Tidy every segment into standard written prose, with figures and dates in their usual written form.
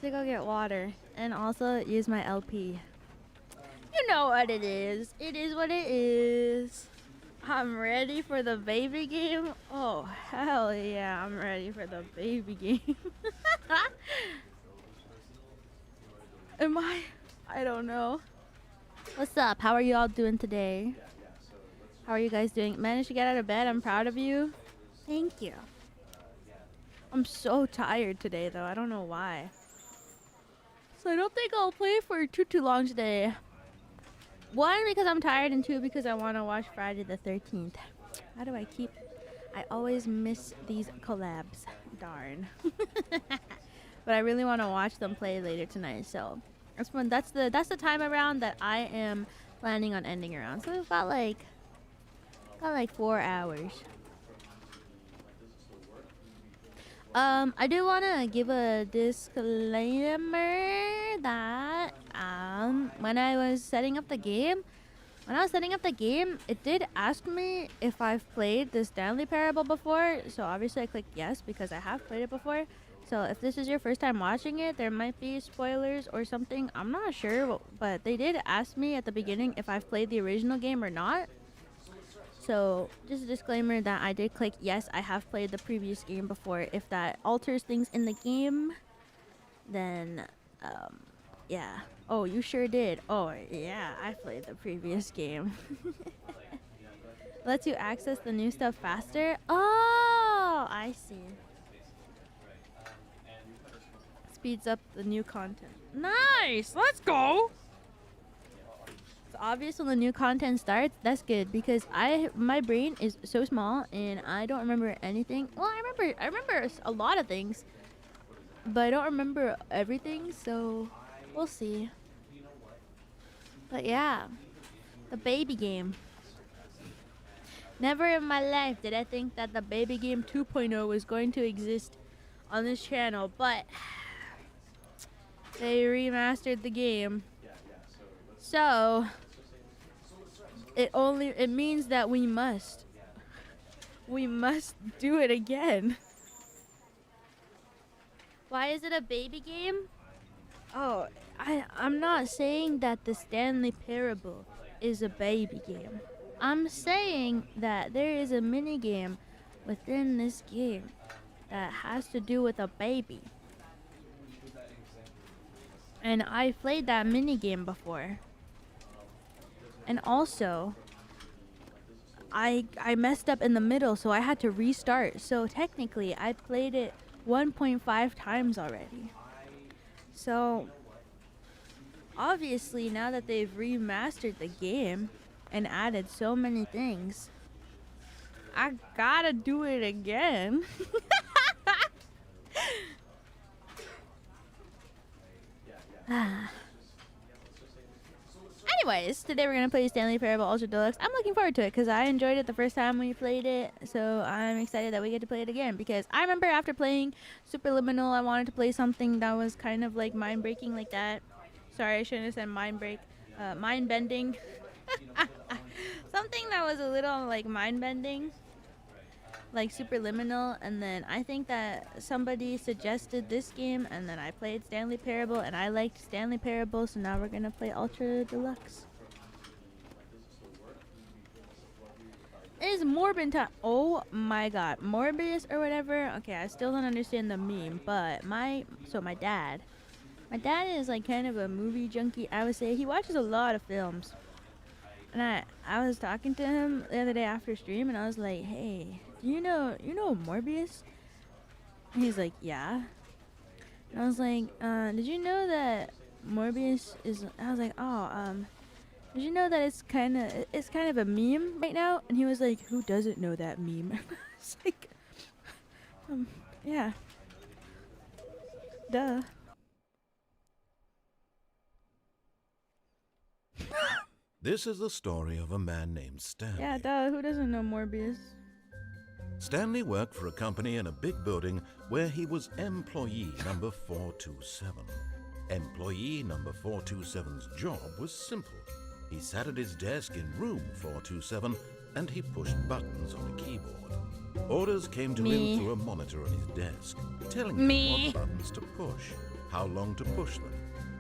to go get water and also use my LP. You know what it is. It is what it is. I'm ready for the baby game. Oh, hell yeah, I'm ready for the baby game. Am I? I don't know. What's up? How are you all doing today? How are you guys doing? Managed to get out of bed. I'm proud of you. Thank you. I'm so tired today though. I don't know why. So I don't think I'll play for too long today. One, because I'm tired, and two, because I want to watch Friday the 13th. How do I keep... I always miss these collabs. Darn. But I really want to watch them play later tonight, so... That's the time around that I am planning on ending around. So we've got like 4 hours. I do want to give a disclaimer that when I was setting up the game, it did ask me if I've played the Stanley Parable before. So obviously I clicked yes because I have played it before. So if this is your first time watching it, there might be spoilers or something. I'm not sure, but they did ask me at the beginning if I've played the original game or not. So just a disclaimer that I did click yes, I have played the previous game before. If that alters things in the game, then yeah. Oh, you sure did. Oh yeah, I played the previous game. Lets you access the new stuff faster. Oh, I see. Speeds up the new content. Nice, let's go. It's obvious when the new content starts. That's good because my brain is so small and I don't remember anything. Well, I remember a lot of things, but I don't remember everything. So we'll see. But yeah, the baby game. Never in my life did I think that the baby game 2.0 was going to exist on this channel, but they remastered the game. So it means that we must do it again. Why is it a baby game? Oh, I'm not saying that the Stanley Parable is a baby game. I'm saying that there is a mini game within this game that has to do with a baby. And I played that mini game before. And also, I messed up in the middle, so I had to restart. So technically, I played it 1.5 times already. So obviously, now that they've remastered the game and added so many things, I gotta do it again. Anyways, today we're gonna play Stanley Parable Ultra Deluxe. I'm looking forward to it because I enjoyed it the first time we played it, so I'm excited that we get to play it again. Because I remember after playing Superliminal, I wanted to play something that was kind of like mind-breaking like that. Sorry, I shouldn't have said mind-break. Mind-bending. Something that was a little like mind-bending, like Superliminal, and then I think that somebody suggested this game, and then I played Stanley Parable, and I liked Stanley Parable, so now we're gonna play Ultra Deluxe. Is Morbin time? Oh my god, Morbius or whatever. Okay, I still don't understand the meme, but my dad is like kind of a movie junkie, I would say. He watches a lot of films. And I was talking to him the other day after stream, and I was like, hey, you know Morbius? And he's like, yeah. And I was like, did you know that Morbius is, I was like, oh, did you know that it's kind of a meme right now? And he was like, who doesn't know that meme? I was like, yeah. Duh. This is the story of a man named Stanley. Yeah, duh. Who doesn't know Morbius? Stanley worked for a company in a big building where he was employee number 427. Employee number 427's job was simple. He sat at his desk in room 427 and he pushed buttons on a keyboard. Orders came to him through a monitor on his desk, telling him what buttons to push, how long to push them,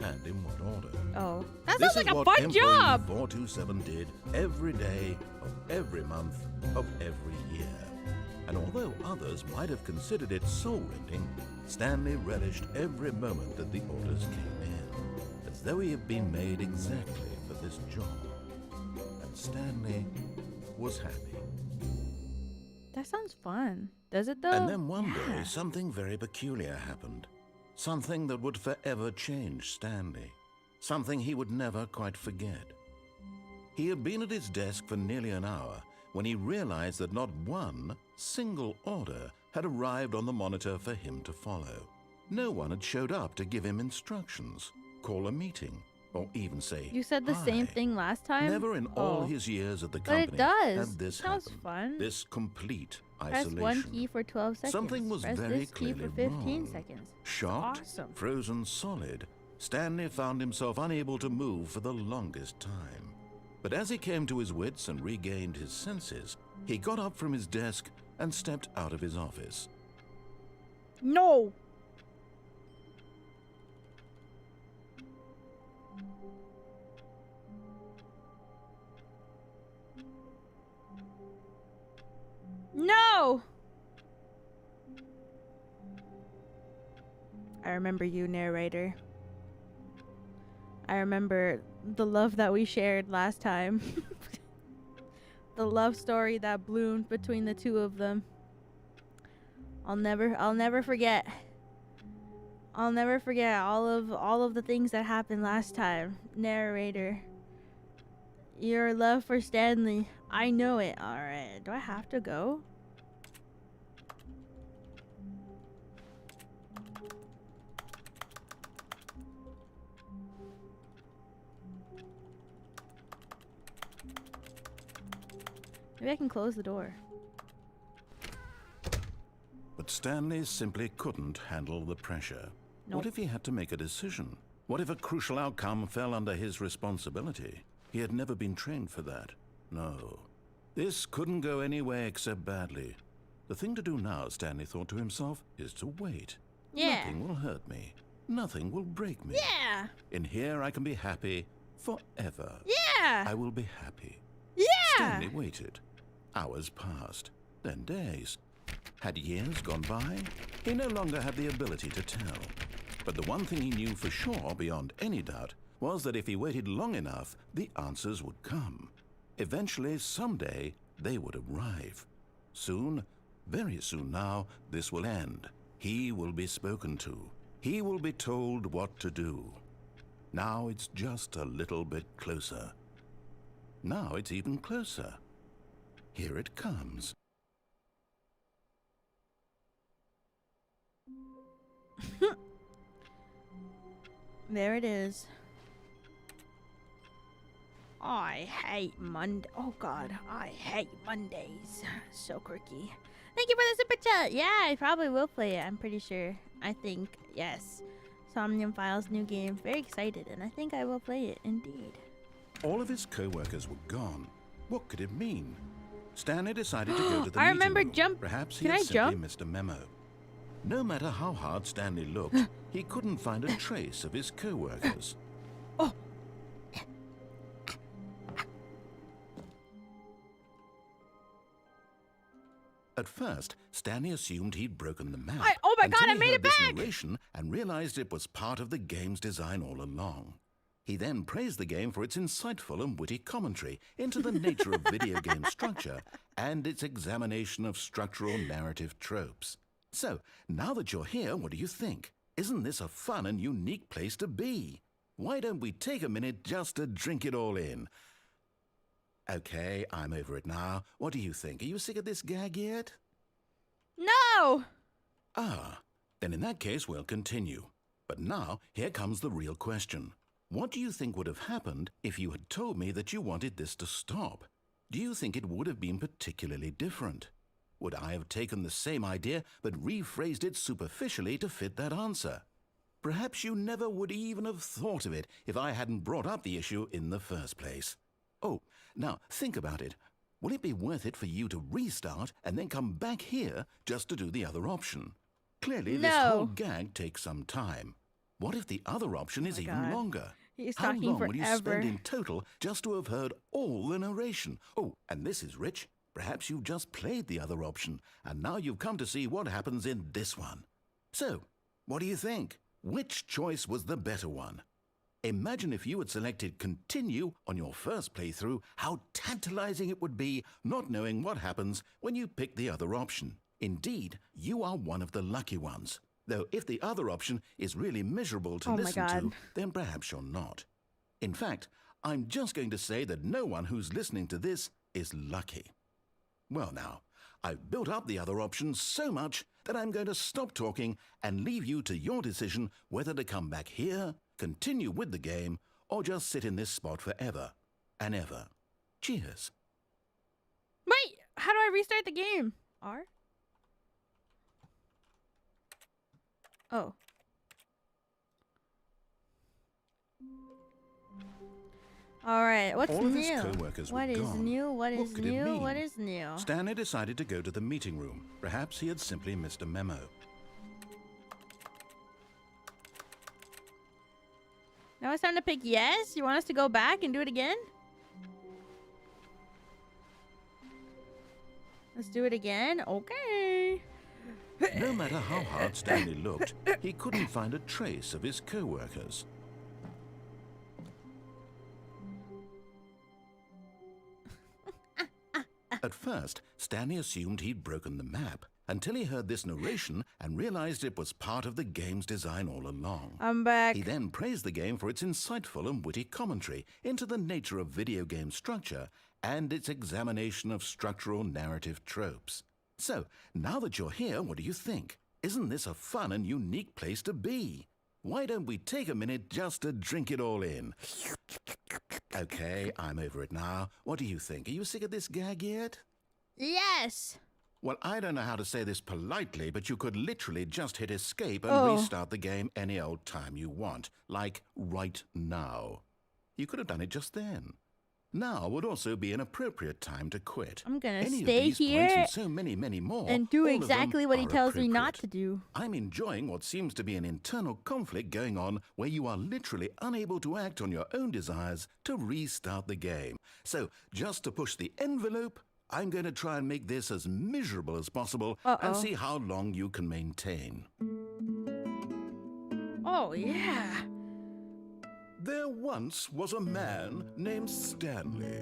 and in what order. Oh, that This sounds is like a what fun employee job. 427 did every day of every month of every year. And although others might have considered it soul-rending, Stanley relished every moment that the orders came in, as though he had been made exactly for this job. And Stanley was happy. That sounds fun. Does it though? And then one day, something very peculiar happened. Something that would forever change Stanley. Something he would never quite forget. He had been at his desk for nearly an hour when he realized that not one single order had arrived on the monitor for him to follow. No one had showed up to give him instructions, call a meeting, or even say You said the same hi. thing last time? Never in all his years at the But company it does. had this Sounds happened. fun. This complete Press isolation. one key for 12 seconds. Something was Press very this key clearly for 15 wrong. seconds. Shocked, Awesome. frozen solid, Stanley found himself unable to move for the longest time. But as he came to his wits and regained his senses, he got up from his desk and stepped out of his office. No! No! I remember you, narrator. I remember the love that we shared last time. The love story that bloomed between the two of them. I'll never forget. I'll never forget all of the things that happened last time. Narrator. Your love for Stanley. I know it. Alright. Do I have to go? Maybe I can close the door. But Stanley simply couldn't handle the pressure. Nope. What if he had to make a decision? What if a crucial outcome fell under his responsibility? He had never been trained for that. No. This couldn't go any way except badly. The thing to do now, Stanley thought to himself, is to wait. Yeah. Nothing will hurt me. Nothing will break me. Yeah. In here I can be happy forever. Yeah. I will be happy. Yeah. Stanley waited. Hours passed, then days. Had years gone by? He no longer had the ability to tell. But the one thing he knew for sure, beyond any doubt, was that if he waited long enough, the answers would come. Eventually, someday, they would arrive. Soon, very soon now, this will end. He will be spoken to. He will be told what to do. Now it's just a little bit closer. Now it's even closer. Here it comes. There it is. I hate Monday. Oh God, I hate Mondays. So quirky. Thank you for the super chat. Yeah, I probably will play it. I'm pretty sure. I think yes. Somnium Files new game. Very excited, and I think I will play it indeed. All of his co-workers were gone. What could it mean? Stanley decided to go to the I meeting remember room. jump. Perhaps he Can had I simply jump? missed a memo. No matter how hard Stanley looked, he couldn't find a trace of his co-workers. Oh. At first, Stanley assumed he'd broken the map. Oh my God, until I he made heard it this back! narration and realized it was part of the game's design all along. He then praised the game for its insightful and witty commentary into the nature of video game structure and its examination of structural narrative tropes. So, now that you're here, what do you think? Isn't this a fun and unique place to be? Why don't we take a minute just to drink it all in? Okay, I'm over it now. What do you think? Are you sick of this gag yet? No. Ah, then in that case we'll continue. But now, here comes the real question. What do you think would have happened if you had told me that you wanted this to stop? Do you think it would have been particularly different? Would I have taken the same idea but rephrased it superficially to fit that answer? Perhaps you never would even have thought of it if I hadn't brought up the issue in the first place. Oh, now think about it. Will it be worth it for you to restart and then come back here just to do the other option? Clearly, this whole gag takes some time. What if the other option is even God. longer? He's How talking long will you forever. spend in total just to have heard all the narration? Oh, and this is rich. Perhaps you've just played the other option, and now you've come to see what happens in this one. So, what do you think? Which choice was the better one? Imagine if you had selected continue on your first playthrough, how tantalizing it would be not knowing what happens when you pick the other option. Indeed, you are one of the lucky ones. Though if the other option is really miserable to listen to, then perhaps you're not. In fact, I'm just going to say that no one who's listening to this is lucky. Well now, I've built up the other options so much that I'm going to stop talking and leave you to your decision whether to come back here, continue with the game, or just sit in this spot forever and ever. Cheers. Wait, how do I restart the game? R? Oh. All right, what's All of his new? co-workers What were is gone. new? What is could it new? mean? What is new? Stanley decided to go to the meeting room. Perhaps he had simply missed a memo. Now it's time to pick yes? You want us to go back and do it again? Let's do it again. Okay. No matter how hard Stanley looked, he couldn't find a trace of his co-workers. At first, Stanley assumed he'd broken the map, until he heard this narration and realized it was part of the game's design all along. I'm back. He then praised the game for its insightful and witty commentary into the nature of video game structure and its examination of structural narrative tropes. So, now that you're here, what do you think? Isn't this a fun and unique place to be? Why don't we take a minute just to drink it all in? Okay, I'm over it now. What do you think? Are you sick of this gag yet? Yes. Well, I don't know how to say this politely, but you could literally just hit escape and restart the game any old time you want, like right now. You could have done it just then. Now would also be an appropriate time to quit. I'm gonna Any stay of these here points and so many, many more, and do all of them exactly what he are tells me not appropriate. to do. I'm enjoying what seems to be an internal conflict going on where you are literally unable to act on your own desires to restart the game. So, just to push the envelope, I'm going to try and make this as miserable as possible and see how long you can maintain. Oh, yeah. There once was a man named Stanley,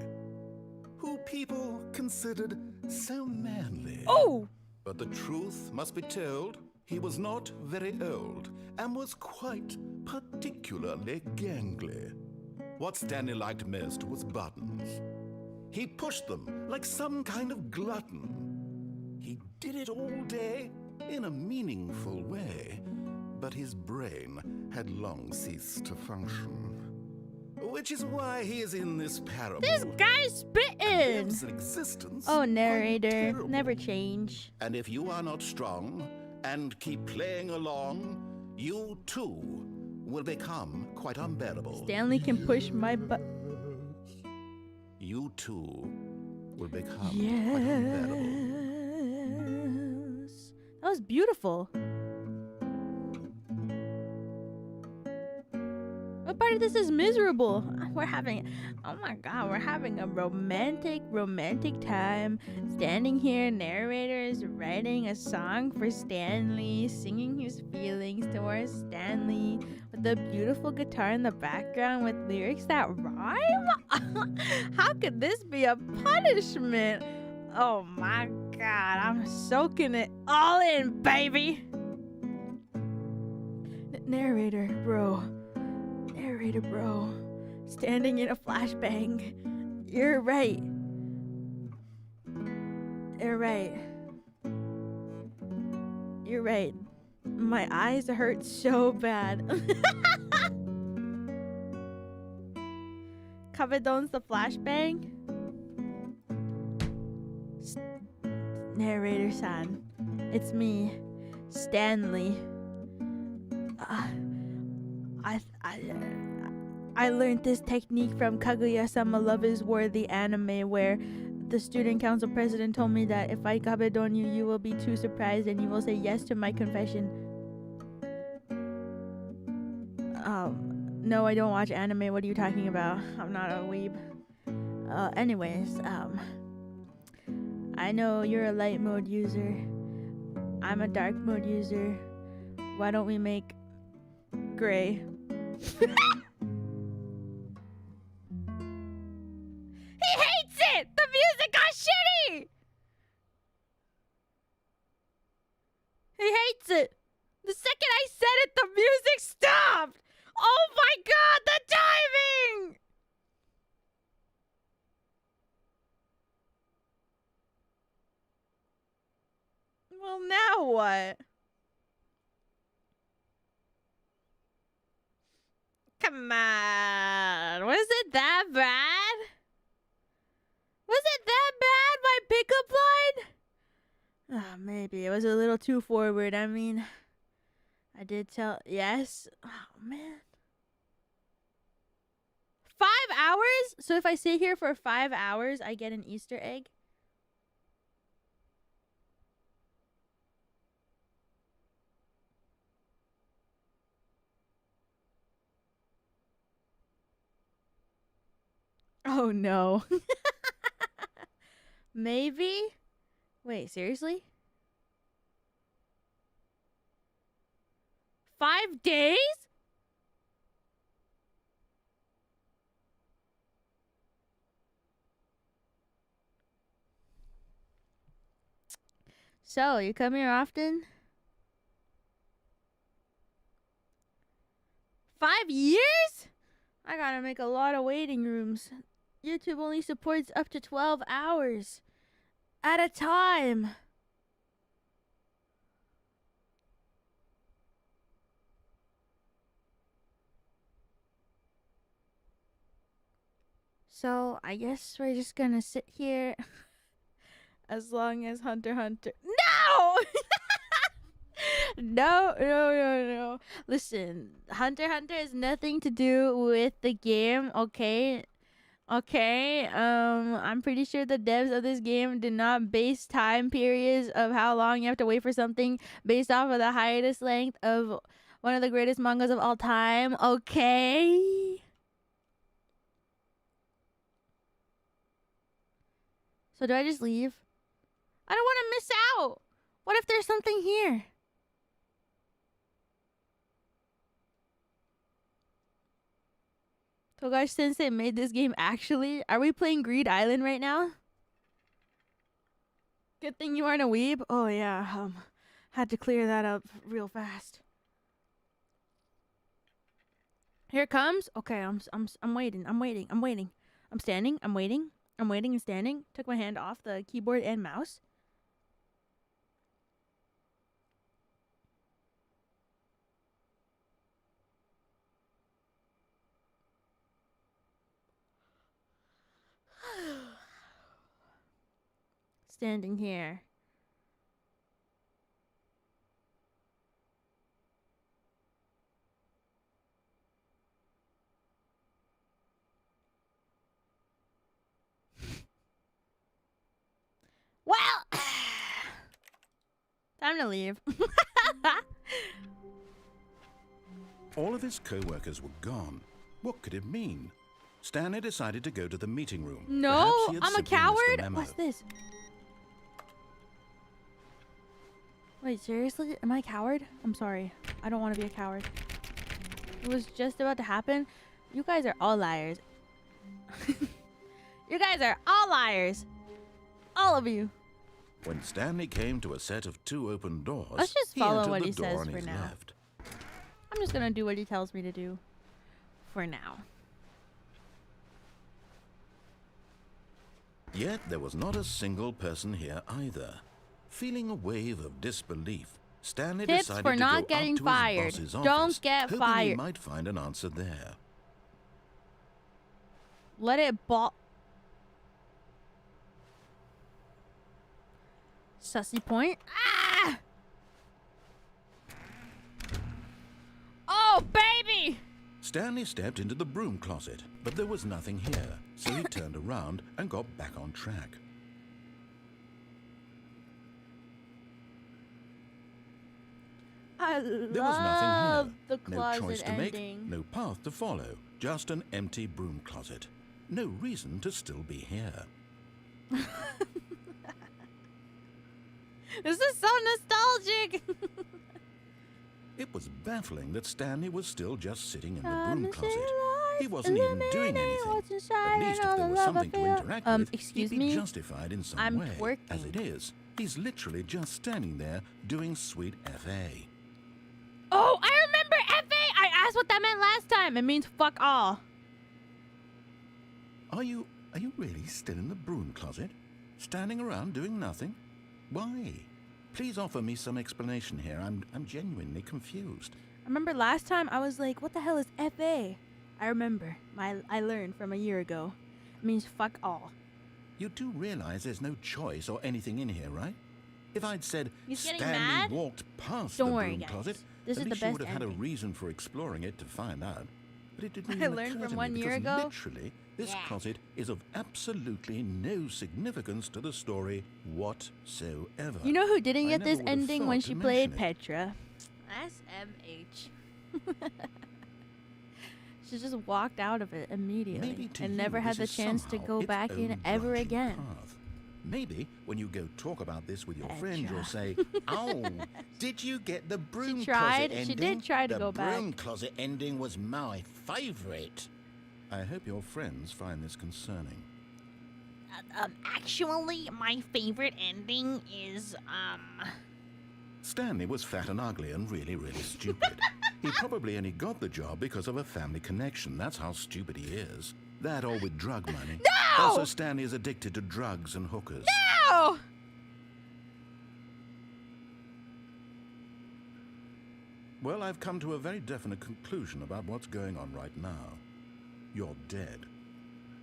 who people considered so manly. Oh! But the truth must be told, he was not very old and was quite particularly gangly. What Stanley liked most was buttons. He pushed them like some kind of glutton. He did it all day in a meaningful way, but his brain had long ceased to function. Which is why he is in this parable. This guy's spitting! Lives an existence Oh, quite narrator. terrible. Never change. And if you are not strong and keep playing along, you too will become quite unbearable. Stanley can push my butt. You too will become quite unbearable. Yes. That was beautiful. What part of this is miserable? We're having, oh my god, we're having a romantic time. Standing here, narrator is writing a song for Stanley, singing his feelings towards Stanley, with the beautiful guitar in the background with lyrics that rhyme? How could this be a punishment? Oh my god, I'm soaking it all in, baby. Narrator, bro. Narrator, bro. Standing in a flashbang. You're right. You're right. You're right. My eyes hurt so bad. Cabedon's the flashbang? Narrator-san. It's me, Stanley. I learned this technique from Kaguya-sama Love is War, the anime, where the student council president told me that if I kabedon you, you will be too surprised and you will say yes to my confession. No, I don't watch anime. What are you talking about? I'm not a weeb. Anyways, I know you're a light mode user. I'm a dark mode user. Why don't we make gray? He hates it! The music got shitty! He hates it! The second I said it, the music stopped! Oh my god, the timing! Well, now what? Come on. Was it that bad? Was it that bad, my pickup line? Oh, maybe. It was a little too forward. I mean, I did tell... Yes? Oh, man. 5 hours? So if I sit here for 5 hours, I get an Easter egg? Oh, no. Maybe? Wait, seriously? 5 days? So, you come here often? 5 years? I gotta make a lot of waiting rooms. YouTube only supports up to 12 hours at a time. So, I guess we're just gonna sit here as long as Hunter x Hunter... No! No. Listen, Hunter x Hunter has nothing to do with the game, okay? Okay, I'm pretty sure the devs of this game did not base time periods of how long you have to wait for something based off of the hiatus length of one of the greatest mangas of all time, okay? So do I just leave? I don't want to miss out. What if there's something here? Togashi Sensei made this game actually? Are we playing Greed Island right now? Good thing you aren't a weeb. Oh yeah, had to clear that up real fast. Here it comes. Okay, I'm waiting. I'm standing. I'm waiting and standing. Took my hand off the keyboard and mouse. Standing here. Well, time to leave. All of his co-workers were gone. What could it mean? Stanley decided to go to the meeting room. No, Perhaps he had I'm a simply missed coward. memo. What's this? Wait, seriously? Am I a coward? I'm sorry. I don't want to be a coward. It was just about to happen. You guys are all liars. You guys are all liars. All of you. When Stanley came to a set of 2 open doors, Let's just follow what he he entered the door says on for his now. left. I'm just gonna do what he tells me to do. For now. Yet there was not a single person here either. Feeling a wave of disbelief, Stanley Tips decided for to not go getting up to fired. his boss's Don't office, get hoping fired. he might find an answer there. Let it ball. Sussy point. Ah! Oh, baby! Stanley stepped into the broom closet, but there was nothing here, so he turned around and got back on track. I There was love nothing the here. No closet choice to ending. make, no path to follow. Just an empty broom closet. No reason to still be here. This is so nostalgic. It was baffling that Stanley was still just sitting in the Time broom to closet. see He wasn't even doing eliminating anything. what's inside At least and all if there the was love I something to feel. interact with, Excuse he'd be me? justified in some I'm way. twerking. As it is, he's literally just standing there doing sweet FA. Oh, I remember FA. I asked what that meant last time. It means fuck all. Are you really still in the broom closet? Standing around doing nothing? Why? Please offer me some explanation here. I'm genuinely confused. I remember last time I was like, what the hell is FA? I remember. I learned from a year ago. It means fuck all. You do realize there's no choice or anything in here, right? If I'd said He's getting Stanley mad? walked past Don't the worry, broom guys. closet, This at is the least you best would have had a ending. reason for exploring it to find out. But it didn't I even learned occur from to 1 me year because ago? literally, this Yeah. closet is of absolutely no significance to the story whatsoever. You know who didn't I get never this would have ending thought when to she mention played it. Petra? SMH. She just walked out of it immediately Maybe to and you, never had this the is chance to somehow go its back in own ever branching again. path. Maybe when you go talk about this with your friend, Petra. you'll say, "Oh, did you get the broom tried. closet ending? She did try to the go back. broom closet ending was my favorite." I hope your friends find this concerning. Actually, my favorite ending is, Stanley was fat and ugly and really, really stupid. He probably only got the job because of a family connection. That's how stupid he is. That or with drug money. No! Also, Stanley is addicted to drugs and hookers. No! Well, I've come to a very definite conclusion about what's going on right now. You're dead.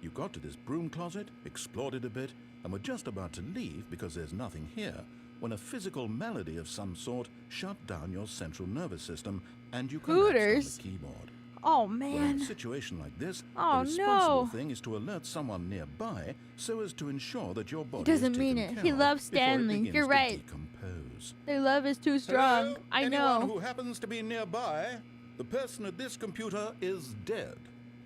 You got to this broom closet, explored it a bit, and were just about to leave because there's nothing here, when a physical malady of some sort shut down your central nervous system and you collapsed on Hooters. the keyboard. Oh, Well, in man. a situation like this, Oh, the responsible no. thing is to alert someone nearby so as to ensure that your body doesn't is mean taken it. care He of loves before it Stanley. begins You're to right. decompose. Their love is too strong. Hello? I Anyone know. who happens to be nearby, the person at this computer is dead.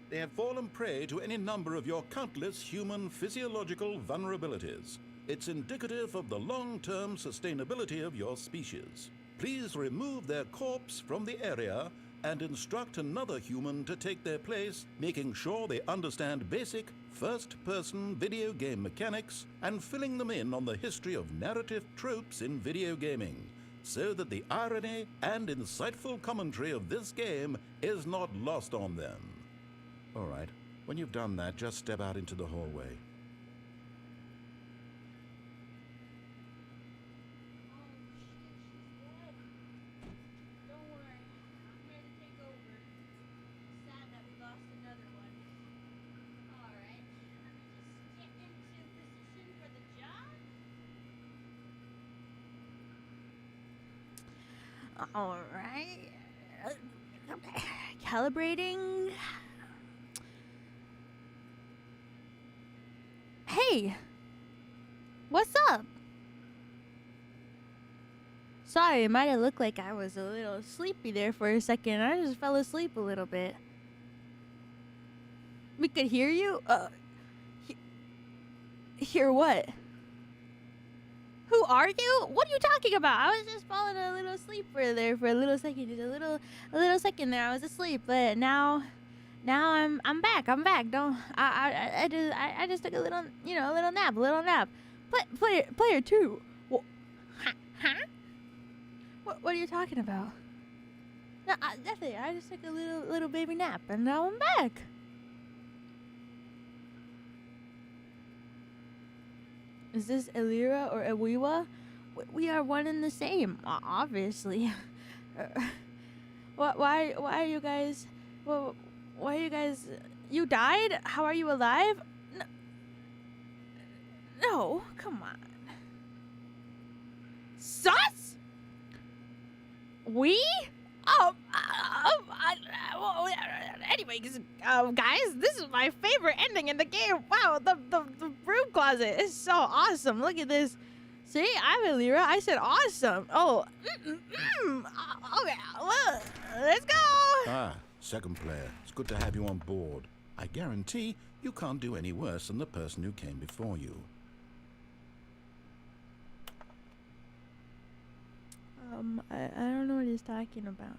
They have fallen prey to any number of your countless human physiological vulnerabilities. It's indicative of the long-term sustainability of your species. Please remove their corpse from the area and instruct another human to take their place, making sure they understand basic first-person video game mechanics and filling them in on the history of narrative tropes in video gaming, so that the irony and insightful commentary of this game is not lost on them. All right, when you've done that, just step out into the hallway. Don't worry. I'm here to take over. Sad that we lost another one. Alright. Let me just get into position for the job. Alright. Calibrating. Hey! What's up? Sorry, it might have looked like I was a little sleepy there for a second. I just fell asleep a little bit. We could hear you? Hear what? Who are you? What are you talking about? I was just falling a little asleep there for a little second. Just a little second there. I was asleep, but now I'm back. I'm back. Don't I just took a little nap. Player 2. Huh? What are you talking about? No, definitely. I just took a little baby nap, and now I'm back. Is this Elira or Ewiwa? We are one and the same, obviously. Why are you guys? Why are you guys? You died? How are you alive? No, come on. Sus? We? Anyways, guys, this is my favorite ending in the game. Wow, the broom closet is so awesome. Look at this. See, I'm Elira. I said awesome. Oh, okay. Well, let's go. Ah, second player. It's good to have you on board. I guarantee you can't do any worse than the person who came before you. I don't know what he's talking about.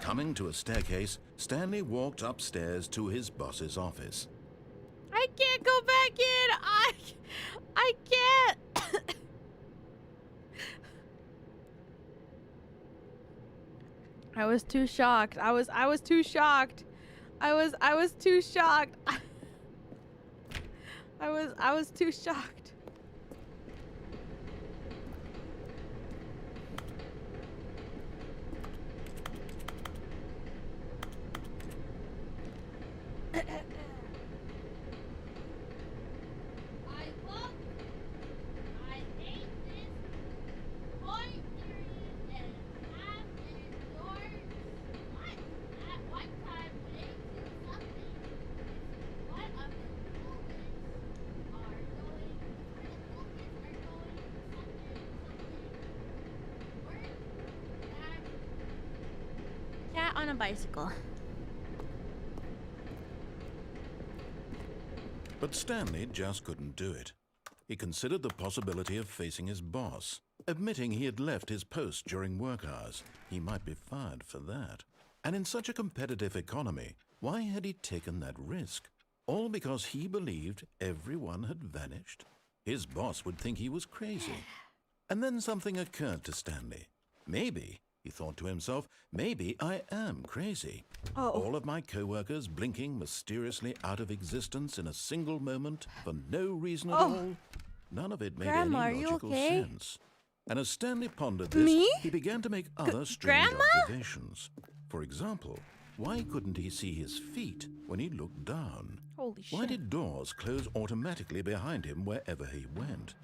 Coming to a staircase, Stanley walked upstairs to his boss's office. I can't go back in. I can't. I was too shocked. I was too shocked. I was too shocked. I was too shocked. On a bicycle. But Stanley just couldn't do it. He considered the possibility of facing his boss, admitting he had left his post during work hours. He might be fired for that. And in such a competitive economy, why had he taken that risk? All because he believed everyone had vanished? His boss would think he was crazy. And then something occurred to Stanley. Maybe, he thought to himself, maybe I am crazy. Oh. All of my co-workers blinking mysteriously out of existence in a single moment for no reason at all. None of it made Grandma, any logical sense. And as Stanley pondered this, he began to make other strange observations. For example, why couldn't he see his feet when he looked down? Holy shit. Why did doors close automatically behind him wherever he went?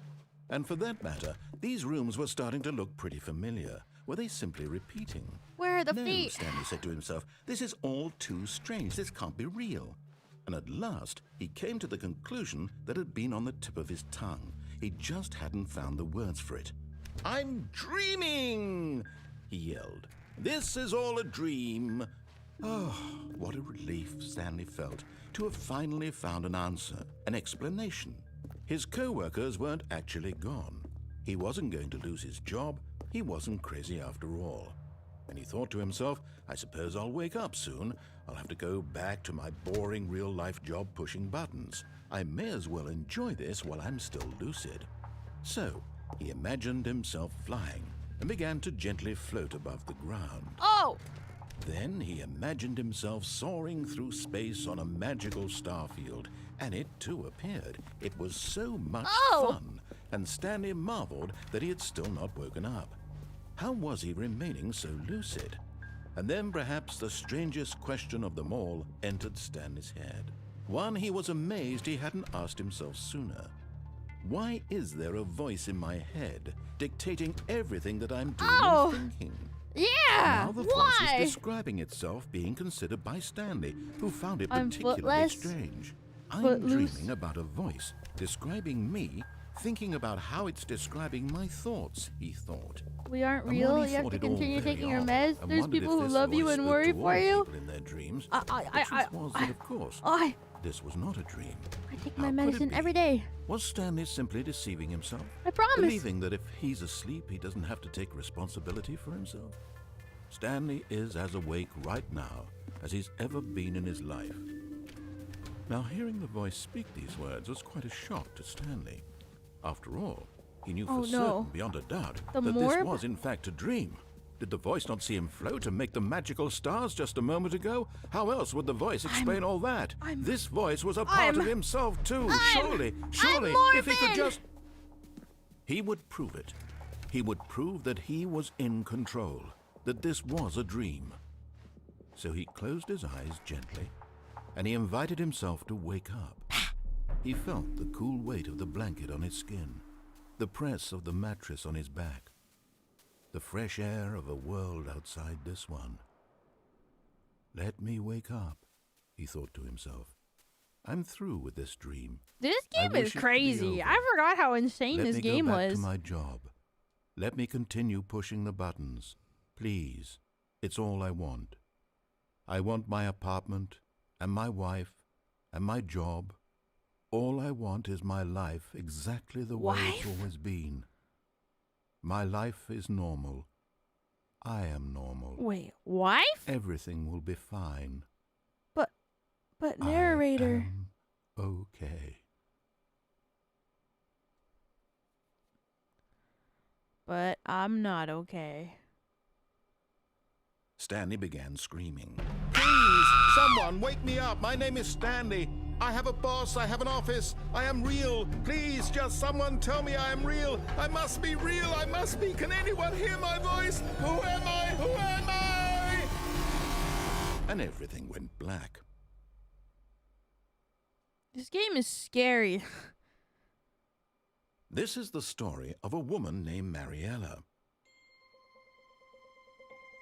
And for that matter, these rooms were starting to look pretty familiar. Were they simply repeating? Where are the No, feet? Stanley said to himself, this is all too strange. This can't be real. And at last, he came to the conclusion that had been on the tip of his tongue. He just hadn't found the words for it. I'm dreaming, he yelled. This is all a dream. Oh, what a relief Stanley felt to have finally found an answer, an explanation. His co-workers weren't actually gone. He wasn't going to lose his job. He wasn't crazy after all. And he thought to himself, I suppose I'll wake up soon. I'll have to go back to my boring real-life job pushing buttons. I may as well enjoy this while I'm still lucid. So, he imagined himself flying and began to gently float above the ground. Oh! Then he imagined himself soaring through space on a magical starfield, and it too appeared. It was so much fun, and Stanley marveled that he had still not woken up. How was he remaining so lucid? And then perhaps the strangest question of them all entered Stanley's head. One he was amazed he hadn't asked himself sooner. Why is there a voice in my head dictating everything that I'm doing and thinking? Yeah, Now the voice is describing itself being considered by Stanley, who found it particularly strange. I'm dreaming about a voice describing me, thinking about how it's describing my thoughts, he thought. We aren't real. You have to continue taking your meds. There's people who love you and worry for you. In their dreams. The truth was that, of course, this was not a dream. I take my medicine every day. Was Stanley simply deceiving himself? I promise. Believing that if he's asleep, he doesn't have to take responsibility for himself? Stanley is as awake right now as he's ever been in his life. Now, hearing the voice speak these words was quite a shock to Stanley. After all, he knew for certain, beyond a doubt, that this was in fact a dream. Did the voice not see him float and make the magical stars just a moment ago? How else would the voice explain all that? This voice was a part of himself too. Surely, if he could just... He would prove it. He would prove that he was in control, that this was a dream. So he closed his eyes gently, and he invited himself to wake up. He felt the cool weight of the blanket on his skin, the press of the mattress on his back, the fresh air of a world outside this one. Let me wake up, he thought to himself. I'm through with this dream. This I game is wish it to be crazy. over. I forgot how insane Let this me game go back was. to my job. Let me continue pushing the buttons. Please, it's all I want. I want my apartment, and my wife, and my job. All I want is my life exactly the way it's always been. My life is normal. I am normal. Wait, wife? Everything will be fine. But narrator. I am okay. But I'm not okay. Stanley began screaming. Please, someone wake me up. My name is Stanley. I have a boss. I have an office. I am real. Please, just someone tell me I am real. I must be real. I must be. Can anyone hear my voice? Who am I? Who am I? And everything went black. This game is scary. This is the story of a woman named Mariella.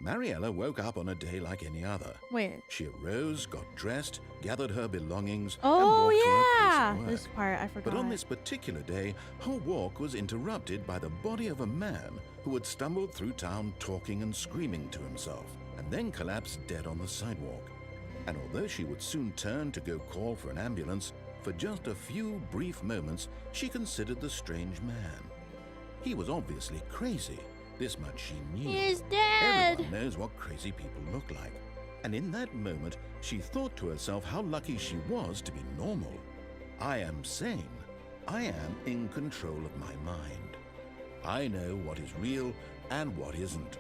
Mariella woke up on a day like any other. Wait. She arose, got dressed, gathered her belongings, and Oh, walked to her yeah. place of work. This part, I forgot. But on this particular day, her walk was interrupted by the body of a man who had stumbled through town talking and screaming to himself, and then collapsed dead on the sidewalk. And although she would soon turn to go call for an ambulance, for just a few brief moments, she considered the strange man. He was obviously crazy. This much she knew. He is dead. Everyone knows what crazy people look like. And in that moment, she thought to herself how lucky she was to be normal. I am sane. I am in control of my mind. I know what is real and what isn't.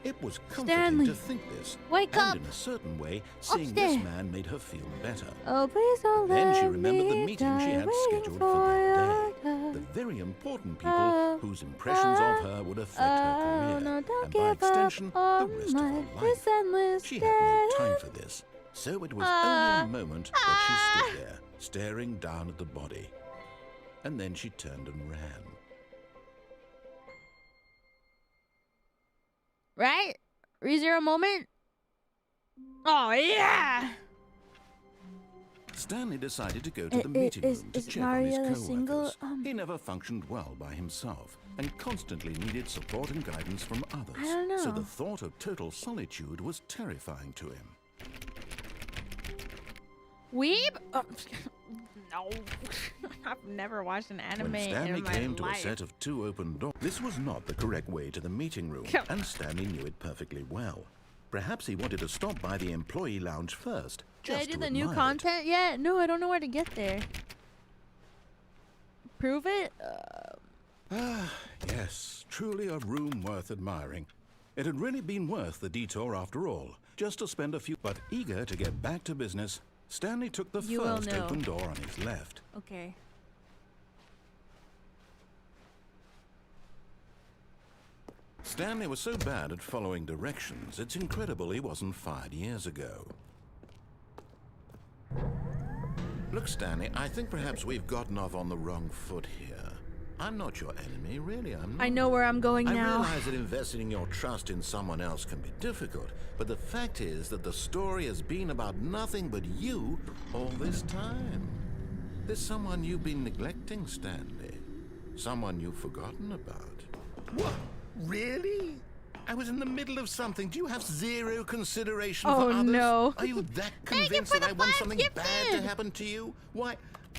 It was comforting Stanley, to think this. wake up. And in a certain way, seeing Upstairs. this man made her feel better. Oh, please don't Then she let remembered the me meeting she die had waiting scheduled for that your day. love. The very important people whose impressions of her would affect her career, no, don't and by give extension, up the on rest of my her this life. endless She had no day. time for this, so it was only a moment that she stood there, staring down at the body. And then she turned and ran. Right? ReZero moment? Oh, yeah! Stanley decided to go to the I- meeting is- room to is check on his Mariella co-workers. single? He never functioned well by himself and constantly needed support and guidance from others. I don't So know. the thought of total solitude was terrifying to him. Weeb? Oh, no. I've never watched an anime When Stanley in my came to a life. set of two open doors, this was not the correct way to the meeting room, and Stanley knew it perfectly well. Perhaps he wanted to stop by the employee lounge first, Did I just do to the new admire it. content yet? No, I don't know where to get there. Prove it? Yes, truly a room worth admiring. It had really been worth the detour after all, just to spend a few... But eager to get back to business, Stanley took the You will first know. open door on his left. Okay. Stanley was so bad at following directions, it's incredible he wasn't fired years ago. Look, Stanley, I think perhaps we've gotten off on the wrong foot here. I'm not your enemy, really, I'm not. I know where I'm going I now. realize that investing your trust in someone else can be difficult, but the fact is that the story has been about nothing but you all this time. There's someone you've been neglecting, Stanley. Someone you've forgotten about. What? Really? I was in the middle of something. Do you have zero consideration for others? no. Are you that Thank you convinced for that the I want 5 something gifted. bad to happen to you? Why,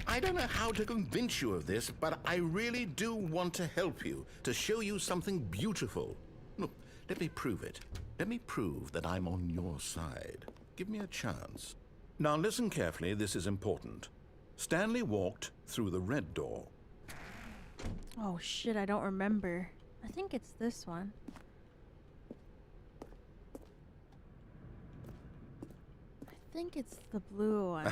I don't know how to convince you of this, but I really do want to help you, to show you something beautiful. Look, let me prove it. Let me prove that I'm on your side. Give me a chance. Now listen carefully, this is important. Stanley walked through the red door. Oh shit, I don't remember. I think it's this one. I think it's the blue one.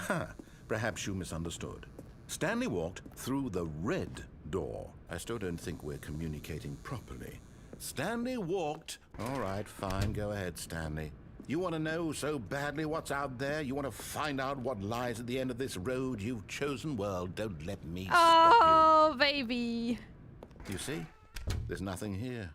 Perhaps you misunderstood. Stanley walked through the red door. I still don't think we're communicating properly. Stanley walked... All right, fine, go ahead, Stanley. You want to know so badly what's out there? You want to find out what lies at the end of this road you've chosen? Well, don't let me stop Oh, baby. you. You see? There's nothing here.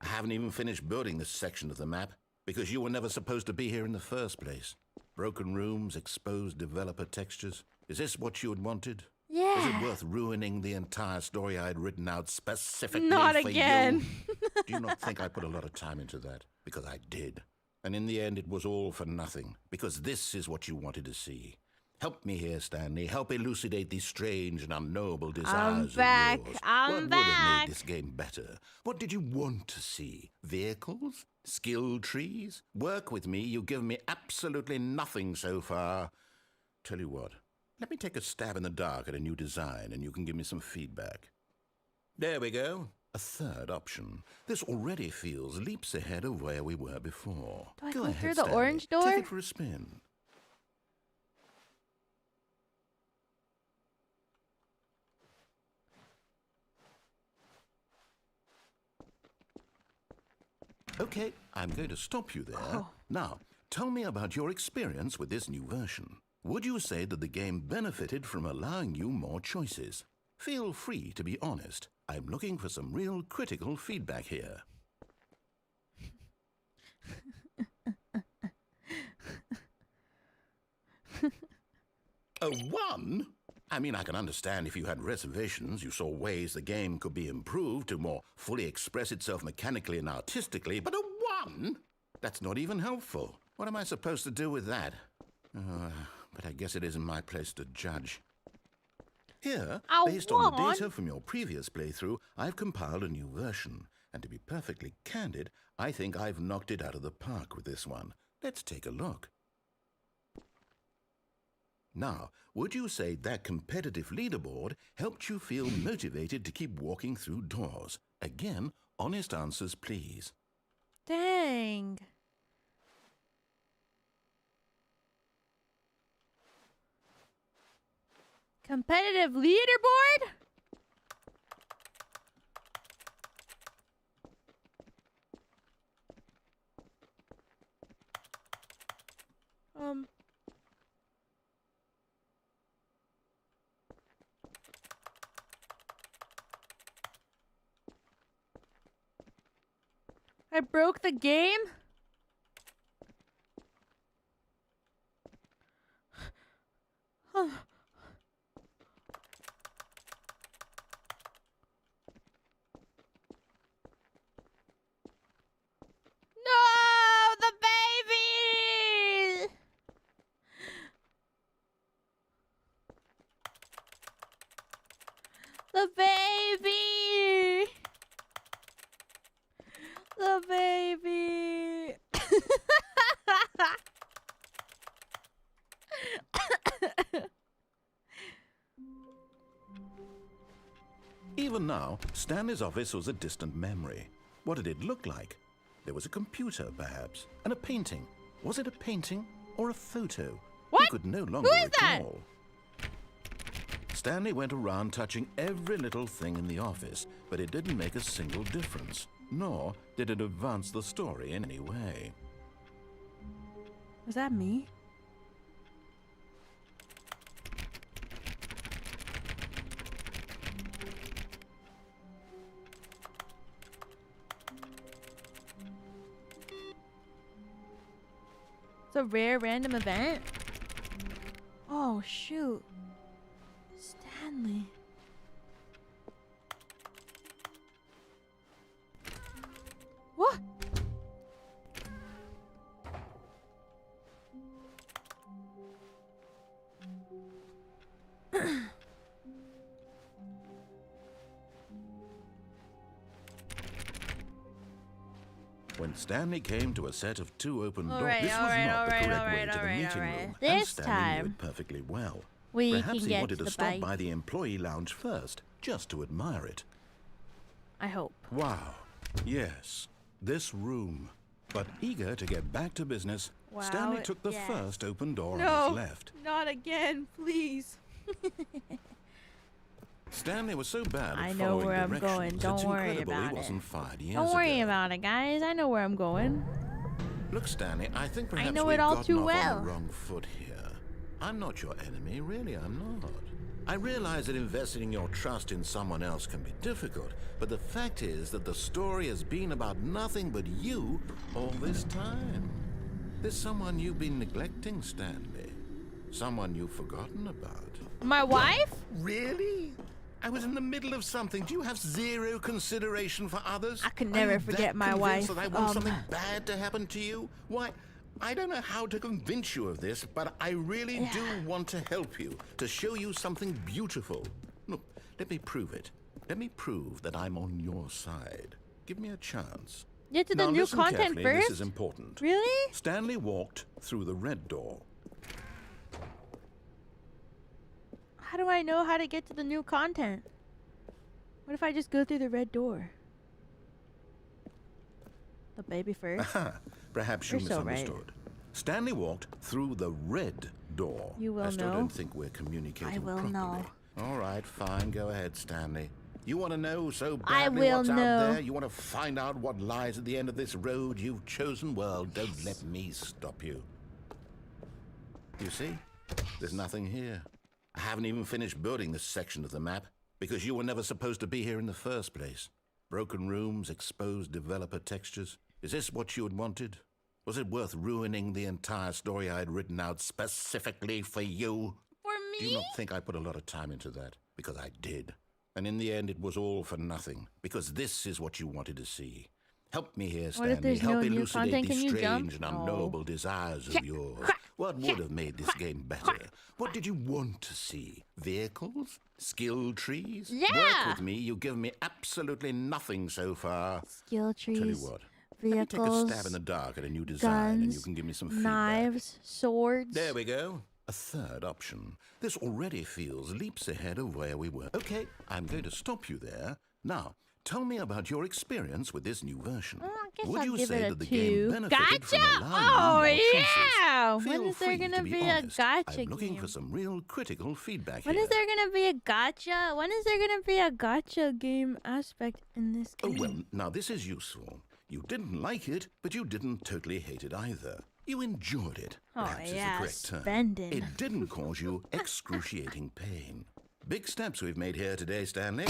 I haven't even finished building this section of the map. Because you were never supposed to be here in the first place. Broken rooms, exposed developer textures. Is this what you had wanted? Yeah. Is it worth ruining the entire story I had written out specifically Not for again. you? Do you not think I put a lot of time into that? Because I did. And in the end, it was all for nothing. Because this is what you wanted to see. Help me here, Stanley. Help elucidate these strange and unknowable desires back. of yours. I'm what would back. have made this game better? What did you want to see? Vehicles? Skill trees? Work with me. You've given me absolutely nothing so far. Tell you what. Let me take a stab in the dark at a new design, and you can give me some feedback. There we go. A third option. This already feels leaps ahead of where we were before. Do I go go ahead, through the Stanley. orange door? Take it for a spin. Okay, I'm going to stop you there. Oh. Now, tell me about your experience with this new version. Would you say that the game benefited from allowing you more choices? Feel free to be honest. I'm looking for some real critical feedback here. A 1? I mean, I can understand if you had reservations, you saw ways the game could be improved to more fully express itself mechanically and artistically, but a 1? That's not even helpful. What am I supposed to do with that? But I guess it isn't my place to judge. Here, based on the data from your previous playthrough, I've compiled a new version. And to be perfectly candid, I think I've knocked it out of the park with this one. Let's take a look. Now, would you say that competitive leaderboard helped you feel motivated to keep walking through doors? Again, honest answers, please. Dang. Competitive leaderboard? I broke the game? No, the baby! The baby! The baby! Even now, Stanley's office was a distant memory. What did it look like? There was a computer, perhaps, and a painting. Was it a painting or a photo? What? He could no longer Who is that? recall. Stanley went around touching every little thing in the office, but it didn't make a single difference, nor did it advance the story in any way. Was that me? It's a rare random event? Oh, shoot. Stanley. What? When Stanley came to a set of 2 open doors, Alright, this was alright, not the alright, correct alright, way to the alright, meeting alright. room, This and Stanley knew time, it perfectly well. we Perhaps can he get wanted to to the stop bike. by the employee lounge first, just to admire it. I hope. Wow, yes, this room. But eager to get back to business, Wow, Stanley took the yes. first open door on No, his left. not again, please. Stanley was so bad at I know following where I'm directions, going. it's Don't worry incredible about he it. wasn't fired years Don't worry ago. about it, guys. I know where I'm going. Look, Stanley, I think perhaps know we've it all gotten too off well. on the wrong foot here. I'm not your enemy, really, I'm not. I realize that investing your trust in someone else can be difficult, but the fact is that the story has been about nothing but you all this time. There's someone you've been neglecting, Stanley. Someone you've forgotten about. My wife? Really? I was in the middle of something. Do you have zero consideration for others? I could never forget my wife. That I want something bad to happen to you? Why, I don't know how to convince you of this, but I really do want to help you, to show you something beautiful. Look, let me prove it. Let me prove that I'm on your side. Give me a chance. Get to the Now, new listen content carefully, first? This is important. Really? Stanley walked through the red door. How do I know how to get to the new content? What if I just go through the red door? The baby first? Perhaps You're you so right. misunderstood. Stanley walked through the red door. You will I still know. don't think we're communicating I will properly. know. All right, fine. Go ahead, Stanley. You want to know so badly I will what's know. out there? You want to find out what lies at the end of this road you've chosen? Well, don't let me stop you. You see? There's nothing here. I haven't even finished building this section of the map because you were never supposed to be here in the first place. Broken rooms, exposed developer textures. Is this what you had wanted? Was it worth ruining the entire story I had written out specifically for you? For Do me? you not think I put a lot of time into that? Because I did. And in the end, it was all for nothing. Because this is what you wanted to see. Help me here, What if Stanley. there's Help no new elucidate content? these Can you strange jump? and No. unknowable desires of yours. What would have made this game better? What did you want to see? Vehicles? Skill trees? Yeah! Work with me. You've given me absolutely nothing so far. Skill trees. Tell you what. Let me take a Vehicles. stab in the dark at a new design and you Guns. can give me some feedback. Knives. Swords. There we go. A third option. This already feels leaps ahead of where we were. Okay, I'm going to stop you there. Now, tell me about your experience with this new version. I guess Would I'll you give say it a that the 2. game benefited from Gotcha! allowing Oh, you more yeah! choices? When Feel is there free gonna to be a honest. gotcha I'm looking game? for some real critical feedback When here. is there gonna be a gotcha? When is there gonna be a gotcha game aspect in this Oh, game? well, now this is useful. You didn't like it, but you didn't totally hate it either. You enjoyed it, Oh, perhaps yeah, is the correct term. spending. It didn't cause you excruciating pain. Big steps we've made here today, Stanley.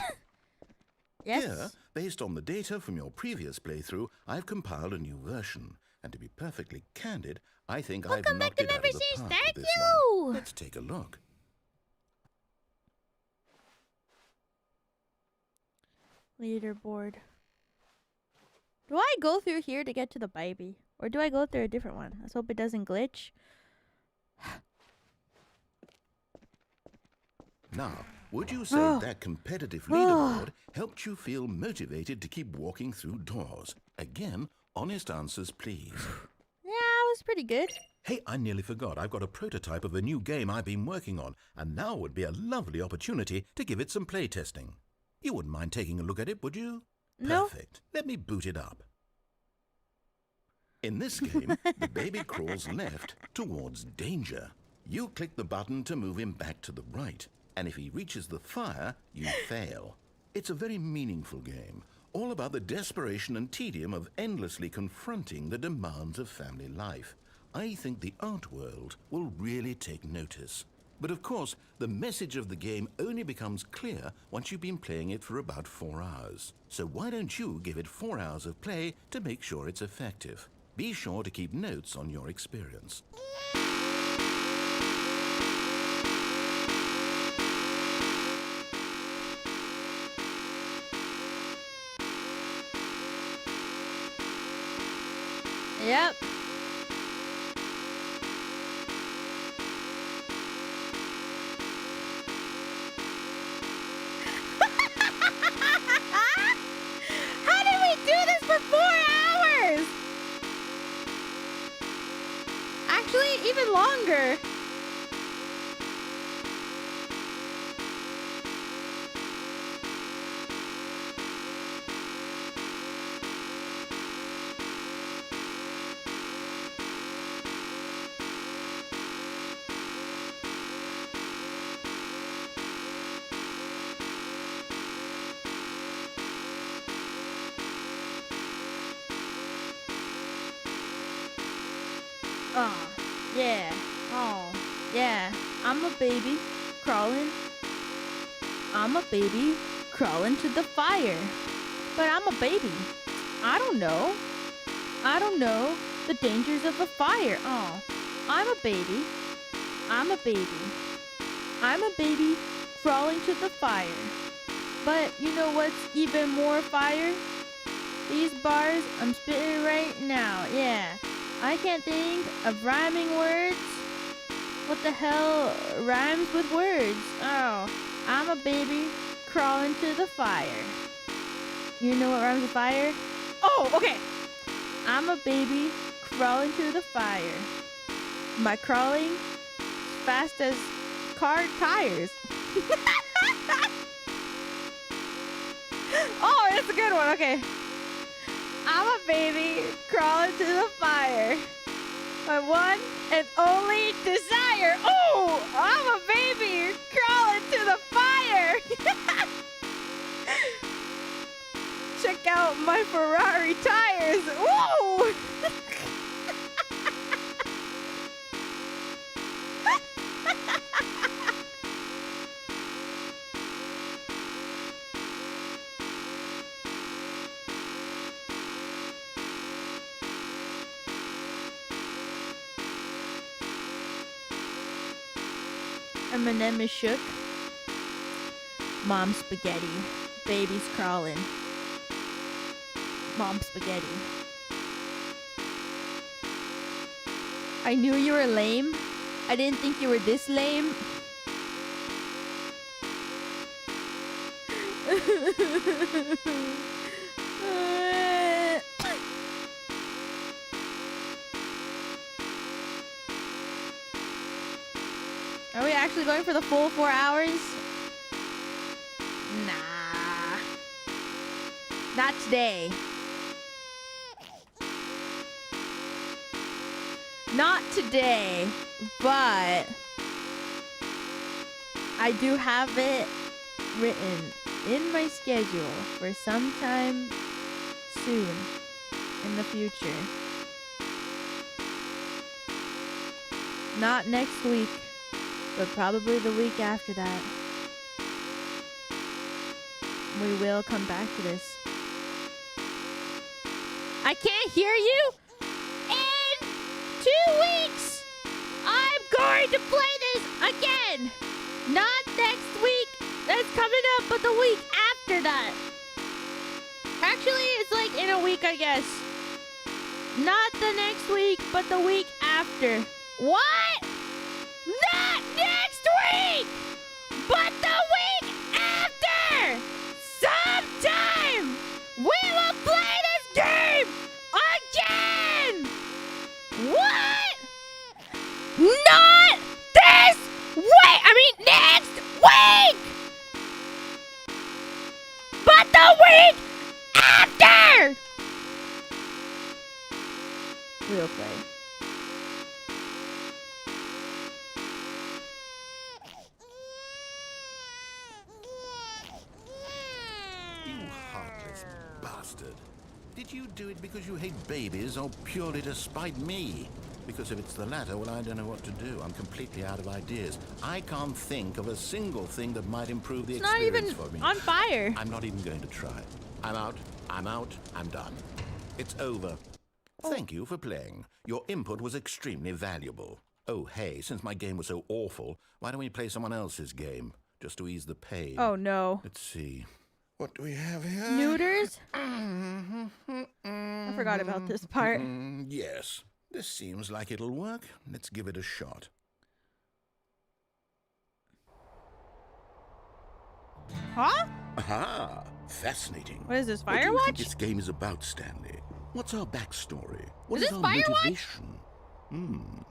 Yes. Here, based on the data from your previous playthrough, I've compiled a new version. And to be perfectly candid, I think I've Welcome back knocked to it out of the Never park Cease. with Thank this you. one. Let's take a look. Leaderboard. Do I go through here to get to the baby? Or do I go through a different one? Let's hope it doesn't glitch. Now, would you say that competitive leaderboard helped you feel motivated to keep walking through doors? Again, honest answers, please. Yeah, it was pretty good. Hey, I nearly forgot. I've got a prototype of a new game I've been working on, and now would be a lovely opportunity to give it some playtesting. You wouldn't mind taking a look at it, would you? No. Perfect. Let me boot it up. In this game, the baby crawls left towards danger. You click the button to move him back to the right, and if he reaches the fire, you fail. It's a very meaningful game, all about the desperation and tedium of endlessly confronting the demands of family life. I think the art world will really take notice. But of course, the message of the game only becomes clear once you've been playing it for about 4 hours. So why don't you give it 4 hours of play to make sure it's effective? Be sure to keep notes on your experience. Yep. How did we do this for 4 hours? Actually, even longer. Oh, yeah. Oh, yeah. I'm a baby crawling I'm a baby crawling to the fire. But I'm a baby. I don't know. I don't know the dangers of a fire. Oh, I'm a baby. I'm a baby. I'm a baby crawling to the fire. But you know what's even more fire? These bars I'm spitting right now. Yeah. I can't think of rhyming words. What the hell rhymes with words? Oh, I'm a baby crawling to the fire. You know what rhymes with fire? Oh, okay. I'm a baby crawling to the fire. By crawling fast as car tires. Oh, that's a good one. Okay. I'm a baby crawling to the fire. My one and only desire. Oh, I'm a baby crawling to the fire. Check out my Ferrari tires. Whoa! Eminem is shook. Mom spaghetti. Baby's crawling. Mom spaghetti. I knew you were lame. I didn't think you were this lame. Are we actually going for the full 4 hours? Nah. Not today. Not today, but I do have it written in my schedule for sometime soon in the future. Not next week, but probably the week after that. We will come back to this. I can't hear you. In 2 weeks, I'm going to play this again. Not next week. That's coming up, but the week after that. Actually, it's like in a week, I guess. Not the next week, but the week after. What? Not next week, but the week after. Sometime we will play this game again. What? Not this week. I mean next week, but the week after. We'll play. Bastard. Did you do it because you hate babies or purely to spite me? Because if it's the latter, well, I don't know what to do. I'm completely out of ideas. I can't think of a single thing that might improve the experience for me. Not even on fire. I'm not even going to try. I'm out. I'm out. I'm done. It's over. Oh. Thank you for playing. Your input was extremely valuable. Oh, hey, since my game was so awful, why don't we play someone else's game? Just to ease the pain. Oh, no. Let's see. What do we have here? Neuters? I forgot about this part. Yes. This seems like it'll work. Let's give it a shot. Huh? Aha! Fascinating. What is this, What do you think Firewatch? this game is about, Stanley? What's our backstory? What Is is this our Firewatch? motivation?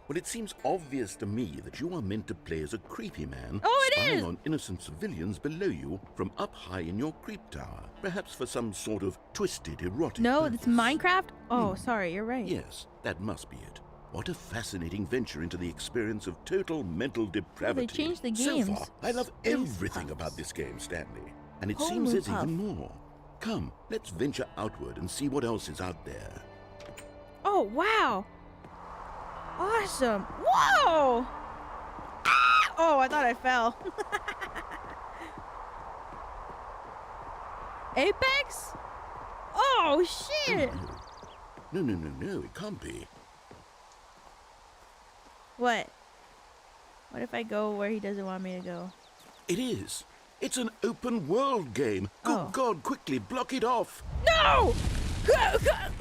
Well, it seems obvious to me that you are meant to play as a creepy man Oh, it spying is! on innocent civilians below you from up high in your creep tower, perhaps for some sort of twisted erotic No, purpose. it's Minecraft? Oh, sorry, you're right. Yes, that must be it. What a fascinating venture into the experience of total mental depravity. changed the So games. far, I love Space everything puffs. about this game, Stanley. And it Pomu seems there's puff. even more. Come, let's venture outward and see what else is out there. Oh, wow. Awesome. Whoa! Ah! Oh, I thought I fell. Apex? Oh shit! No, it can't be. What? What if I go where he doesn't want me to go? It is. It's an open world game. Good Oh. God, quickly block it off. No!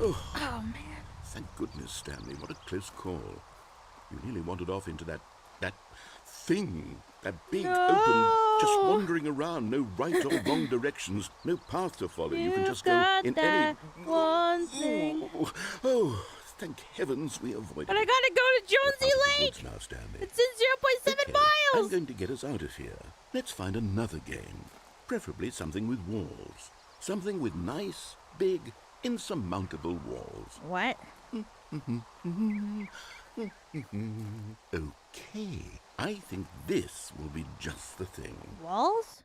Oh, Oh man. thank goodness, Stanley. What a close call. You nearly wandered off into that thing. That big open, just No! wandering around. No right or wrong directions. No path to follow. You can just go got in that any... one thing. Oh, thank heavens we avoided But I it. gotta go to Jonesy Out of the Lake! woods now, Stanley. It's in 0.7 Okay, I'm miles! going to get us out of here. Let's find another game. Preferably something with walls. Something with nice, big, insurmountable walls. What? Okay, I think this will be just the thing. Walls?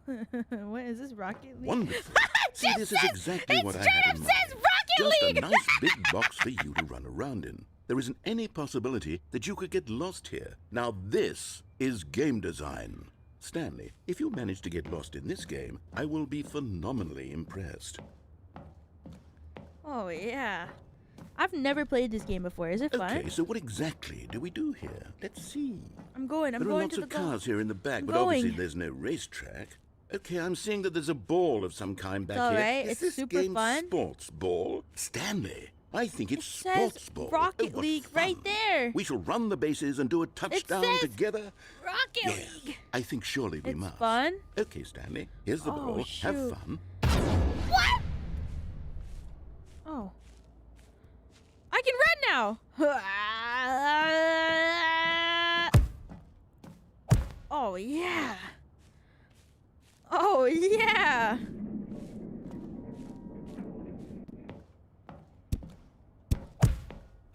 What is this, Rocket League? Wonderful. See, this is exactly what I had in mind. Says Rocket Just League! a nice big box for you to run around in. There isn't any possibility that you could get lost here. Now this is game design. Stanley, if you manage to get lost in this game, I will be phenomenally impressed. Oh yeah. I've never played this game before. Is it fun? Okay, so what exactly do we do here? Let's see. I'm going There are going lots to the of cars here in the back, I'm but obviously going. there's no racetrack. Okay, I'm seeing that there's a ball of some kind back It's all here. right, Is it's this super game fun. sports ball? Stanley, I think it's Says sports ball. Rocket Oh, what League fun. right there. We shall run the bases and do a touchdown says together. Rocket Yes, League. I think surely we It's must. fun. Okay, Stanley, here's the Oh, ball. Have shoot. fun. What? Oh. I can run now. Oh yeah. Oh yeah.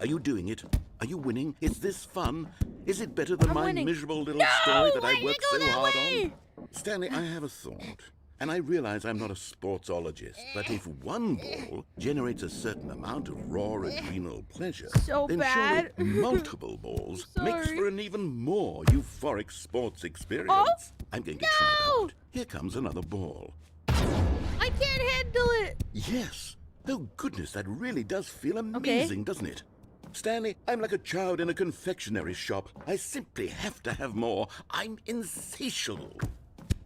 Are you doing it? Are you winning? Is this fun? Is it better than I'm my winning. miserable little No! story that Why I did it worked go so that hard way? on? Stanley, I have a thought. And I realize I'm not a sportsologist, but if one ball generates a certain amount of raw adrenal pleasure, So then bad. surely multiple balls makes sorry. for an even more euphoric sports experience. Oh, I'm going to try it no! out. Here comes another ball. I can't handle it. Yes. Oh, goodness, that really does feel amazing, doesn't it? Stanley, I'm like a child in a confectionery shop. I simply have to have more. I'm insatiable.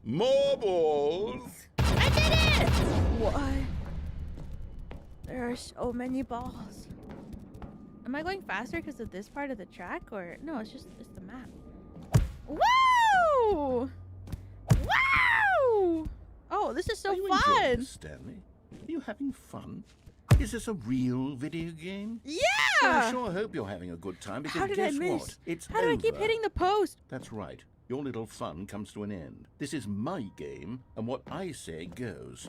More balls. I did it! What? There are so many balls. Am I going faster because of this part of the track, or no? It's the map. Woo! Wow! Oh, this is so Are you enjoying fun! this, Stanley? Are you having fun? Is this a real video game? Yeah! Well, I sure hope you're having a good time, because How did I guess miss? what? It's How do I keep over. hitting the post? That's right. Your little fun comes to an end. This is my game, and what I say goes.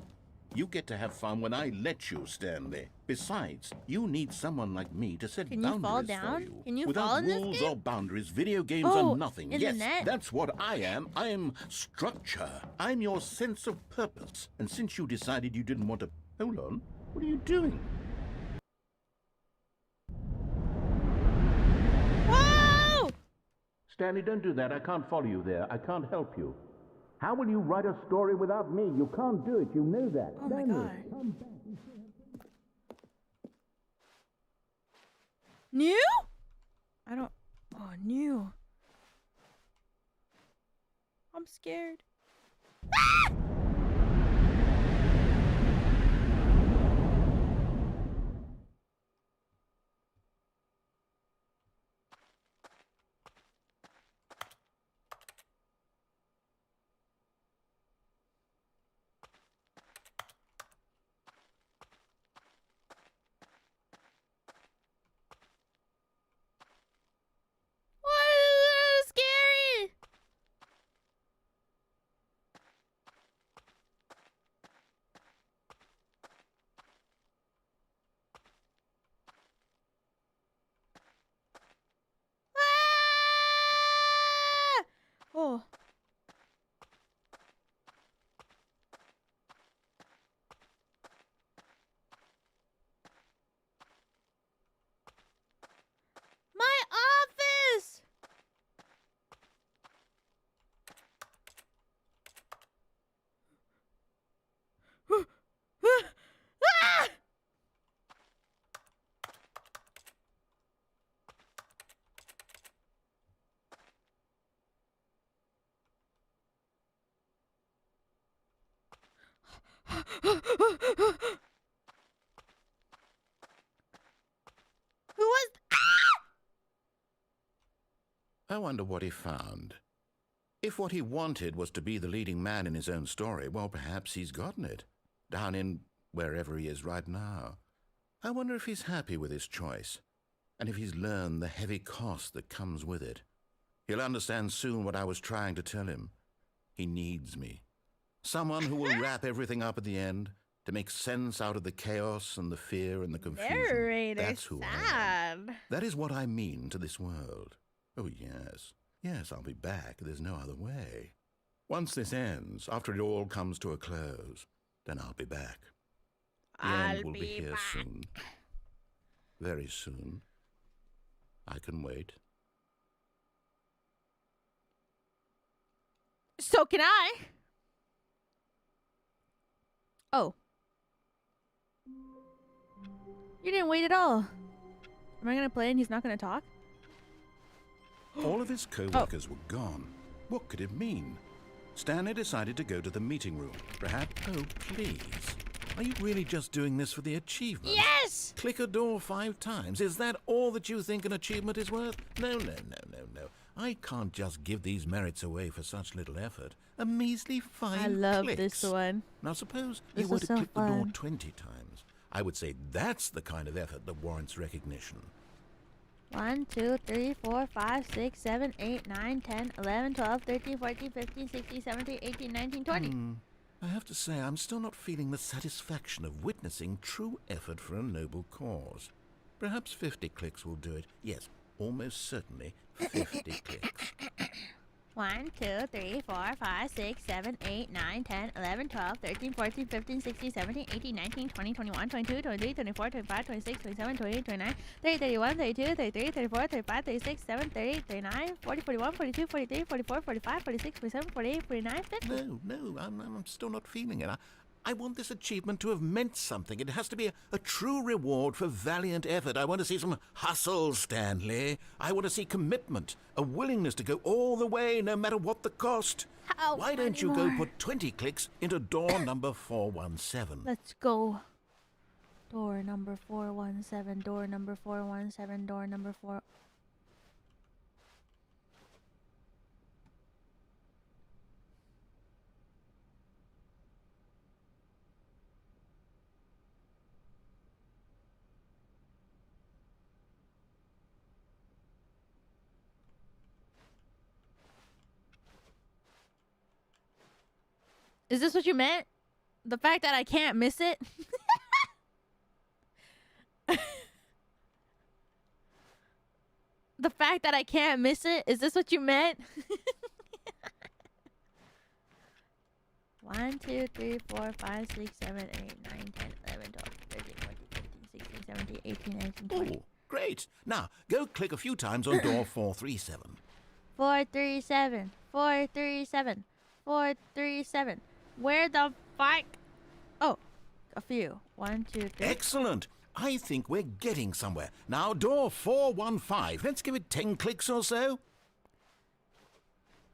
You get to have fun when I let you, Stanley. Besides, you need someone like me to set Can you boundaries fall for down? you. Can you Without fall in this rules game? or boundaries, video games Oh, are nothing. in the Yes, net? that's what I am. I am structure. I'm your sense of purpose. And since you decided you didn't want to... Hold on. What are you doing? Whoa! Stanley, don't do that. I can't follow you there. I can't help you. How will you write a story without me? You can't do it. You know that. Oh my god. New? I don't. Oh, new. I'm scared. Ah! What is scary? Who was? I wonder what he found. If what he wanted was to be the leading man in his own story, well, perhaps he's gotten it. Down in wherever he is right now. I wonder if he's happy with his choice, and if he's learned the heavy cost that comes with it. He'll understand soon what I was trying to tell him. He needs me. Someone who will wrap everything up at the end, to make sense out of the chaos and the fear and the confusion. Narrator, That's who I am. That is what I mean to this world. Oh, yes. Yes, I'll be back. There's no other way. Once this ends, after it all comes to a close, then I'll be back. The end will be here soon. Very soon. I can wait. So can I. Oh. You didn't wait at all. Am I gonna play and he's not gonna talk? All of his co-workers were gone. What could it mean? Stanley decided to go to the meeting room. Perhaps... Oh, please. Are you really just doing this for the achievement? Yes! Click a door 5 times. Is that all that you think an achievement is worth? No. I can't just give these merits away for such little effort. A measly 5 clicks. I love this one. Now suppose This you were is to so click the door fun. 20 times. I would say that's the kind of effort that warrants recognition. 1, 2, 3, 4, 5, 6, 7, 8, 9, 10, 11, 12, 13, 14, 15, 16, 17, 18, 19, 20. I have to say, I'm still not feeling the satisfaction of witnessing true effort for a noble cause. Perhaps 50 clicks will do it. Yes, almost certainly 50 clicks. 1, 2, 3, 4, 5, 6, 7, 8, 9, 10, 11, 12, 13, 14, 15, 16, 17, 18, 19, 20, 21, 22, 23, 24, 25, 26, 27, 28, 29, 30, 31, 32, 33, 34, 35, 36, 37, 38, 39, 40, 41, 42, 43, 44, 45, 46, 47, 48, 49, 50. No, I'm still not feeling it. I want this achievement to have meant something. It has to be a true reward for valiant effort. I want to see some hustle, Stanley. I want to see commitment, a willingness to go all the way, no matter what the cost. Why don't you go put 20 clicks into door number 417? Let's go. Door number 417, door number 417, door number 4... Is this what you meant? The fact that I can't miss it? The fact that I can't miss it? Is this what you meant? 1, 2, 3, 4, 5, 6, 7, 8, 9, 10, 11, 12, 13, 14, 15, 16, 17, 18, 19, 20. Oh, great. Now, go click a few times on door 437. 437, 437, 437. Where the fuck? Oh, a few. 1, 2, 3. Excellent. I think we're getting somewhere. Now, door 415. Let's give it 10 clicks or so.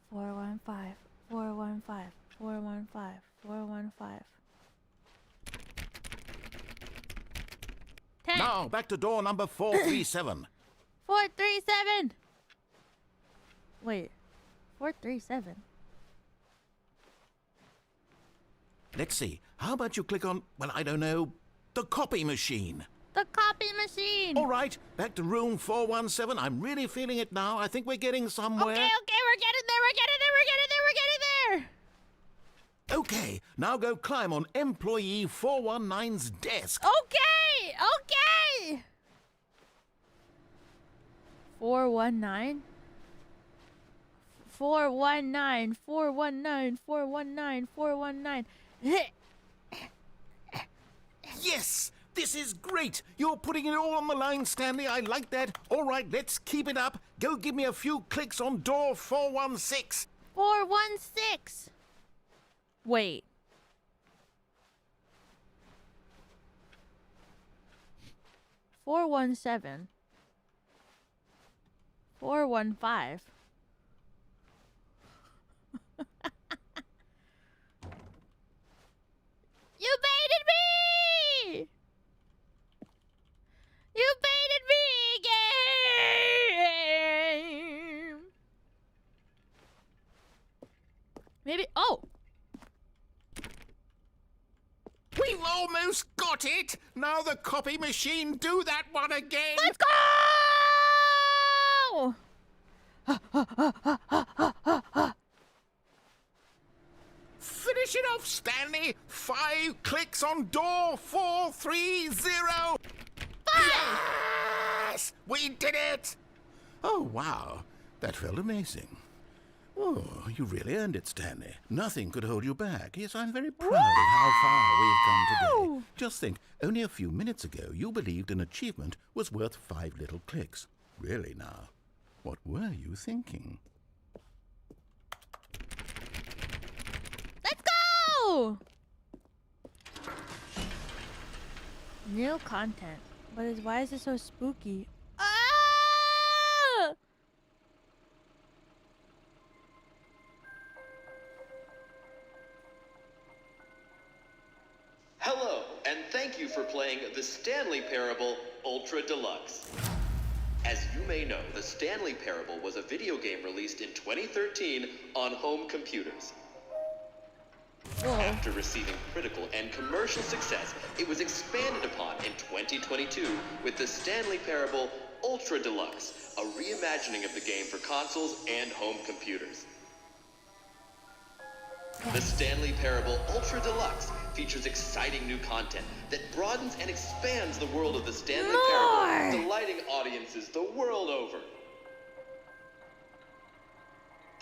415, 415, 415, 415. 10. Now, back to door number 437. 437. Wait, 437. Let's see. How about you click on, well, I don't know, the copy machine? The copy machine. All right, back to room 417. I'm really feeling it now. I think we're getting somewhere. Okay, we're getting there. Okay, now go climb on employee 419's desk. Okay. 419. 419, 419, 419, 419. Yes! This is great! You're putting it all on the line, Stanley. I like that. All right, let's keep it up. Go give me a few clicks on door 416. 416. Wait. Four 417. 415. You made Maybe. Oh! We've almost got it! Now the copy machine do that one again! Let's go! Finish it off, Stanley! 5 clicks on door 430! Yes! We did it! Oh, wow. That felt amazing. Oh, you really earned it, Stanley. Nothing could hold you back. Yes, I'm very proud of how far we've come today. Just think, only a few minutes ago, you believed an achievement was worth 5 little clicks. Really now, what were you thinking? Let's go! New content. Why is it so spooky? Ah! Hello, and thank you for playing the Stanley Parable Ultra Deluxe. As you may know, the Stanley Parable was a video game released in 2013 on home computers. After receiving critical and commercial success, it was expanded upon in 2022 with the Stanley Parable Ultra Deluxe, a reimagining of the game for consoles and home computers. The Stanley Parable Ultra Deluxe features exciting new content that broadens and expands the world of the Stanley Parable, delighting audiences the world over.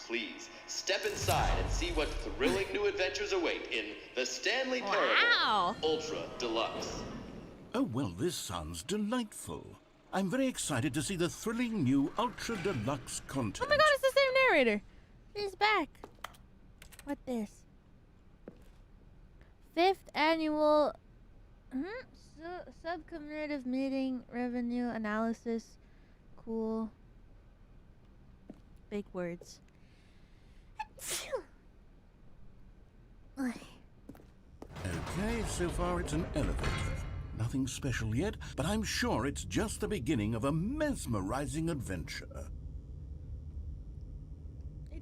Please, step inside and see what thrilling new adventures await in the Stanley Parable Ultra Deluxe. Oh, well, this sounds delightful. I'm very excited to see the thrilling new Ultra Deluxe content. Oh my god, it's the same narrator. He's back. What this? 5th annual subcommemorative meeting revenue analysis. Cool. Big words. Okay, so far it's an elevator. Nothing special yet, but I'm sure it's just the beginning of a mesmerizing adventure.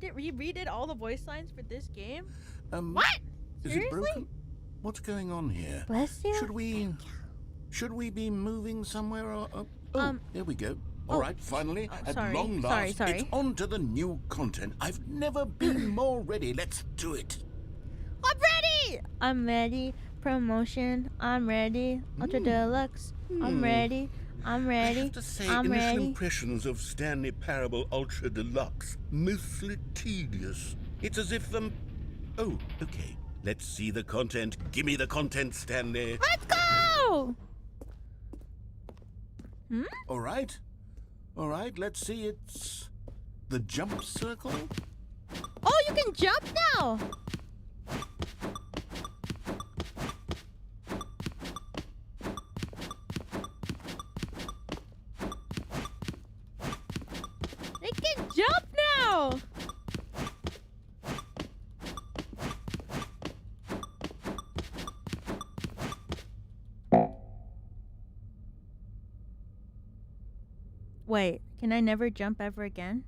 They redid all the voice lines for this game? What? Is Seriously? it broken? What's going on here? Bless you. Should we be moving somewhere or there we go. All right, finally, at long last, it's on to the new content. I've never been more ready. Let's do it. I'm ready! I'm ready. Promotion. I'm ready. Ultra Deluxe. I'm ready. I'm ready. I have to say, I'm initial ready. impressions of Stanley Parable Ultra Deluxe, mostly tedious. It's as if oh, okay. Let's see the content. Give me the content, Stanley. Let's go! All right. All right, let's see. It's the jump circle. Oh, you can jump now! They can jump now! Wait, can I never jump ever again?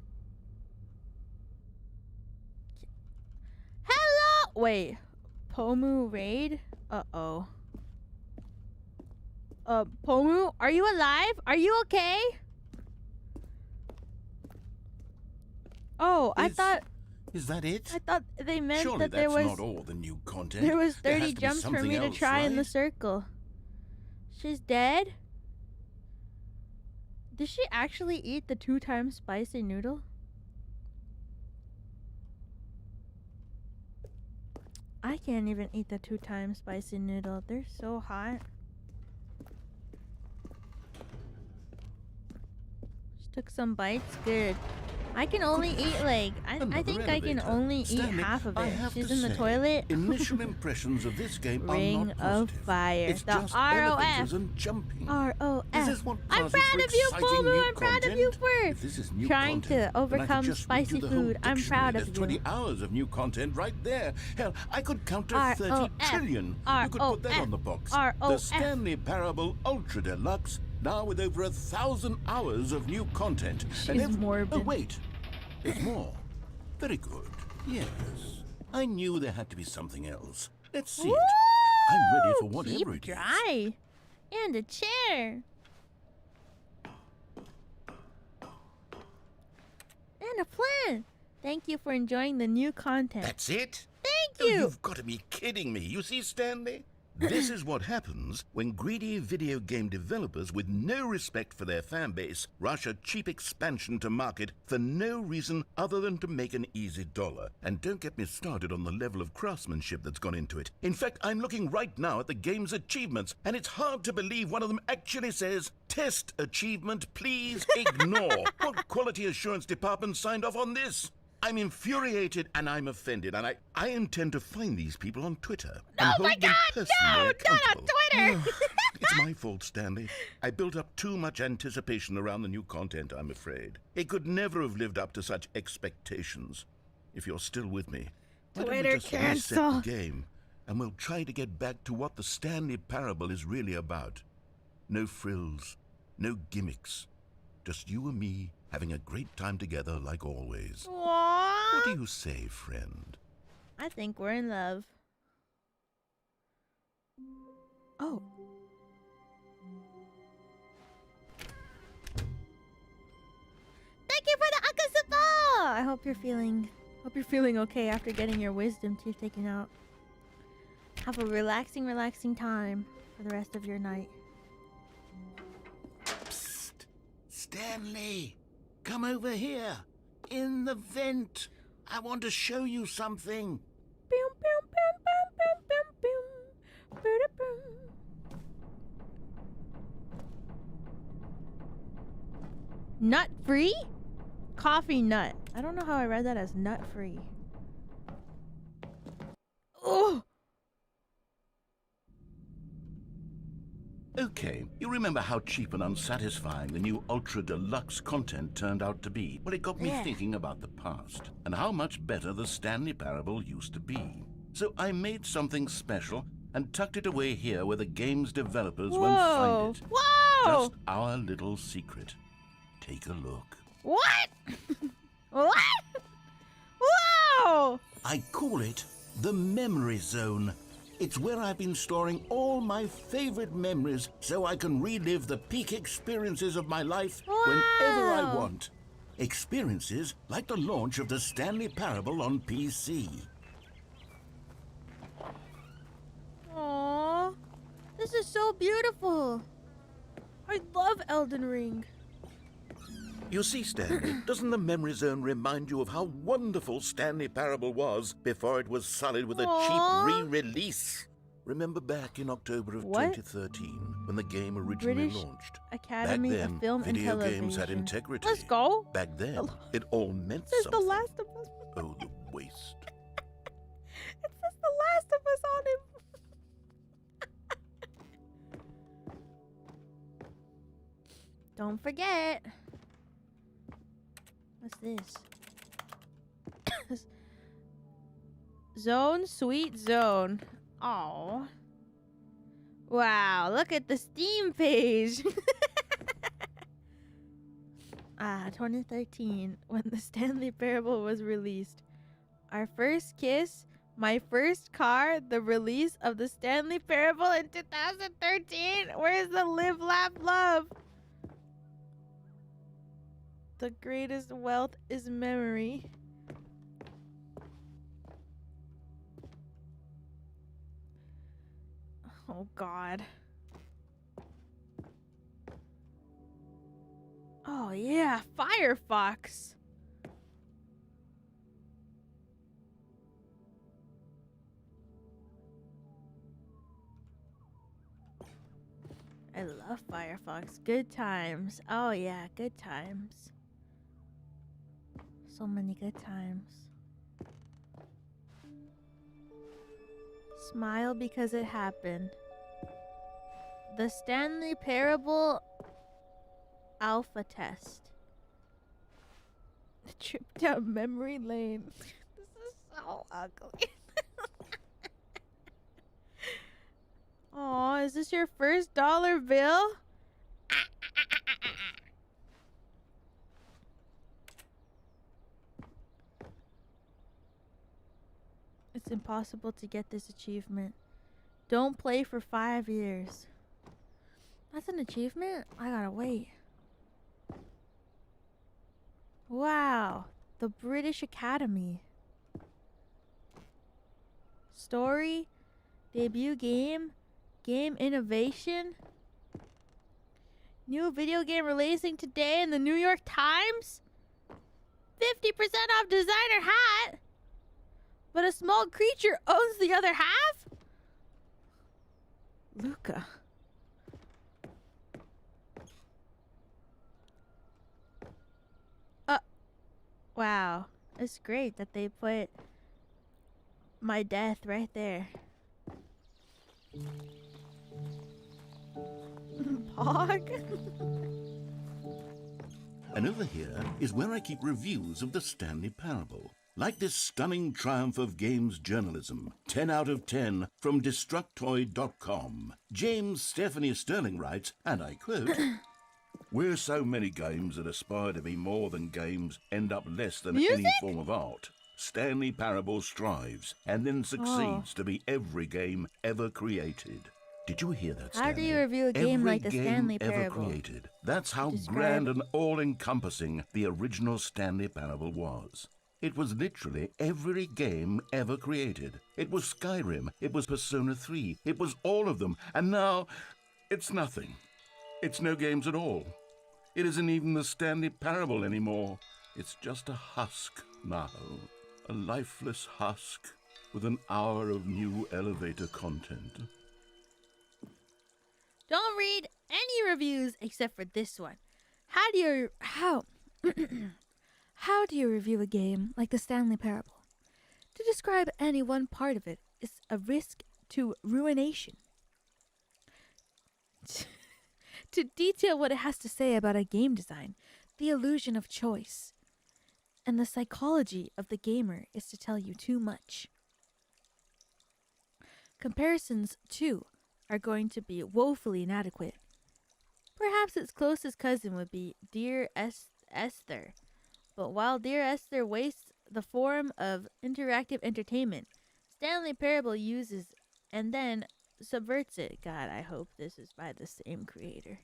Hello! Wait, Pomu raid? Uh-oh. Pomu, are you alive? Are you okay? Oh, I thought... Is that it? I thought they meant Surely that there was... that's not all the new content. There was There has 30 to be jumps for something me to else, try in the right? circle. She's dead? Did she actually eat the 2-time spicy noodle? I can't even eat the 2-time spicy noodle. They're so hot. She took some bites. Good. I can only eat like I think I can only eat Stanley, half of I it. have She's to in the say, toilet. Initial impressions of this game Ring are not of positive. Fire. It's The just elevators and jumping. ROF. Is this what I'm passes proud for of you, exciting Pomu. new I'm proud of you content? for If this is new trying content, to then I could overcome just read you spicy the whole food. I'm dictionary. proud There's of 20 you. hours of new content right there. Hell, I could count to 30 ROF. trillion. You could put that on the box. ROF. The Stanley Parable Ultra Deluxe, now with over 1,000 hours of new content. She's morbid. Oh, wait. There's more. Very good. Yes. I knew there had to be something else. Let's see Woo! it. I'm ready for whatever Keep it is. dry. And a chair. And a plan. Thank you for enjoying the new content. That's it? Thank Oh, you. you've got to be kidding me. You see, Stanley? This is what happens when greedy video game developers with no respect for their fan base rush a cheap expansion to market for no reason other than to make an easy dollar. And don't get me started on the level of craftsmanship that's gone into it. In fact, I'm looking right now at the game's achievements, and it's hard to believe one of them actually says, "Test achievement, please ignore." What quality assurance department signed off on this? I'm infuriated and I'm offended, and I intend to find these people on Twitter and hold them personally accountable. Not on Twitter. It's my fault, Stanley. I built up too much anticipation around the new content, I'm afraid. It could never have lived up to such expectations. If you're still with me, why don't we Twitter just reset cancel. the game, and we'll try to get back to what the Stanley Parable is really about. No frills, no gimmicks. Just you and me having a great time together like always. Aww. What do you say, friend? I think we're in love. Oh. Thank you for the akasuba! I hope you're feeling okay after getting your wisdom teeth taken out. Have a relaxing time for the rest of your night. Psst! Stanley! Come over here! In the vent! I want to show you something! Boom, boom, boom, boom, boom, boom, boom. Boom. Nut free? Coffee nut. I don't know how I read that as nut free. Oh! Okay, you remember how cheap and unsatisfying the new Ultra Deluxe content turned out to be? Well, it got me Yeah. thinking about the past and how much better the Stanley Parable used to be. So I made something special and tucked it away here where the game's developers won't find it. Whoa! Just our little secret. Take a look. What? What? Whoa! I call it the Memory Zone. It's where I've been storing all my favorite memories so I can relive the peak experiences of my life whenever I Wow. want. Experiences like the launch of the Stanley Parable on PC. Aww. This is so beautiful. I love Elden Ring. You see, Stanley, doesn't the Memory Zone remind you of how wonderful Stanley Parable was before it was sullied with a Aw. cheap re-release? Remember back in October of What? 2013 when the game originally British launched? Academy Back then, of Film and video Television. games had integrity. Let's go. Back then, it all meant This is The something. Last of Us. Oh, the waste. It says The Last of Us on it. Don't forget. What's this? Zone, sweet zone. Oh. Wow, look at the Steam page. 2013, when the Stanley Parable was released. Our first kiss, my first car, the release of the Stanley Parable in 2013. Where's the live, laugh, love? The greatest wealth is memory. Oh, God. Oh, yeah. Firefox. I love Firefox. Good times. Oh, yeah. Good times. So many good times. Smile because it happened. The Stanley Parable alpha test. The trip down memory lane. This is so ugly. Aw, is this your first dollar bill? It's impossible to get this achievement. Don't play for 5 years. That's an achievement? I gotta wait. Wow. The British Academy. Story. Debut game. Game innovation. New video game releasing today in the New York Times. 50% off designer hat. But a small creature owns the other half? Luca. Wow. It's great that they put my death right there. Pog? And over here is where I keep reviews of the Stanley Parable. Like this stunning triumph of games journalism, 10 out of 10 from Destructoid.com. James Stephanie Sterling writes, and I quote, "Where so many games that aspire to be more than games end up less than any form of art, Stanley Parable strives and then succeeds to be every game ever created." Did you hear that, Stanley? How do you review a game Every like the game Stanley ever Parable? created. That's how Describe. grand and all-encompassing the original Stanley Parable was. It was literally every game ever created. It was Skyrim, it was Persona 3, it was all of them, and now it's nothing. It's no games at all. It isn't even the Stanley Parable anymore. It's just a husk now. A lifeless husk with an hour of new elevator content. Don't read any reviews except for this one. How do you how do you review a game like the Stanley Parable? To describe any one part of it is a risk to ruination. To detail what it has to say about a game design, the illusion of choice, and the psychology of the gamer is to tell you too much. Comparisons, too, are going to be woefully inadequate. Perhaps its closest cousin would be Dear Esther. But while Dear Esther wastes the form of interactive entertainment, Stanley Parable uses and then subverts it. God, I hope this is by the same creator.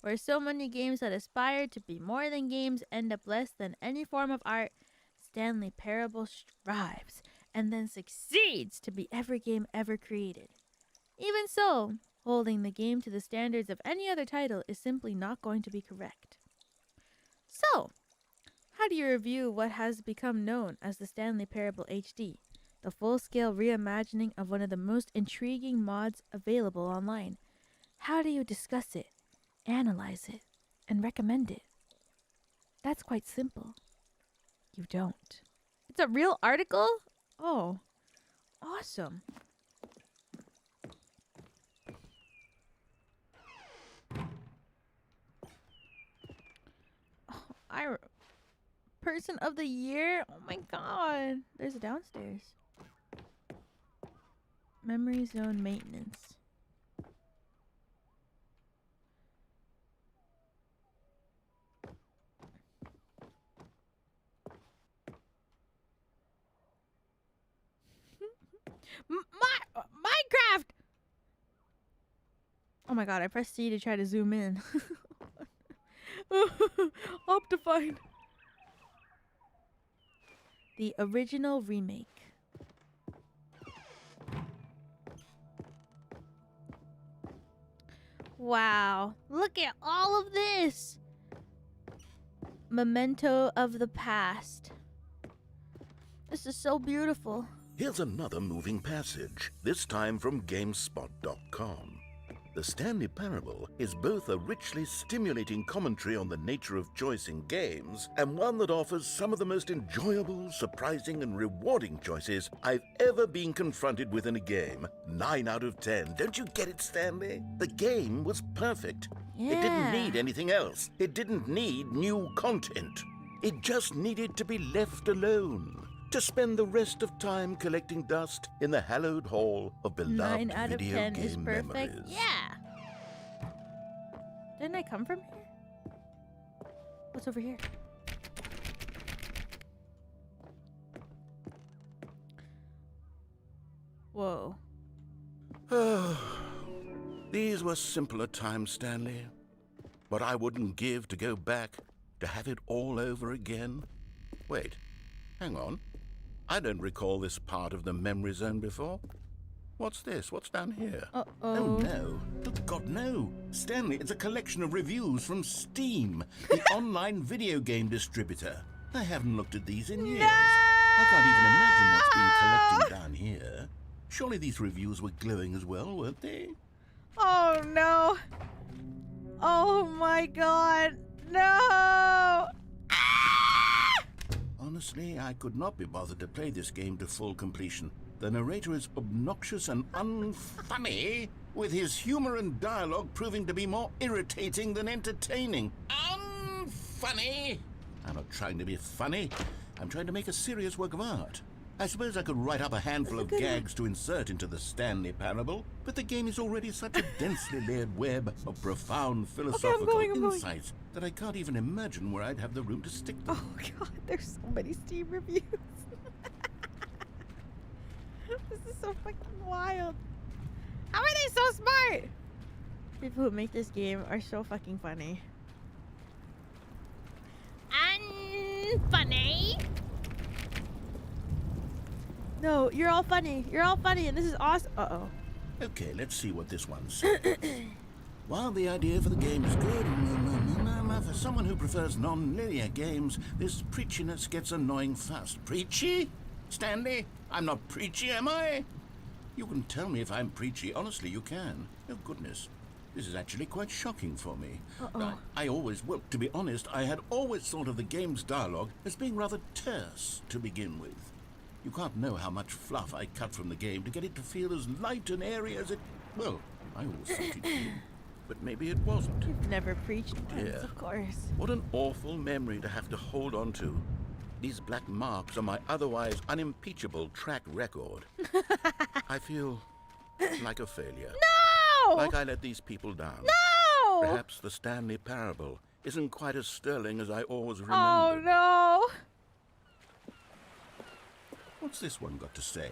Where so many games that aspire to be more than games end up less than any form of art, Stanley Parable strives and then succeeds to be every game ever created. Even so, holding the game to the standards of any other title is simply not going to be correct. So, how do you review what has become known as the Stanley Parable HD, the full-scale reimagining of one of the most intriguing mods available online? How do you discuss it, analyze it, and recommend it? That's quite simple. You don't. It's a real article? Oh, awesome. Person of the year? Oh my god. There's a downstairs. Memory zone maintenance. Minecraft! Oh my god, I pressed C to try to zoom in. Optifine. The original remake. Wow. Look at all of this. Memento of the past. This is so beautiful. Here's another moving passage, this time from GameSpot.com. The Stanley Parable is both a richly stimulating commentary on the nature of choice in games and one that offers some of the most enjoyable, surprising, and rewarding choices I've ever been confronted with in a game. 9 out of 10. Don't you get it, Stanley? The game was perfect. Yeah. It didn't need anything else. It didn't need new content. It just needed to be left alone. To spend the rest of time collecting dust in the hallowed hall of beloved 9 out of video 10 game is perfect. memories. Yeah. Didn't I come from here? What's over here? Whoa. These were simpler times, Stanley. What I wouldn't give to go back, to have it all over again. Wait, hang on. I don't recall this part of the memory zone before. What's this? What's down here? Uh-oh. Oh, no. Oh, God, no. Stanley, it's a collection of reviews from Steam, the online video game distributor. I haven't looked at these in years. I can't even imagine what's been collecting down here. Surely these reviews were glowing as well, weren't they? Oh, no. Oh, my God. No. Honestly, I could not be bothered to play this game to full completion. The narrator is obnoxious and unfunny, with his humor and dialogue proving to be more irritating than entertaining. Unfunny! I'm not trying to be funny. I'm trying to make a serious work of art. I suppose I could write up a handful of gags to insert into the Stanley Parable, but the game is already such a densely layered web of profound philosophical insights that I can't even imagine where I'd have the room to stick them. Oh, God. There's so many Steam reviews. This is so fucking wild. How are they so smart? People who make this game are so fucking funny. Funny. No, you're all funny. You're all funny, and this is awesome. Uh-oh. Okay, let's see what this one says. While the idea for the game is good, for someone who prefers non-linear games, this preachiness gets annoying fast. Preachy? Stanley? I'm not preachy, am I? You can tell me if I'm preachy. Honestly, you can. Oh, goodness. This is actually quite shocking for me. Well, to be honest, I had always thought of the game's dialogue as being rather terse to begin with. You can't know how much fluff I cut from the game to get it to feel as light and airy as it... Well, I always thought it did. But maybe it wasn't. You've never preached once, Yeah. of course. What an awful memory to have to hold on to. These black marks are my otherwise unimpeachable track record. I feel like a failure. No! Like I let these people down. No! Perhaps the Stanley Parable isn't quite as sterling as I always remembered. Oh, no. What's this one got to say?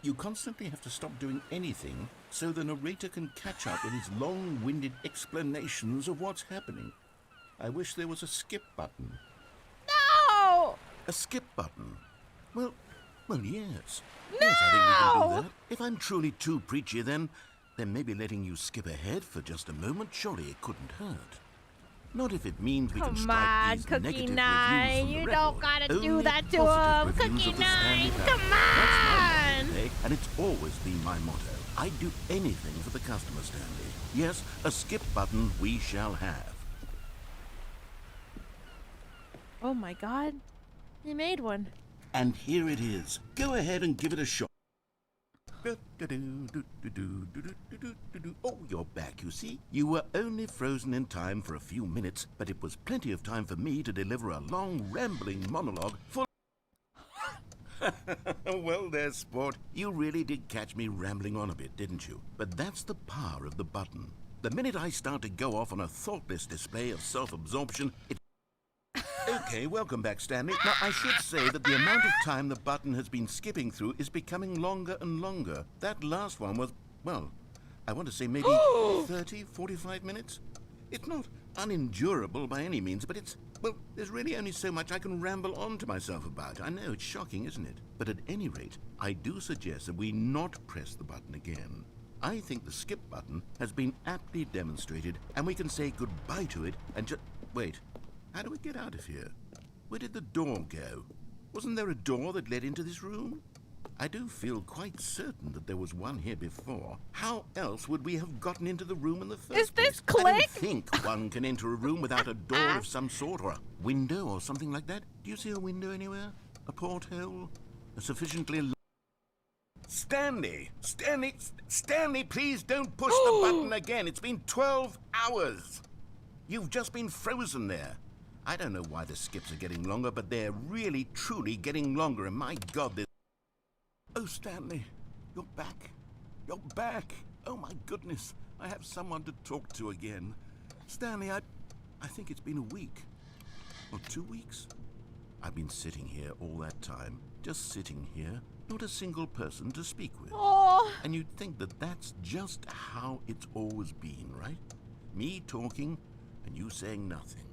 You constantly have to stop doing anything so the narrator can catch up with his long-winded explanations of what's happening. I wish there was a skip button. No! A skip button? Well, yes. No! Yes, I think we can do that. If I'm truly too preachy, then maybe letting you skip ahead for just a moment, surely it couldn't hurt. Not if it means we can Come strike on, these Cookie negative Nine. reviews from the You record. don't gotta do Only that to positive him, reviews Cookie of the Stanley Nine. Parable. Come That's my on. motto, okay? And it's always been my motto. I'd do anything for the customer, Stanley. Yes, a skip button we shall have. Oh, my God. He made one. And here it is. Go ahead and give it a shot. Oh, you're back, you see. You were only frozen in time for a few minutes, but it was plenty of time for me to deliver a long, rambling monologue full... Well, there, sport. You really did catch me rambling on a bit, didn't you? But that's the power of the button. The minute I start to go off on a thoughtless display of self-absorption, it... Okay, welcome back, Stanley. Now, I should say that the amount of time the button has been skipping through is becoming longer and longer. That last one was, well, I want to say maybe 30, 45 minutes. It's not unendurable by any means, but it's, well, there's really only so much I can ramble on to myself about. I know, it's shocking, isn't it? But at any rate, I do suggest that we not press the button again. I think the skip button has been aptly demonstrated, and we can say goodbye to it and just... Wait. How do we get out of here? Where did the door go? Wasn't there a door that led into this room? I do feel quite certain that there was one here before. How else would we have gotten into the room in the first place? Is this I don't Click? think one can enter a room without a door of some sort, or a window or something like that. Do you see a window anywhere? A porthole? A sufficiently... Stanley! Stanley, please don't push the button again. It's been 12 hours. You've just been frozen there. I don't know why the skips are getting longer, but they're really, truly getting longer, and my God, there's... Oh, Stanley, you're back. You're back. Oh, my goodness. I have someone to talk to again. Stanley, I think it's been a week. Or 2 weeks. I've been sitting here all that time, just sitting here, Not a single person to speak with. Oh. And you'd think that that's just how it's always been, right? Me talking and you saying nothing.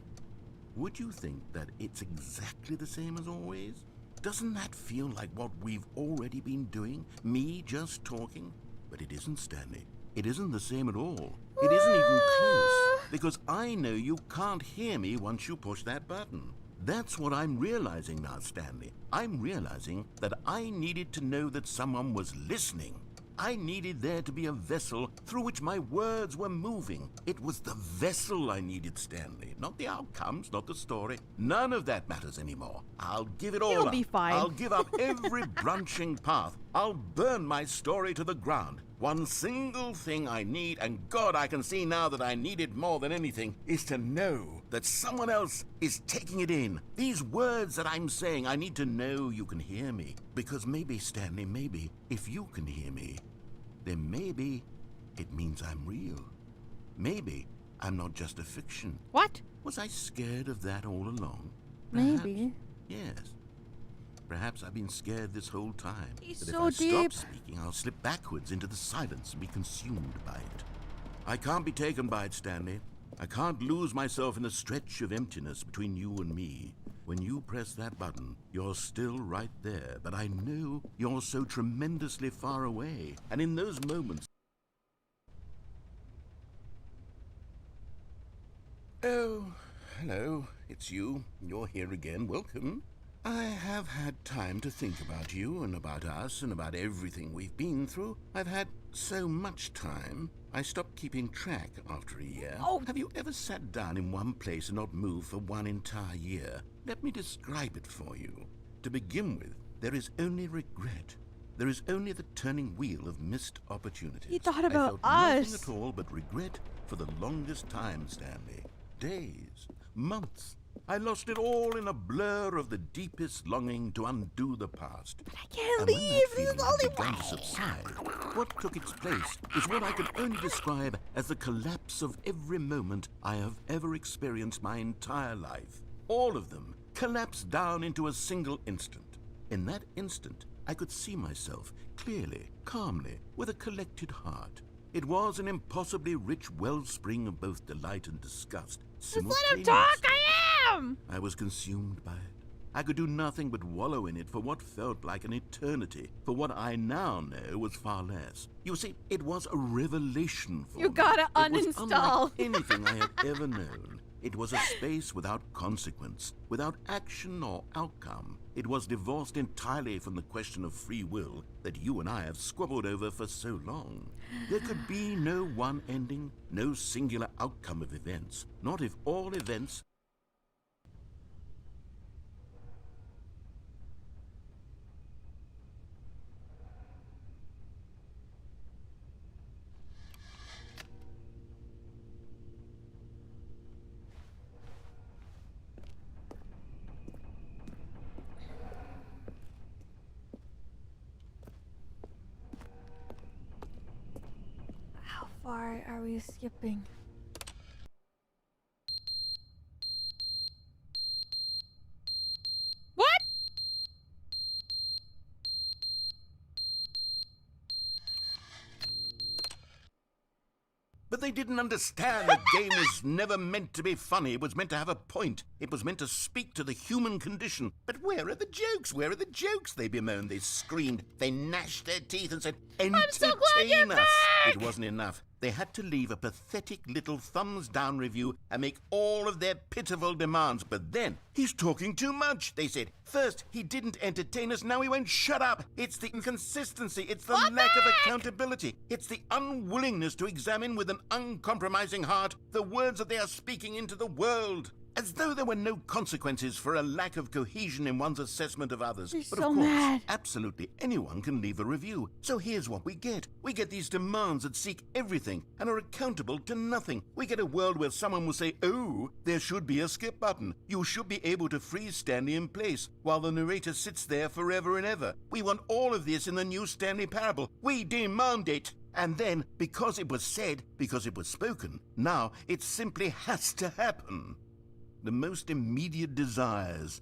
Would you think that it's exactly the same as always? Doesn't that feel like what we've already been doing? Me just talking? But it isn't, Stanley. It isn't the same at all. It isn't even close. Because I know you can't hear me once you push that button. That's what I'm realizing now, Stanley. I'm realizing that I needed to know that someone was listening. I needed there to be a vessel through which my words were moving. It was the vessel I needed, Stanley. Not the outcomes, not the story. None of that matters anymore. I'll give it all You'll up. be fine. I'll give up every branching path. I'll burn my story to the ground. One single thing I need, and God, I can see now that I need it more than anything, is to know that someone else is taking it in. These words that I'm saying, I need to know you can hear me. Because maybe, Stanley, maybe, if you can hear me, then maybe it means I'm real. Maybe I'm not just a fiction. What? Was I scared of that all along? Maybe. Yes. Perhaps I've been scared this whole time. He's that so if I deep. stop speaking, I'll slip backwards into the silence and be consumed by it. I can't be taken by it, Stanley. I can't lose myself in the stretch of emptiness between you and me. When you press that button, you're still right there, but I know you're so tremendously far away. And in those moments... Oh, hello. It's you. You're here again. Welcome. I have had time to think about you and about us and about everything we've been through. I've had so much time, I stopped keeping track after a year. Oh. Have you ever sat down in one place and not moved for one entire year? Let me describe it for you. To begin with, there is only regret. There is only the turning wheel of missed opportunities. He thought about I felt us. nothing at all but regret for the longest time, Stanley. Days, months. I lost it all in a blur of the deepest longing to undo the past. But I can't And when leave. that This is feeling the only began way. to subside, what took its place is what I can only describe as the collapse of every moment I have ever experienced my entire life. All of them collapsed down into a single instant. In that instant, I could see myself clearly, calmly, with a collected heart. It was an impossibly rich wellspring of both delight and disgust. Just let him talk. I am. I was consumed by it. I could do nothing but wallow in it for what felt like an eternity, for what I now know was far less. You see, it was a revelation for me. You gotta It was uninstall. unlike anything I had ever known. It was a space without consequence, without action or outcome. It was divorced entirely from the question of free will that you and I have squabbled over for so long. There could be no one ending, no singular outcome of events, not if all events... How far are we skipping? What? But they didn't understand that game is never meant to be funny. It was meant to have a point. It was meant to speak to the human condition. But where are the jokes? Where are the jokes? They bemoaned, they screamed, they gnashed their teeth and said, entertain so glad you're us. back! It wasn't enough. They had to leave a pathetic little thumbs-down review and make all of their pitiful demands. But then, he's talking too much, they said. First, he didn't entertain us, now he won't shut up. It's the inconsistency, it's the lack of accountability. It's the unwillingness to examine with an uncompromising heart the words that they are speaking into the world. As though there were no consequences for a lack of cohesion in one's assessment of others. He's But so of course, mad. absolutely anyone can leave a review. So here's what we get. We get these demands that seek everything and are accountable to nothing. We get a world where someone will say, oh, there should be a skip button. You should be able to freeze Stanley in place while the narrator sits there forever and ever. We want all of this in the new Stanley Parable. We demand it. And then, because it was said, because it was spoken, now it simply has to happen. The most immediate desires,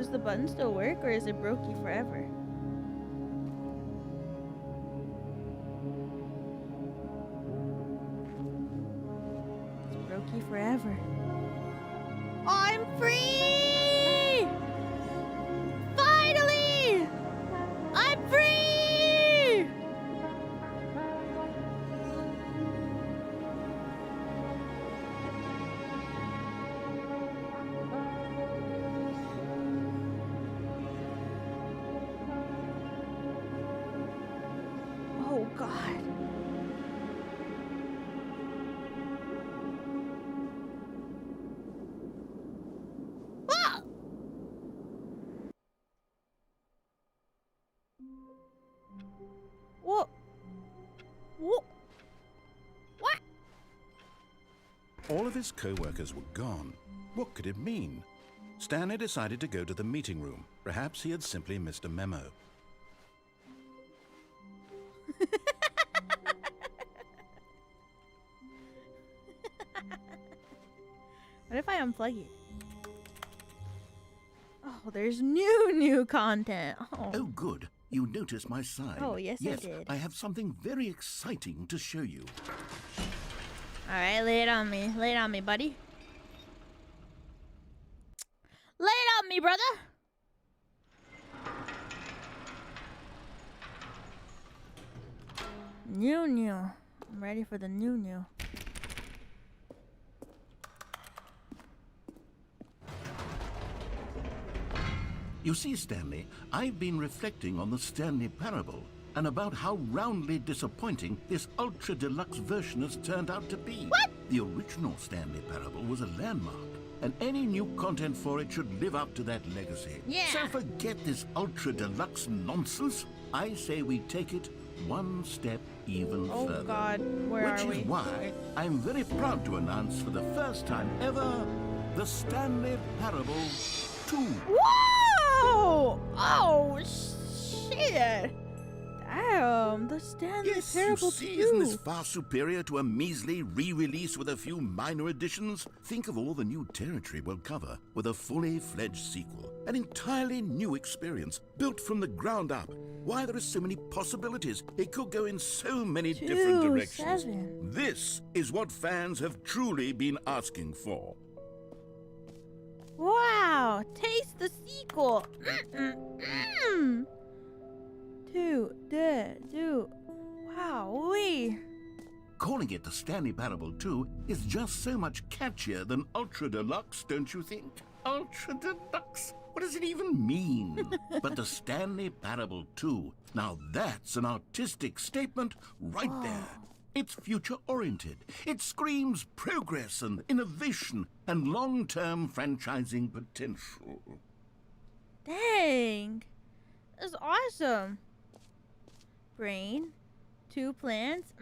Does the button still work or is it brokey forever? It's brokey forever. I'm free! Finally! I'm free! Oh God. Ah! What? What? What? All of his co-workers were gone. What could it mean? Stanley decided to go to the meeting room. Perhaps he had simply missed a memo. What if I unplug it? Oh, there's new content. Oh, good. You noticed my sign. Oh, yes, I did. I have something very exciting to show you. All right, lay it on me. Lay it on me, buddy. Lay it on me, brother. New. I'm ready for the new. You see, Stanley, I've been reflecting on the Stanley Parable and about how roundly disappointing this ultra deluxe version has turned out to be. What? The original Stanley Parable was a landmark, and any new content for it should live up to that legacy. Yeah. So forget this ultra deluxe nonsense. I say we take it one step even further. Oh God, where are we? Which is why I'm very proud to announce for the first time ever the Stanley Parable 2. Whoa! Oh shit! Damn, the Stanley Yes, Parable you see, 2. isn't this far superior to a measly re-release with a few minor additions? Think of all the new territory we'll cover with a fully fledged sequel. An entirely new experience, built from the ground up. Why, there are so many possibilities. It could go in so many different directions. 7. This is what fans have truly been asking for. Wow! Taste the sequel. Wow, Calling it the Stanley Parable 2 is just so much catchier than Ultra Deluxe, don't you think? Ultra Deluxe? What does it even mean? But the Stanley Parable 2, now that's an artistic statement right there. It's future-oriented. It screams progress and innovation and long-term franchising potential. Dang! That's awesome. Brain, 2 plants.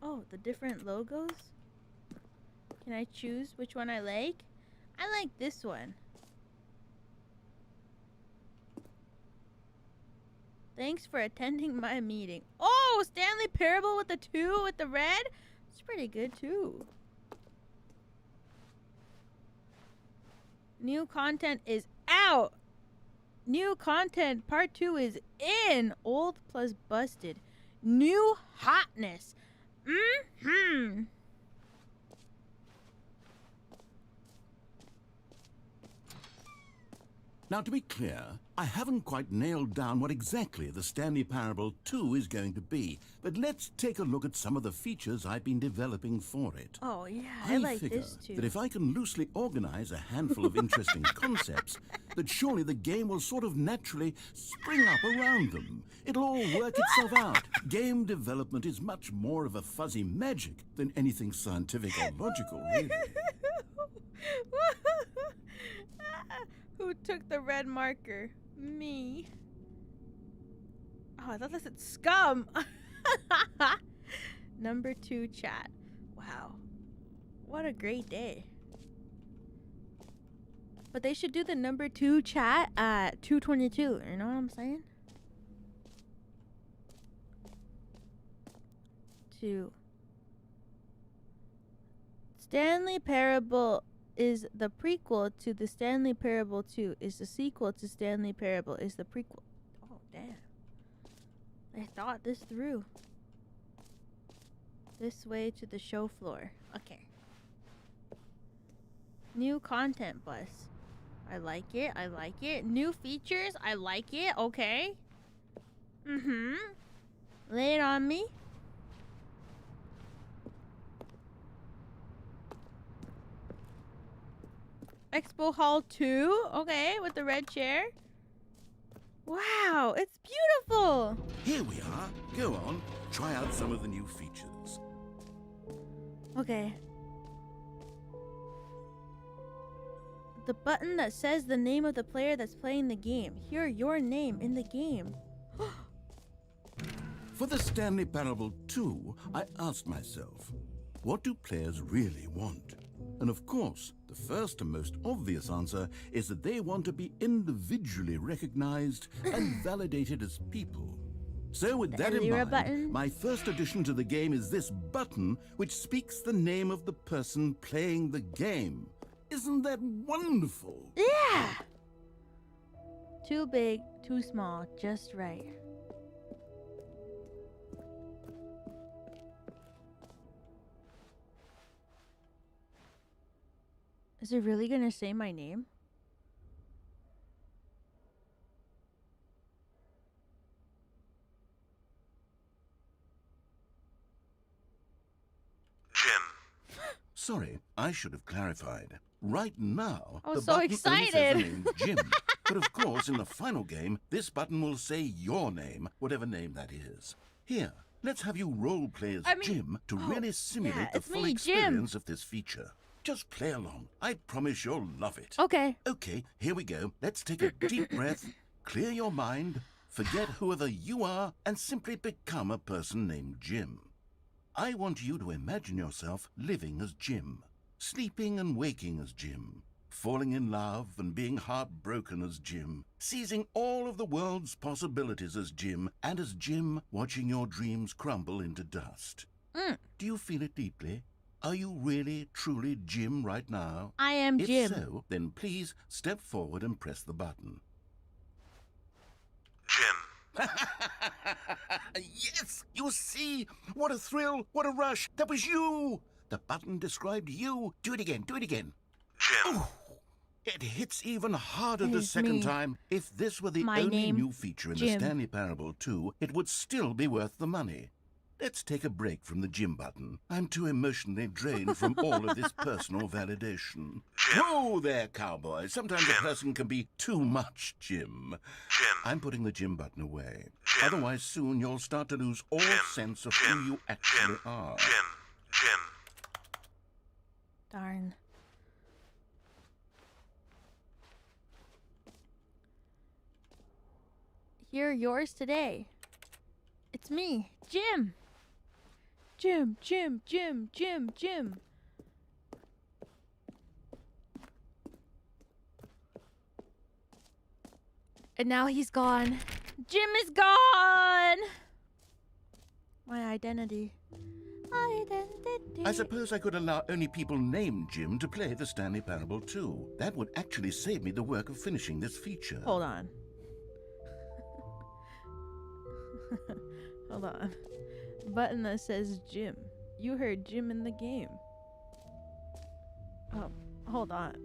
Oh, the different logos. Can I choose which one I like? I like this one. Thanks for attending my meeting. Oh, Stanley Parable with the 2 with the red? It's pretty good too. New content is out. New content part 2 is in. Old plus busted. New hotness. Now, to be clear, I haven't quite nailed down what exactly the Stanley Parable 2 is going to be, but let's take a look at some of the features I've been developing for it. Oh yeah, I like figure this too. that if I can loosely organize a handful of interesting concepts, that surely the game will sort of naturally spring up around them. It'll all work itself out. Game development is much more of a fuzzy magic than anything scientific or logical, really. Who took the red marker? Me. Oh, I thought that said scum. Number 2 chat. Wow. What a great day. But they should do the number 2 chat at 2:22. You know what I'm saying? 2. It's Stanley Parable is the prequel to the Stanley Parable 2. Is the sequel to Stanley Parable. Is the prequel. Oh, damn. I thought this through. This way to the show floor. Okay. New content bus. I like it. I like it. New features. I like it. Okay. Mm-hmm. Lay it on me. Expo Hall 2. Okay, with the red chair. Wow, it's beautiful. Here we are. Go on. Try out some of the new features. Okay. The button that says the name of the player that's playing the game. Hear your name in the game. For the Stanley Parable 2, I asked myself, what do players really want? And of course, the first and most obvious answer is that they want to be individually recognized and validated as people. So with that in Elira mind, button? my first addition to the game is this button which speaks the name of the person playing the game. Isn't that wonderful? Yeah! Too big, too small, just right. Is it really gonna say my name? Jim. Sorry, I should have clarified. Right now, I was the so button only says the excited. name Jim. But of course, in the final game, this button will say your name, whatever name that is. Here, let's have you role-play as Jim to really simulate the it's full me, Jim. experience of this feature. Just play along. I promise you'll love it. Okay. Okay, here we go. Let's take a deep breath, clear your mind, forget whoever you are, and simply become a person named Jim. I want you to imagine yourself living as Jim, sleeping and waking as Jim, falling in love and being heartbroken as Jim, seizing all of the world's possibilities as Jim, and as Jim watching your dreams crumble into dust. Do you feel it deeply? Are you really, truly Jim right now? I am Jim. If so, then please step forward and press the button. Jim. Yes! You see? What a thrill! What a rush! That was you! The button described you. Do it again. Do it again. Jim. Ooh, it hits even harder It the is second me. time. If this were the My only name, new feature in the Jim. Stanley Parable 2, it would still be worth the money. Let's take a break from the Jim button. I'm too emotionally drained from all of this personal validation. Whoa there, cowboy. Sometimes a person can be too much Jim. Jim. I'm putting the Jim button away. Jim. Otherwise, soon you'll start to lose all Jim. sense of Jim. who you actually Jim. are. Jim. Darn. Hear yours today. It's me, Jim. Jim, Jim, Jim, Jim, Jim. And now he's gone. Jim is gone. My identity. I suppose I could allow only people named Jim to play the Stanley Parable 2. That would actually save me the work of finishing this feature. Hold on. Hold on. Button that says Jim. You heard Jim in the game. Oh, hold on.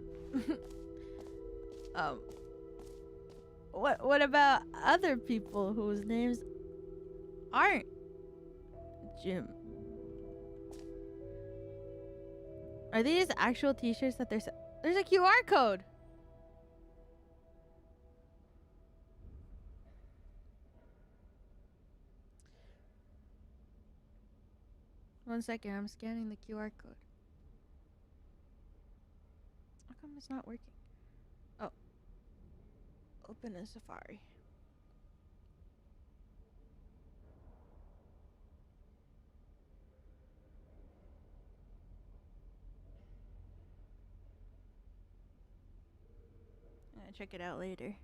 What about other people whose names aren't Jim? Are these actual t-shirts that there's a QR code? One second, I'm scanning the QR code. How come it's not working? Oh. Open in Safari. I'm gonna check it out later.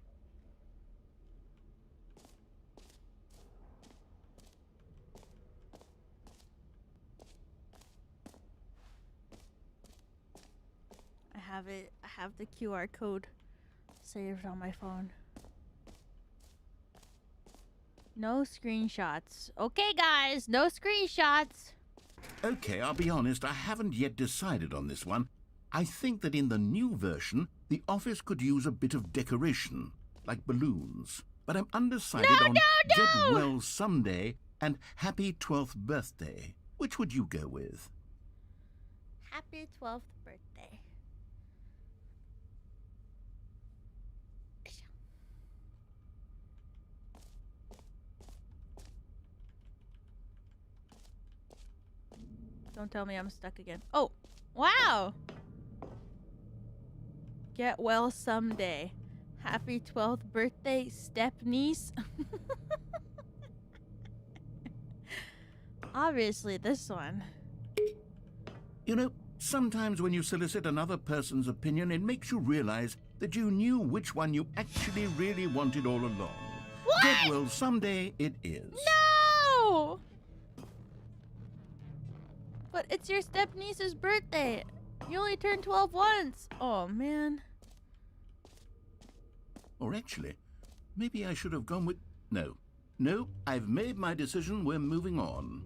have it. I have the QR code saved on my phone. No screenshots. Okay, guys, no screenshots. Okay, I'll be honest, I haven't yet decided on this one. I think that in the new version, the office could use a bit of decoration, like balloons. But I'm undecided on Get Well Someday and Happy 12th Birthday. Which would you go with? Happy 12th birthday. Don't tell me I'm stuck again. Oh, wow. Get well someday. Happy 12th birthday, step-niece. Obviously, this one. You know, sometimes when you solicit another person's opinion, it makes you realize that you knew which one you actually really wanted all along. What? Get Well Someday it is. No! But it's your step-niece's birthday. You only turned 12 once. Oh, man. Or actually, maybe I should have gone with... No. No, I've made my decision. We're moving on.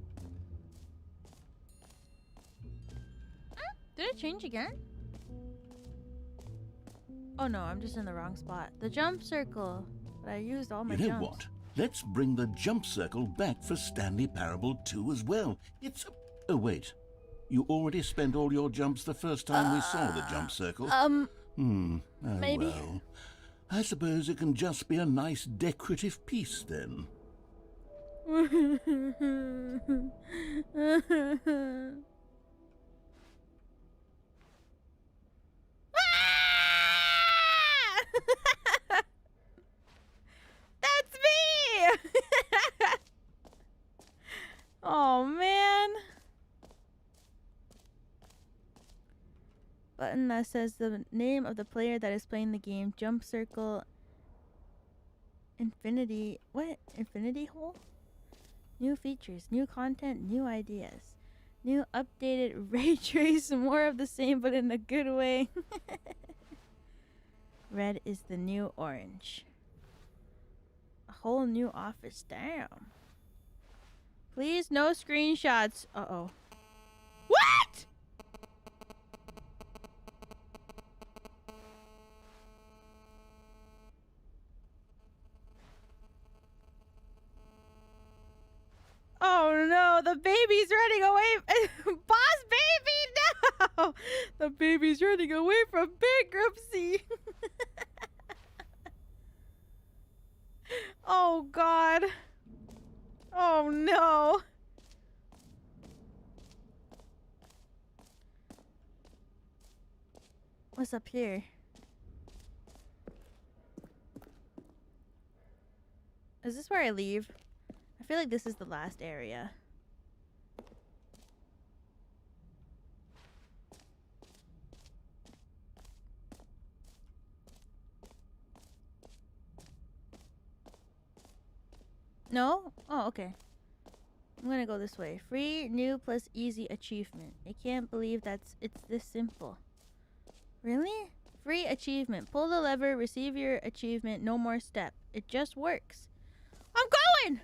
Did it change again? Oh no, I'm just in the wrong spot. The jump circle. But I used all my You know jumps. what? Let's bring the jump circle back for Stanley Parable 2 as well. It's... Oh, wait. You already spent all your jumps the first time we saw the jump circle. Oh, maybe. Well. I suppose it can just be a nice decorative piece then. That's me! Oh, man. Button that says the name of the player that is playing the game. Jump circle. Infinity. What? Infinity hole? New features, new content, new ideas. New updated ray trace. More of the same, but in a good way. Red is the new orange. A whole new office. Damn. Please, no screenshots. Uh-oh. What? Oh no, the baby's running away. Boss baby, no! The baby's running away from bankruptcy. Oh God. Oh no. What's up here? Is this where I leave? I feel like this is the last area. No? Oh, okay. I'm gonna go this way. Free, new, plus easy achievement. I can't believe it's this simple. Really? Free achievement. Pull the lever, receive your achievement, no more step. It just works. I'm going!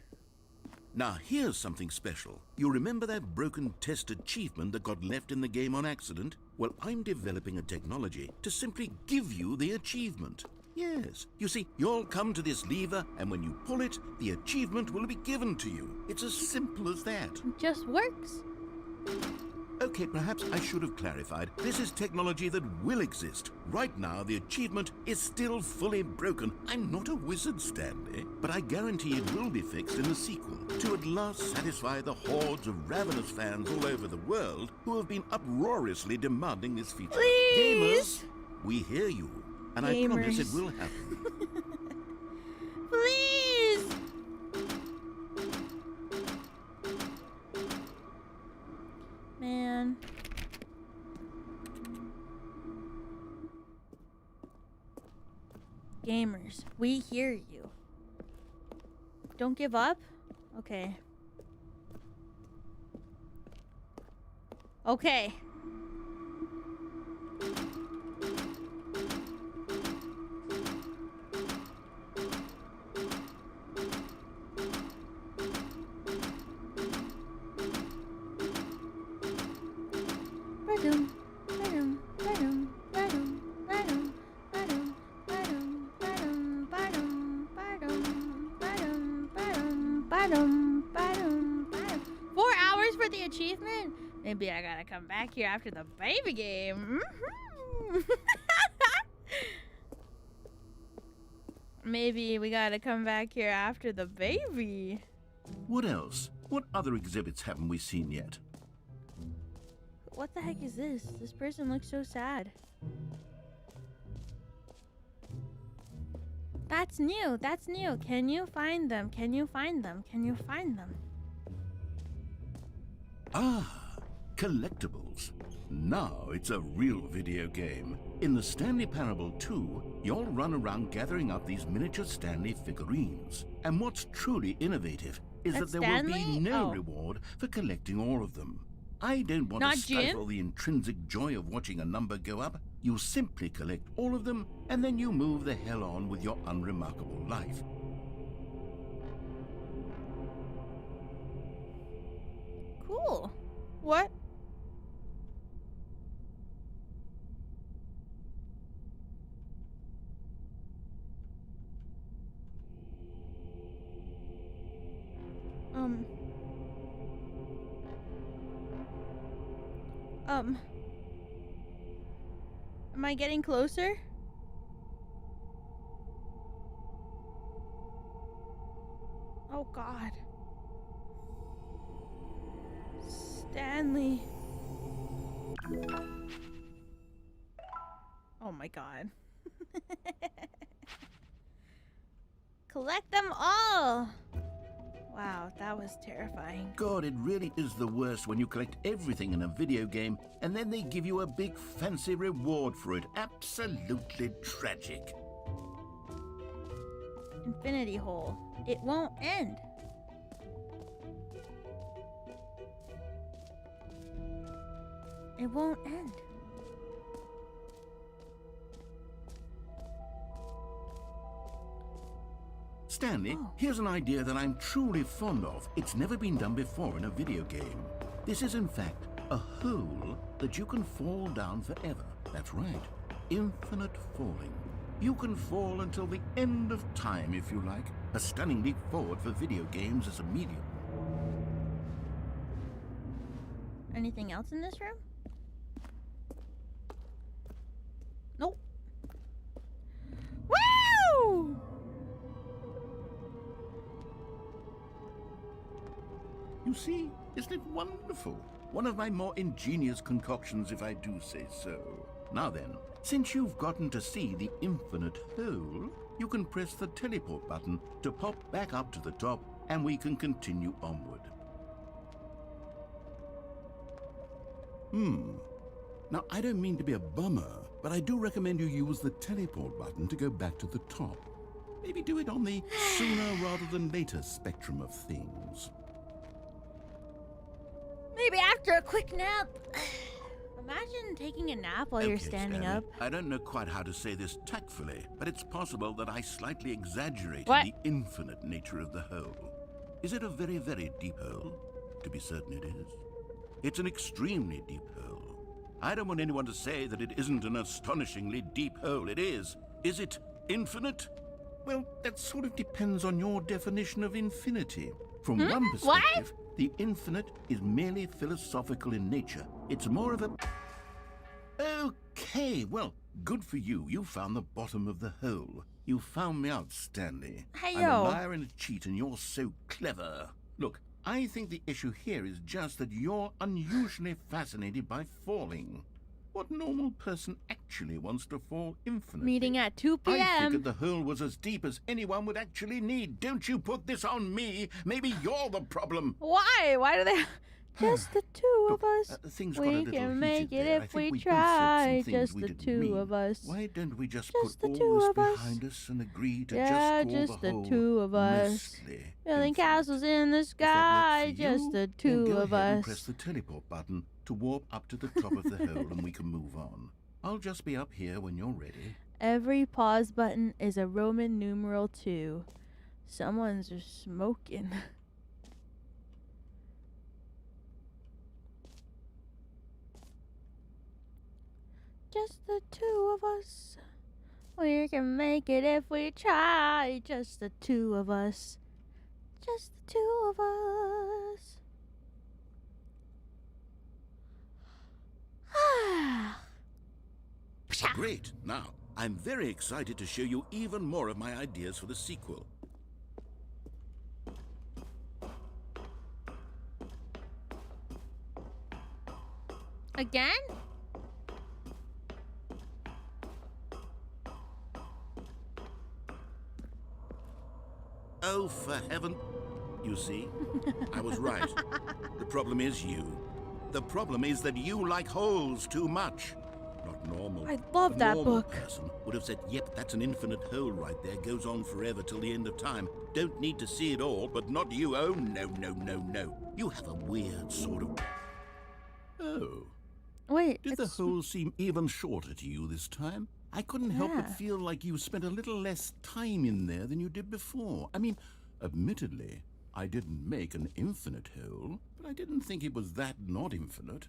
Now, here's something special. You remember that broken test achievement that got left in the game on accident? Well, I'm developing a technology to simply give you the achievement. Yes. You see, you'll come to this lever, and when you pull it, the achievement will be given to you. It's as simple as that. It just works. Okay, perhaps I should have clarified. This is technology that will exist. Right now, the achievement is still fully broken. I'm not a wizard, Stanley, but I guarantee it will be fixed in the sequel to at last satisfy the hordes of ravenous fans all over the world who have been uproariously demanding this feature. Please! Gamers, we hear you, and Gamers. I promise it will happen. Please! Man. Gamers, we hear you. Don't give up? Okay. Okay. Maybe I gotta come back here after the baby game. Maybe we gotta come back here after the baby. What else? What other exhibits haven't we seen yet? What the heck is this? This person looks so sad. That's new. That's new. Can you find them? Can you find them? Can you find them? Ah, collectibles. Now it's a real video game. In the Stanley Parable 2, you'll run around gathering up these miniature Stanley figurines. And what's truly innovative is That's that there will be Stanley? no Oh. reward for collecting all of them. I don't want Not to stifle Jim? the intrinsic joy of watching a number go up. You simply collect all of them, and then you move the hell on with your unremarkable life. Cool. What? Am I getting closer? Oh God. Stanley. Oh my God. Collect them all. Wow, that was terrifying. God, it really is the worst when you collect everything in a video game and then they give you a big fancy reward for it. Absolutely tragic. Infinity hole. It won't end. It won't end. Stanley, Oh. here's an idea that I'm truly fond of. It's never been done before in a video game. This is, in fact, a hole that you can fall down forever. That's right. Infinite falling. You can fall until the end of time, if you like. A stunning leap forward for video games as a medium. Anything else in this room? Nope. Woo! You see, isn't it wonderful? One of my more ingenious concoctions, if I do say so. Now then, since you've gotten to see the infinite hole, you can press the teleport button to pop back up to the top, and we can continue onward. Now, I don't mean to be a bummer, but I do recommend you use the teleport button to go back to the top. Maybe do it on the sooner rather than later spectrum of things. Maybe after a quick nap. Imagine taking a nap while you're Okay, standing Stanley, up. I don't know quite how to say this tactfully, but it's possible that I slightly exaggerated What? the infinite nature of the hole. Is it a very, very deep hole? To be certain it is. It's an extremely deep hole. I don't want anyone to say that it isn't an astonishingly deep hole. It is. Is it infinite? Well, that sort of depends on your definition of infinity. From one What? perspective, the infinite is merely philosophical in nature. It's more of a... Okay, well, good for you. You found the bottom of the hole. You found me out, Stanley. Hey, I'm yo. a liar and a cheat, and you're so clever. Look, I think the issue here is just that you're unusually fascinated by falling. What normal person actually wants to fall infinitely? Meeting at 2 I p.m. figured the hole was as deep as anyone would actually need. Don't you put this on me. Maybe you're the problem. Why? Why do they... Just the two of us. Things got a We little can make heated it there. I if think we both said some try. things Just we the didn't two mean. of us. Why don't we just Just put the all two this of us. behind us and agree to Yeah, just call just the the whole two of us. mostly Building infinite? castles in the If that sky. works for Just you, the then two go of ahead and press us. the teleport button to warp up to the top of the hole and we can move on. I'll just be up here when you're ready. Every pause button is a Roman numeral 2. Someone's just smoking. Just the two of us. We can make it if we try. Just the two of us. Just the two of us. Great. Now, I'm very excited to show you even more of my ideas for the sequel. Again? Oh, for heaven. You see, I was right. The problem is you. The problem is that you like holes too much. Not normal. I love A that normal book. person would have said, yep, that's an infinite hole right there. Goes on forever till the end of time. Don't need to see it all, but not you. Oh, no, no, no, no. You have a weird sort of... Oh. Wait, Did the it's... hole seem even shorter to you this time? I couldn't help but Yeah. feel like you spent a little less time in there than you did before. I mean, admittedly, I didn't make an infinite hole, but I didn't think it was that not infinite.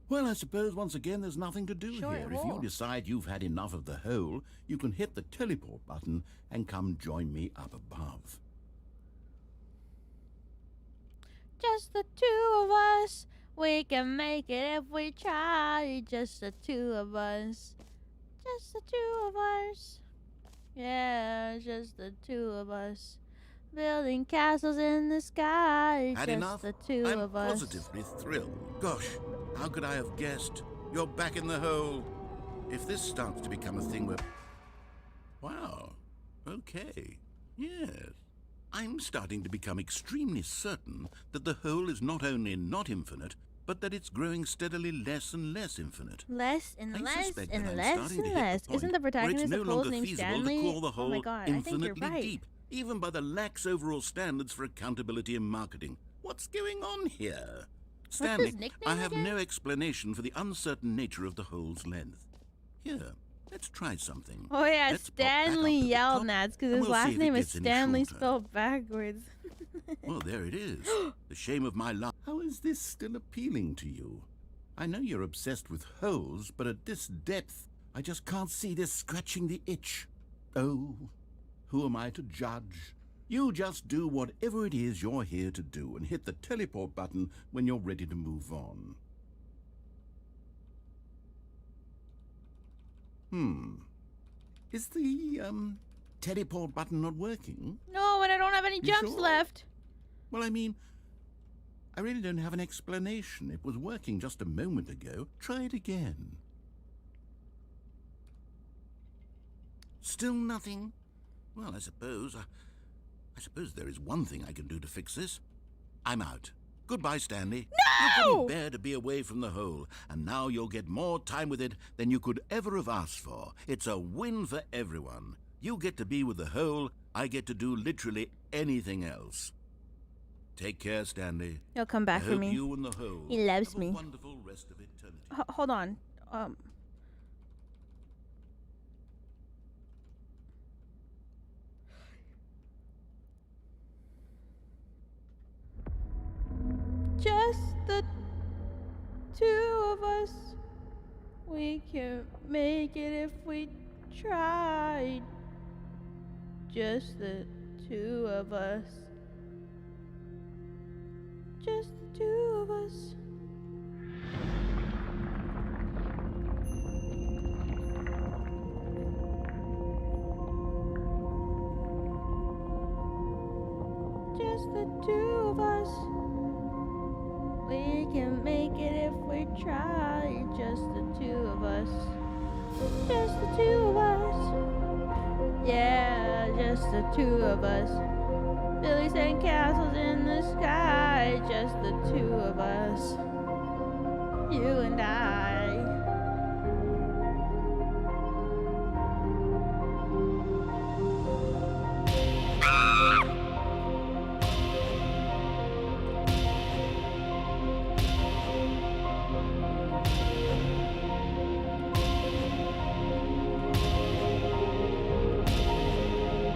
Well, I suppose once again there's nothing to do Short here. If you hole. decide you've had enough of the hole, you can hit the teleport button and come join me up above. Just the two of us. We can make it if we try. Just the two of us. Just the two of us. Yeah, just the two of us. Building castles in the sky. Had just enough? the 2 I'm of us. positively thrilled. Gosh, how could I have guessed? You're back in the hole. If this starts to become a thing where... Wow. Okay. Yes. I'm starting to become extremely certain that the hole is not only not infinite, but that it's growing steadily less and less infinite. Less and I less suspect and that I'm less starting to and hit less. the point Isn't the where protagonist it's no of Holes longer named feasible Stanley? to call the Oh hole my god, I think you're infinitely right. deep, even by the lax overall standards for accountability in marketing. What's going on here? Stanley, nickname I have again? no explanation for the uncertain nature of the hole's length. Here, let's try something. Oh yeah, Let's pop that Stanley up to the yelled top, that because and his we'll see last if it name is gets any Stanley shorter. spelled backwards. Well, there it is. The shame of my life. How is this still appealing to you? I know you're obsessed with holes, but at this depth, I just can't see this scratching the itch. Oh, who am I to judge? You just do whatever it is you're here to do and hit the teleport button when you're ready to move on. Is the, teleport button not working? No, and I don't have any You jumps sure? left. Well, I mean, I really don't have an explanation. It was working just a moment ago. Try it again. Still nothing? Well, I suppose there is one thing I can do to fix this. I'm out. Goodbye, Stanley. You couldn't bear to be away from the hole, and now you'll get more time with it than you could ever have asked for. It's a win for everyone. You get to be with the hole, I get to do literally anything else. Take care, Stanley. He'll come back I for hope me. you and the hole He loves have me. a wonderful rest of eternity. Hold on. Just the two of us. We can make it if we tried. Just the two of us. Just the two of us. Just the two of us. We can make it if we try. Just the two of us. Just the two of us. Yeah, just the two of us. Building sand castles in the sky. Just the two of us. You and I.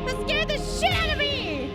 That scared the shit out of me!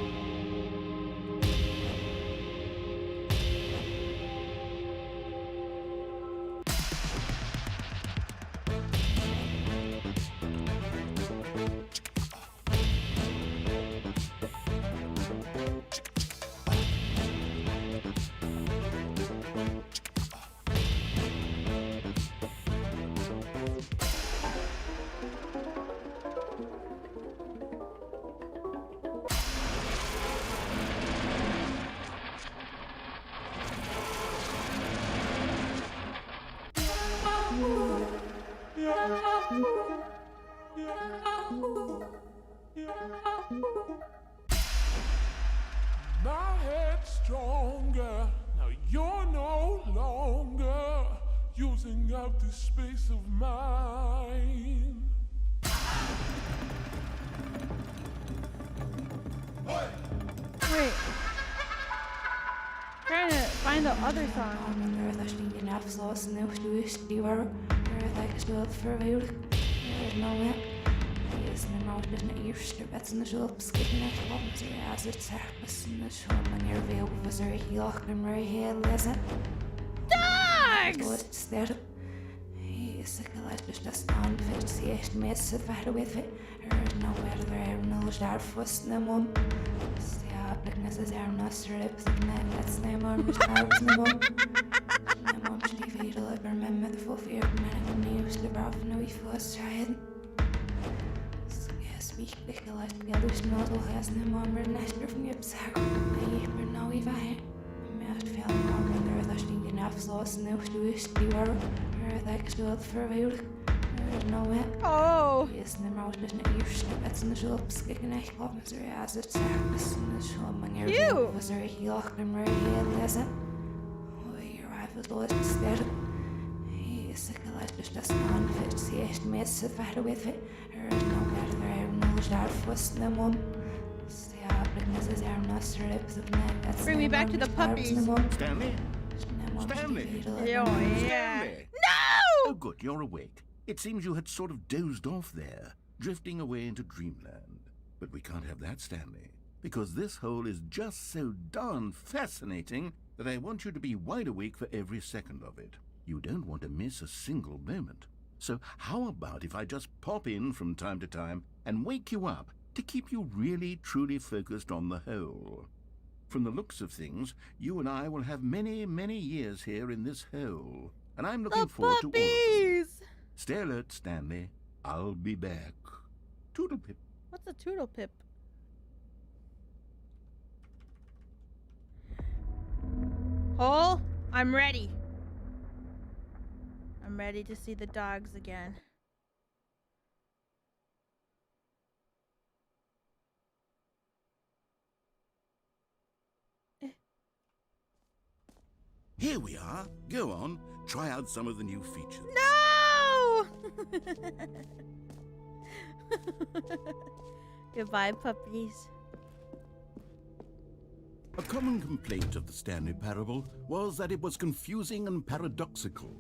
other song. Dogs! Oh! Bring me back to the puppies. Stanley? Stanley? Oh, yeah. Stanley! No! Oh, good, you're awake. It seems you had sort of dozed off there, drifting away into dreamland. But we can't have that, Stanley, because this hole is just so darn fascinating that I want you to be wide awake for every second of it. You don't want to miss a single moment. So how about if I just pop in from time to time and wake you up to keep you really, truly focused on the hole? From the looks of things, you and I will have many, many years here in this hole, and I'm looking forward to all of them. Puppies! Stay alert, Stanley. I'll be back. Toodle-pip. What's a toodle pip? Hole, I'm ready. I'm ready to see the dogs again. Here we are. Go on. Try out some of the new features. No! Goodbye, puppies. A common complaint of the Stanley Parable was that it was confusing and paradoxical,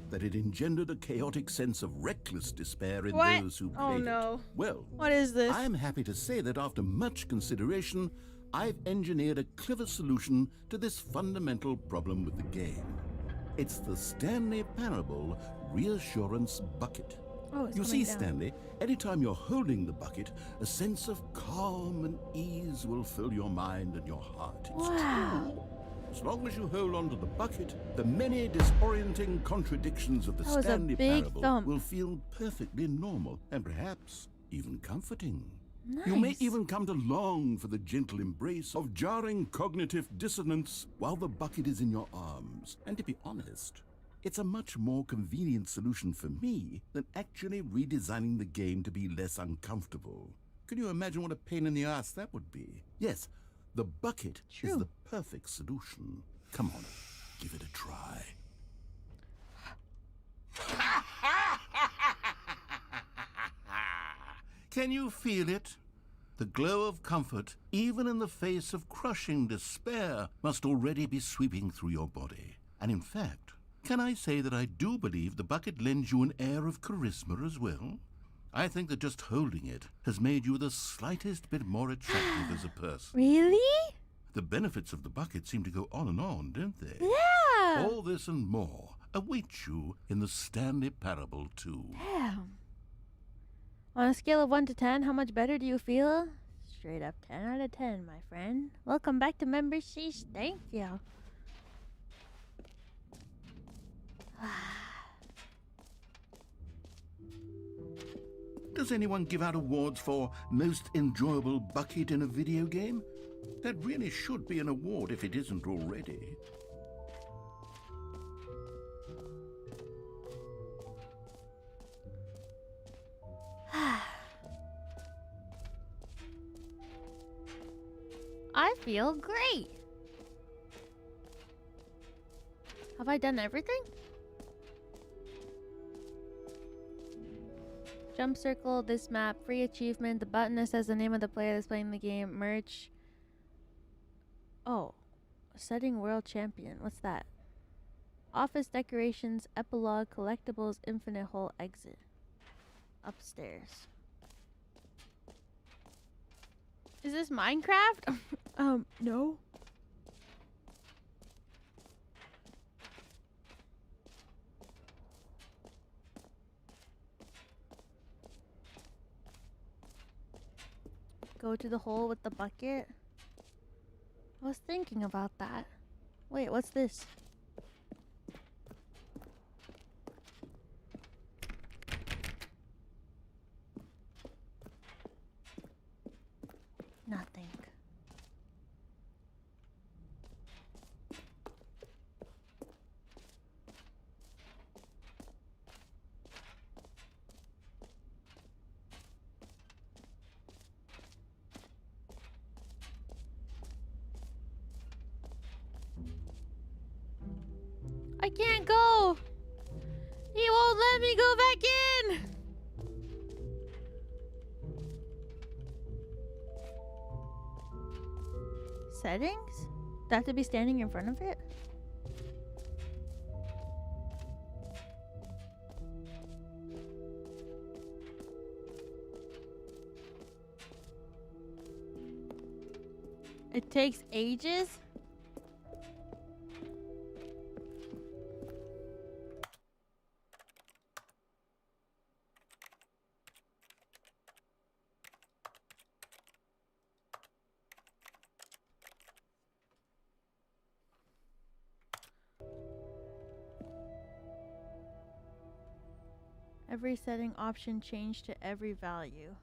that it engendered a chaotic sense of reckless despair in What? those who played Oh, no. it. Well, What is this? I'm happy to say that after much consideration, I've engineered a clever solution to this fundamental problem with the game. It's the Stanley Parable Reassurance Bucket. Oh, it's You coming see, down. Stanley, anytime you're holding the bucket, a sense of calm and ease will fill your mind and your heart. It's Wow. true. As long as you hold on to the bucket, the many disorienting contradictions of the That was a Stanley big Parable thump. will feel perfectly normal and perhaps even comforting. You may Nice. even come to long for the gentle embrace of jarring cognitive dissonance while the bucket is in your arms. And to be honest, it's a much more convenient solution for me than actually redesigning the game to be less uncomfortable. Can you imagine what a pain in the ass that would be? Yes, the bucket is True. the perfect solution. Come on, give it a try. Can you feel it? The glow of comfort, even in the face of crushing despair, must already be sweeping through your body. And in fact, can I say that I do believe the bucket lends you an air of charisma as well? I think that just holding it has made you the slightest bit more attractive as a person. Really? The benefits of the bucket seem to go on, don't they? Yeah. All this and more await you in the Stanley Parable 2. Damn. On a scale of 1 to 10, how much better do you feel? Straight up 10 out of 10, my friend. Welcome back to Membership. Thank you. Does anyone give out awards for most enjoyable bucket in a video game? That really should be an award if it isn't already. I feel great. Have I done everything? Jump circle, this map, free achievement, the button that says the name of the player that's playing the game, merch. Oh, Setting world champion. What's that? Office decorations, epilogue, collectibles, infinite hole, exit. Upstairs. Is this Minecraft? No. Go to the hole with the bucket. I was thinking about that. Wait, what's this? Nothing. I can't go. He won't let me go back in. Settings? Do I have to be standing in front of it? It takes ages? Every setting option change to every value.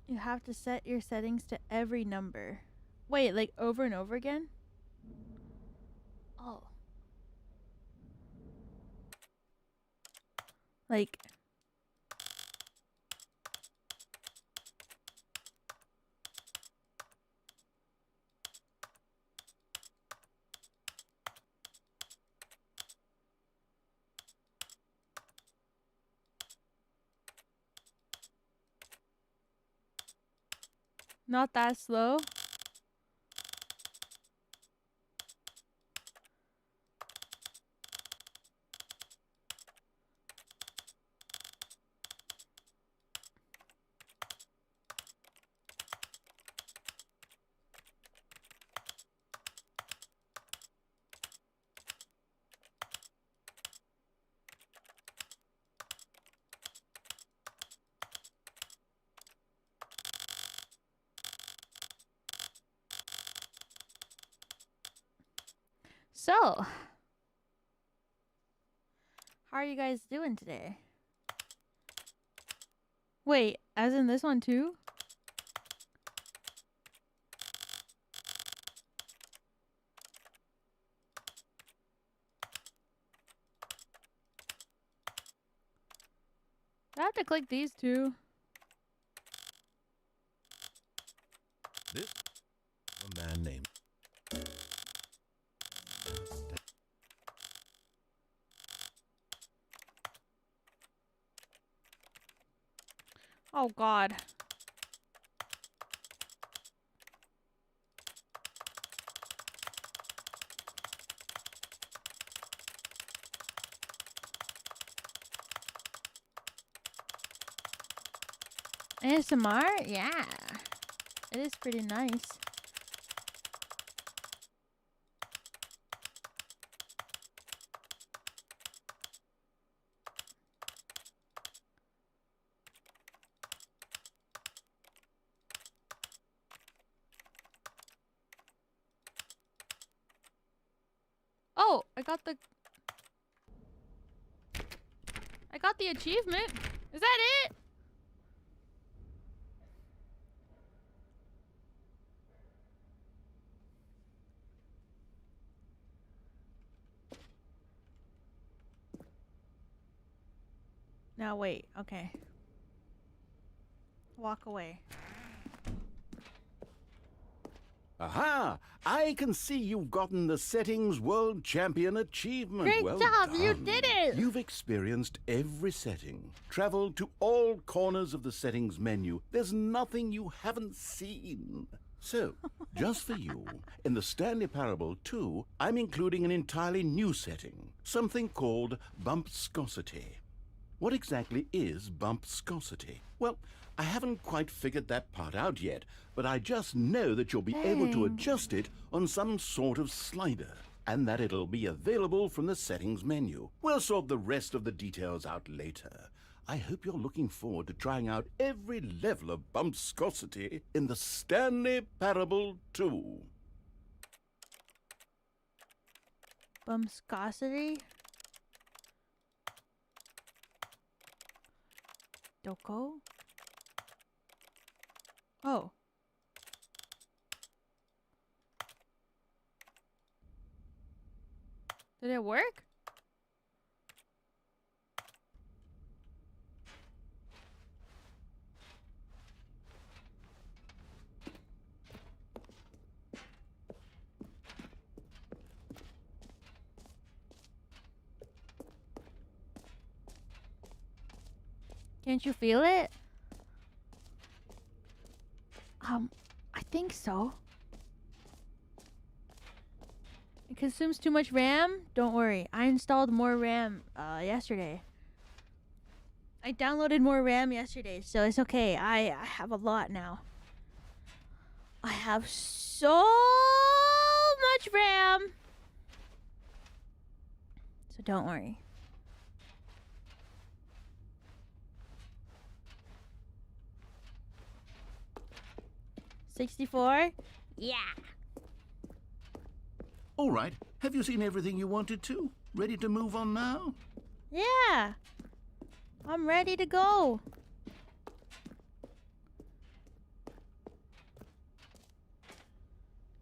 You have to set your settings to every number. Wait, like over and over again? Oh. Like... Not that slow. So, how are you guys doing today? Wait, as in this one too? I have to click these two. This a man named Oh God. ASMR? Yeah. It is pretty nice. Oh, I got the achievement. Is that it? Now wait, okay. Walk away. Aha! I can see you've gotten the Settings World Champion Achievement. Great Well job! You done. did it! You've experienced every setting, traveled to all corners of the settings menu. There's nothing you haven't seen. So, just for you, in the Stanley Parable 2, I'm including an entirely new setting, something called bumpscosity. What exactly is bumpscosity? Well, I haven't quite figured that part out yet, but I just know that you'll be able to adjust it on some sort of slider, and that it'll be available from the settings menu. We'll sort the rest of the details out later. I hope you're looking forward to trying out every level of bumpscosity in the Stanley Parable 2. Bumpscosity? Doko? Oh. Did it work? Can't you feel it? I think so. It consumes too much RAM? Don't worry. I installed more RAM yesterday. I downloaded more RAM yesterday, so it's okay. I have a lot now. I have so much RAM. So don't worry. $64? Yeah. All right, have you seen everything you wanted to? Ready to move on now? Yeah. I'm ready to go.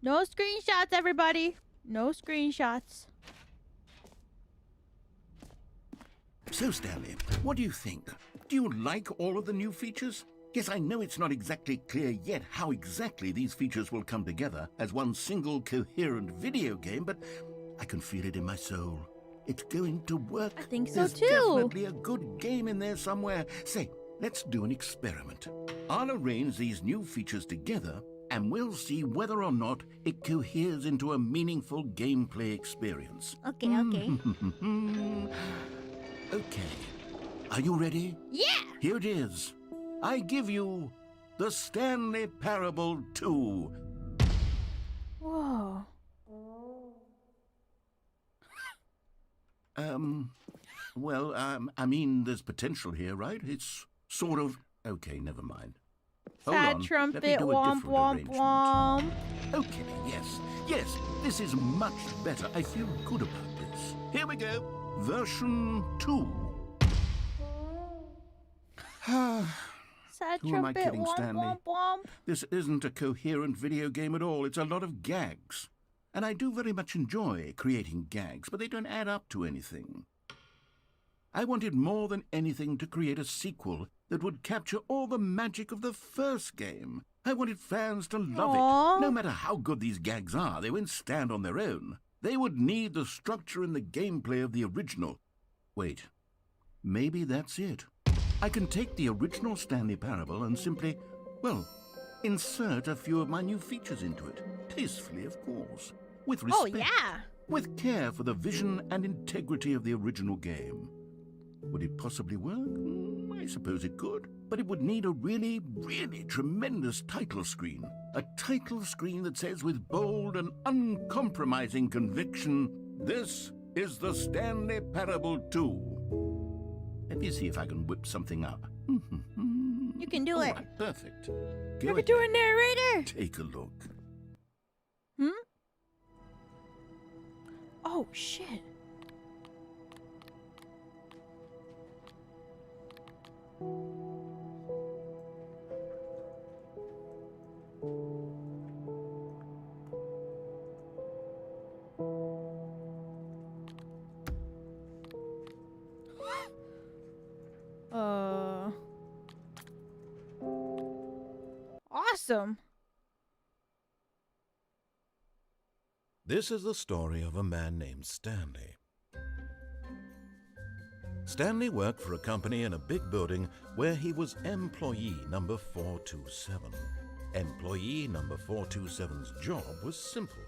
No screenshots, everybody. No screenshots. So, Stanley, what do you think? Do you like all of the new features? Yes, I know it's not exactly clear yet how exactly these features will come together as one single coherent video game, but I can feel it in my soul. It's going to work. I think so There's too. definitely a good game in there somewhere. Say, let's do an experiment. I'll arrange these new features together, and we'll see whether or not it coheres into a meaningful gameplay experience. Okay, okay. Okay. Are you ready? Yeah! Here it is. I give you the Stanley Parable 2. Whoa. I mean, there's potential here, right? It's sort of... Okay, never mind. Hold Sad on. Let me trumpet, do a womp, different womp, arrangement. womp. Okay, yes, this is much better. I feel good about this. Here we go. Version 2. Sad Who am I trumpet, kidding, womp, Stanley? womp, womp. This isn't a coherent video game at all. It's a lot of gags. And I do very much enjoy creating gags, but they don't add up to anything. I wanted more than anything to create a sequel that would capture all the magic of the first game. I wanted fans to love it. No matter how good these gags are, they won't stand on their own. They would need the structure and the gameplay of the original. Wait, maybe that's it. I can take the original Stanley Parable and simply, well, insert a few of my new features into it. Tastefully, of course. With respect. Oh, yeah. With care for the vision and integrity of the original game. Would it possibly work? I suppose it could. But it would need a really, really tremendous title screen. A title screen that says with bold and uncompromising conviction, "This is the Stanley Parable 2. Let me see if I can whip something up. You can do All it. right, perfect. You Go can do ahead. a narrator. Take a look. Oh, shit. Awesome. This is the story of a man named Stanley. Stanley worked for a company in a big building where he was employee number 427. Employee number 427's job was simple.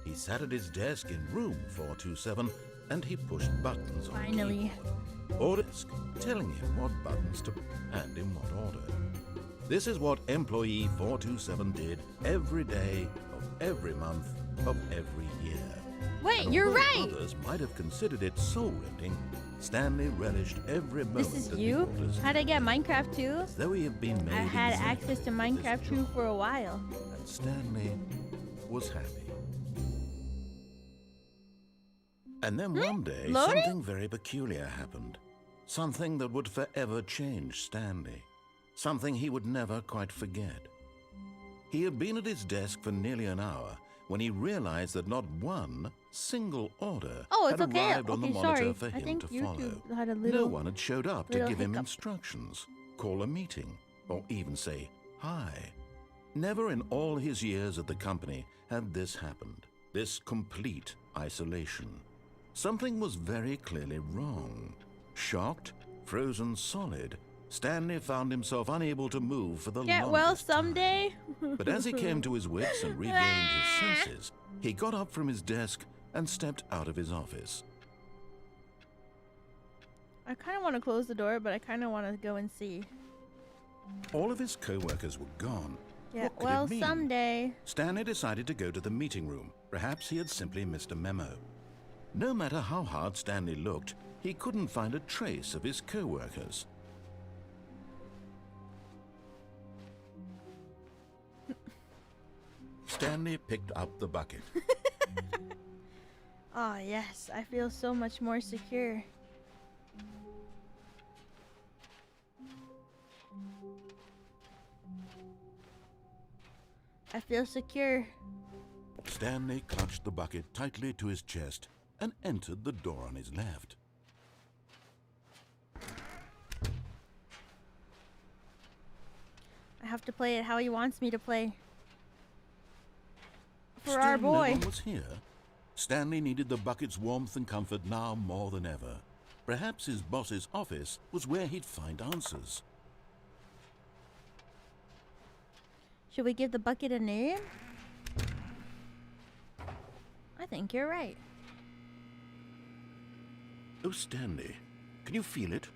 He sat at his desk in room 427 and he pushed buttons on Finally. the keyboard. Orders telling him what buttons to and in what order. This is what employee 427 did every day of every month of every year. Wait, And you're although right. Others might have considered it soul-rending, Stanley relished every moment. This is of the you? orders, How'd I get Minecraft 2? as though he had been made I had exactly access to for this Minecraft 2 job. for a while. And Stanley was happy. And then one day, Loading? something very peculiar happened. Something that would forever change Stanley. Something he would never quite forget. He had been at his desk for nearly an hour when he realized that not one single order Oh, it's had okay. arrived on the Okay, monitor sorry. for I him think to YouTube follow. had a No little. one had showed up to little give him hiccup. instructions, call a meeting, or even say hi. Never in all his years at the company had this happened. This complete isolation. Something was very clearly wrong. Shocked, frozen solid, Stanley found himself unable to move for the Get longest well time. someday. But as he came to his wits and regained his senses, he got up from his desk and stepped out of his office. I kind of want to close the door, but I kind of want to go and see. All of his co-workers were gone. Yeah, What could well, it mean? someday. Stanley decided to go to the meeting room. Perhaps he had simply missed a memo. No matter how hard Stanley looked, he couldn't find a trace of his co-workers. Stanley picked up the bucket. Ah, yes, I feel so much more secure. I feel secure. Stanley clutched the bucket tightly to his chest and entered the door on his left. I have to play it how he wants me to play. For Still our no boy. one was here. Stanley needed the bucket's warmth and comfort now more than ever. Perhaps his boss's office was where he'd find answers. Should we give the bucket a name? I think you're right. Oh, Stanley, can you feel it?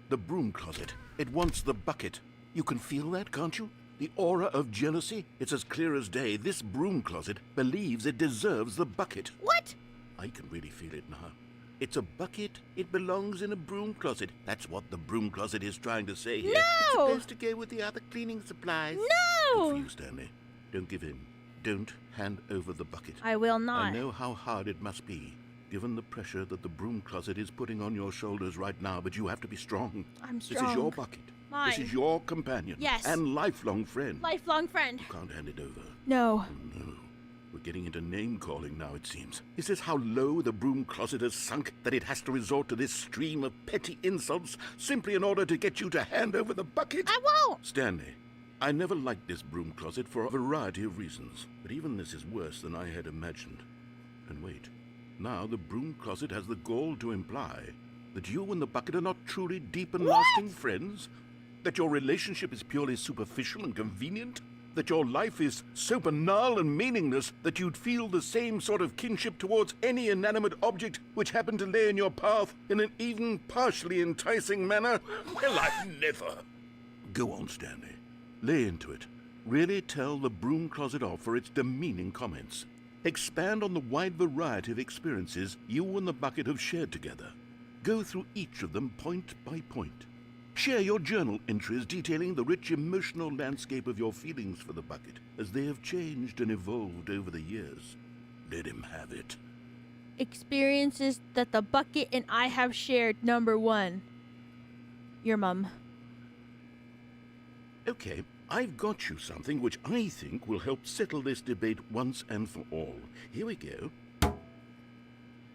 The broom closet. It wants the bucket. You can feel that, can't you? The aura of jealousy? It's as clear as day. This broom closet believes it deserves the bucket. What? I can really feel it now. It's a bucket. It belongs in a broom closet. That's what the broom closet is trying to say here. No! It's supposed to go with the other cleaning supplies. No! Good for you, Stanley. Don't give in. Don't hand over the bucket. I will not. I know how hard it must be, given the pressure that the broom closet is putting on your shoulders right now, but you have to be strong. I'm This is strong. your bucket. Mine. This is your companion. Yes. And lifelong friend. Lifelong friend. You can't hand it over. No. Oh, no. We're getting into name-calling now, it seems. Is this how low the broom closet has sunk, that it has to resort to this stream of petty insults simply in order to get you to hand over the bucket? I won't. Stanley, I never liked this broom closet for a variety of reasons, but even this is worse than I had imagined. And wait, now the broom closet has the gall to imply that you and the bucket are not truly deep and lasting friends? That your relationship is purely superficial and convenient? That your life is so banal and meaningless that you'd feel the same sort of kinship towards any inanimate object which happened to lay in your path in an even partially enticing manner? Well, I've never. Go on, Stanley. Lay into it. Really tell the broom closet off for its demeaning comments. Expand on the wide variety of experiences you and the bucket have shared together. Go through each of them point by point. Share your journal entries detailing the rich emotional landscape of your feelings for the bucket as they have changed and evolved over the years. Let him have it. Experiences that the bucket and I have shared. Number 1. Your mum. Okay, I've got you something which I think will help settle this debate once and for all. Here we go.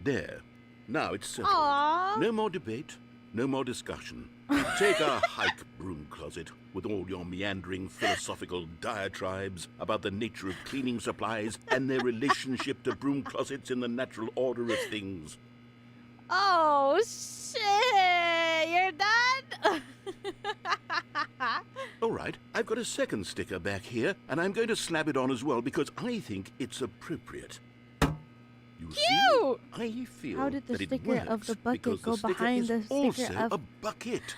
There. Now it's settled. Aww. No more debate, no more discussion. Take a hike, broom closet, with all your meandering philosophical diatribes about the nature of cleaning supplies and their relationship to broom closets in the natural order of things. Oh, shit. You're done? All right. right. I've got a second sticker back here, and I'm going to slap it on as well because I think it's appropriate. You Cute! see, I feel How did the that it sticker of works the bucket because go the sticker behind is the sticker also of... a bucket.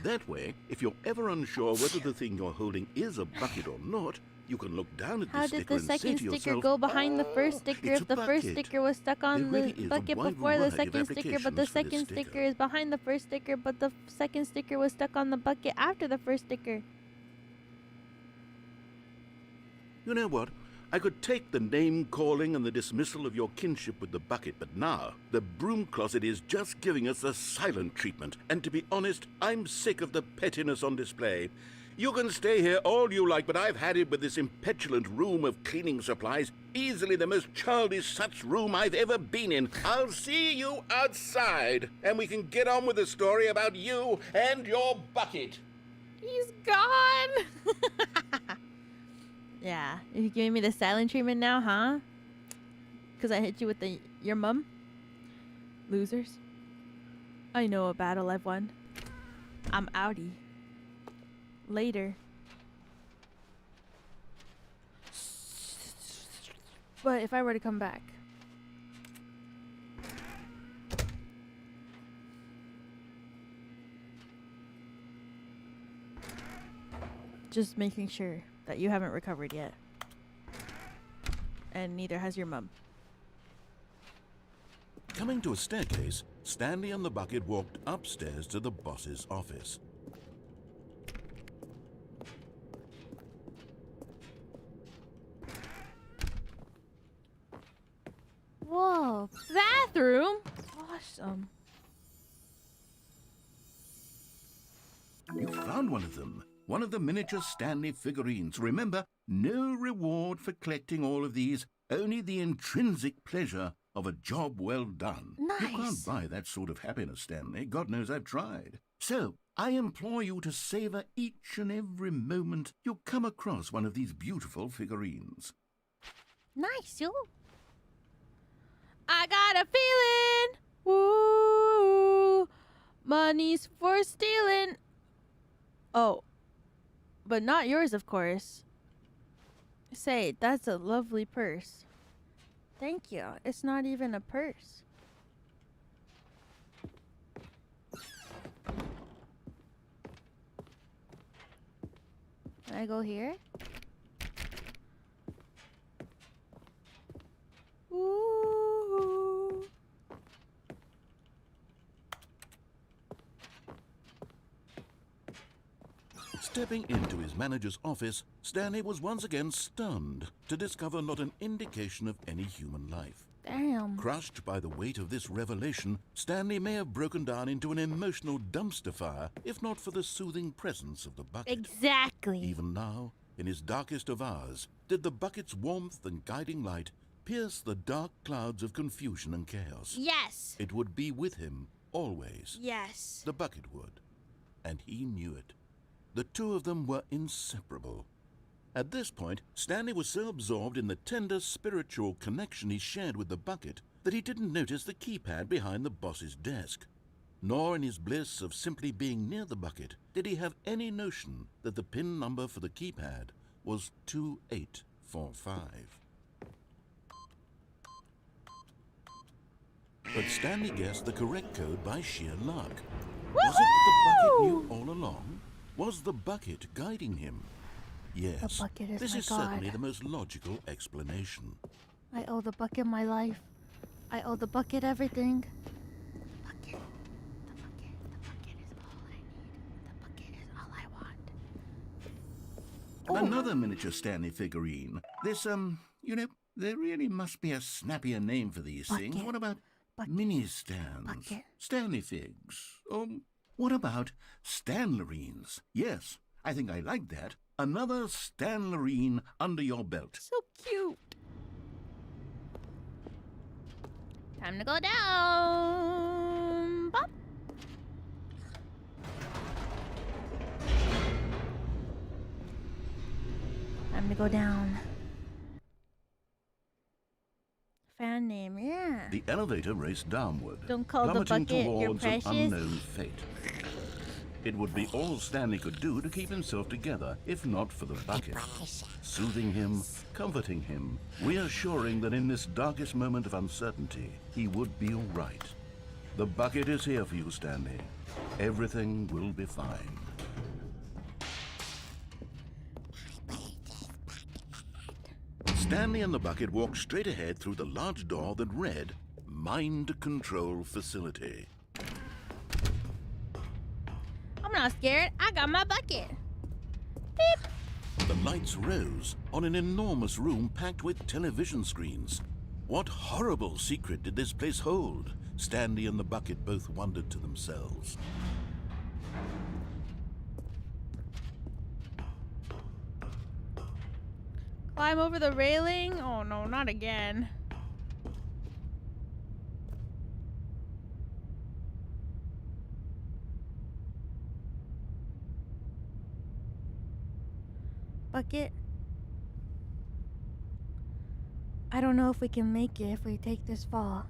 That way, if you're ever unsure whether the thing you're holding is a bucket or not, you can look down at How the did sticker the and say second to sticker yourself, go behind the first "Oh, sticker it's if a the first bucket." sticker was stuck on There really the is a bucket wide before the variety of second sticker, but the applications for this second sticker. sticker is behind the first sticker, but the second sticker was stuck on the bucket after the first sticker? You know what? I could take the name-calling and the dismissal of your kinship with the bucket, but now the broom closet is just giving us the silent treatment. And to be honest, I'm sick of the pettiness on display. You can stay here all you like, but I've had it with this impetulant room of cleaning supplies. Easily the most childish such room I've ever been in. I'll see you outside, and we can get on with the story about you and your bucket. He's gone! Yeah, you're giving me the silent treatment now, huh? Because I hit you with your mum? Losers. I know a battle I've won. I'm outie. Later. But if I were to come back... Just making sure that you haven't recovered yet. And neither has your mum. Coming to a staircase, Stanley and the bucket walked upstairs to the boss's office. Whoa, bathroom? Awesome. You found one of them. One of the miniature Stanley figurines. Remember, no reward for collecting all of these, only the intrinsic pleasure of a job well done. Nice. You can't buy that sort of happiness, Stanley. God knows I've tried. So, I implore you to savor each and every moment you come across one of these beautiful figurines. Nice, yo. I got a feeling. Ooh, money's for stealing. Oh. But not yours, of course. Say, that's a lovely purse. Thank you. It's not even a purse. Can I go here? Ooh. Stepping into his manager's office, Stanley was once again stunned to discover not an indication of any human life. Damn. Crushed by the weight of this revelation, Stanley may have broken down into an emotional dumpster fire if not for the soothing presence of the bucket. Exactly. Even now, in his darkest of hours, did the bucket's warmth and guiding light pierce the dark clouds of confusion and chaos. Yes. It would be with him always. Yes. The bucket would. And he knew it. The two of them were inseparable. At this point, Stanley was so absorbed in the tender spiritual connection he shared with the bucket that he didn't notice the keypad behind the boss's desk. Nor in his bliss of simply being near the bucket did he have any notion that the PIN number for the keypad was 2845. But Stanley guessed the correct code by sheer luck. Was it that the bucket knew all along? Was the bucket guiding him? Yes, The bucket is this my is certainly god. the most logical explanation. I owe the bucket my life. I owe the bucket everything. The bucket is all I need. The bucket is all I want. Another miniature Stanley figurine. This, you know, there really must be a snappier name for these things. Bucket. What about Bucket. mini stands? Bucket. Stanley figs. What about Stanlerines? Yes, I think I like that. Another Stanlerine under your belt. So cute. Time to go down. Bop. Time to go down. Fan name, yeah. The elevator raced downward, Don't call the plummeting bucket your towards an precious. unknown fate. It would be all Stanley could do to keep himself together, if not for the bucket. Soothing him, comforting him, reassuring that in this darkest moment of uncertainty, he would be all right. The bucket is here for you, Stanley. Everything will be fine. Stanley and the bucket walked straight ahead through the large door that read, Mind Control Facility. I'm not scared. I got my bucket. Beep. The lights rose on an enormous room packed with television screens. What horrible secret did this place hold? Stanley and the bucket both wondered to themselves. Climb over the railing? Oh no, not again. Bucket? I don't know if we can make it if we take this fall.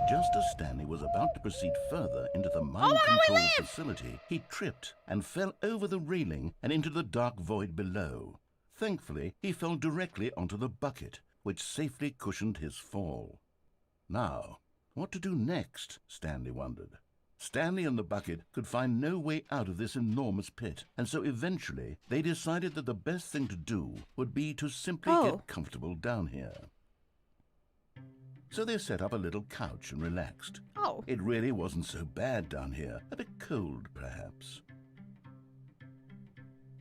Just as Stanley was about to proceed further into the mind control facility, he tripped and fell over the railing and into the dark void below. Thankfully, he fell directly onto the bucket, which safely cushioned his fall. Now, what to do next? Stanley wondered. Stanley and the bucket could find no way out of this enormous pit, and so eventually they decided that the best thing to do would be to simply get comfortable down here. So they set up a little couch and relaxed. Oh. It really wasn't so bad down here, a bit cold perhaps.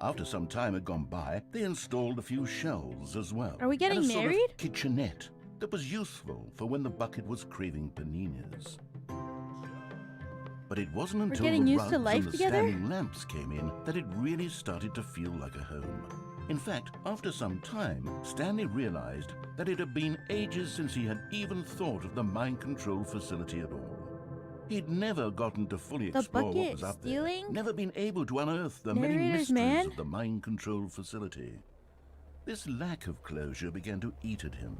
After some time had gone by, they installed a few shelves as well. Are we getting and a sort married? of kitchenette that was useful for when the bucket was craving paninis. But it wasn't until getting the used rugs to life and the together? standing lamps came in that it really started to feel like a home. In fact, after some time, Stanley realized that it had been ages since he had even thought of the mind control facility at all. He'd never gotten to fully explore what was up there, never been able to unearth the many mysteries of the mind control facility. This lack of closure began to eat at him.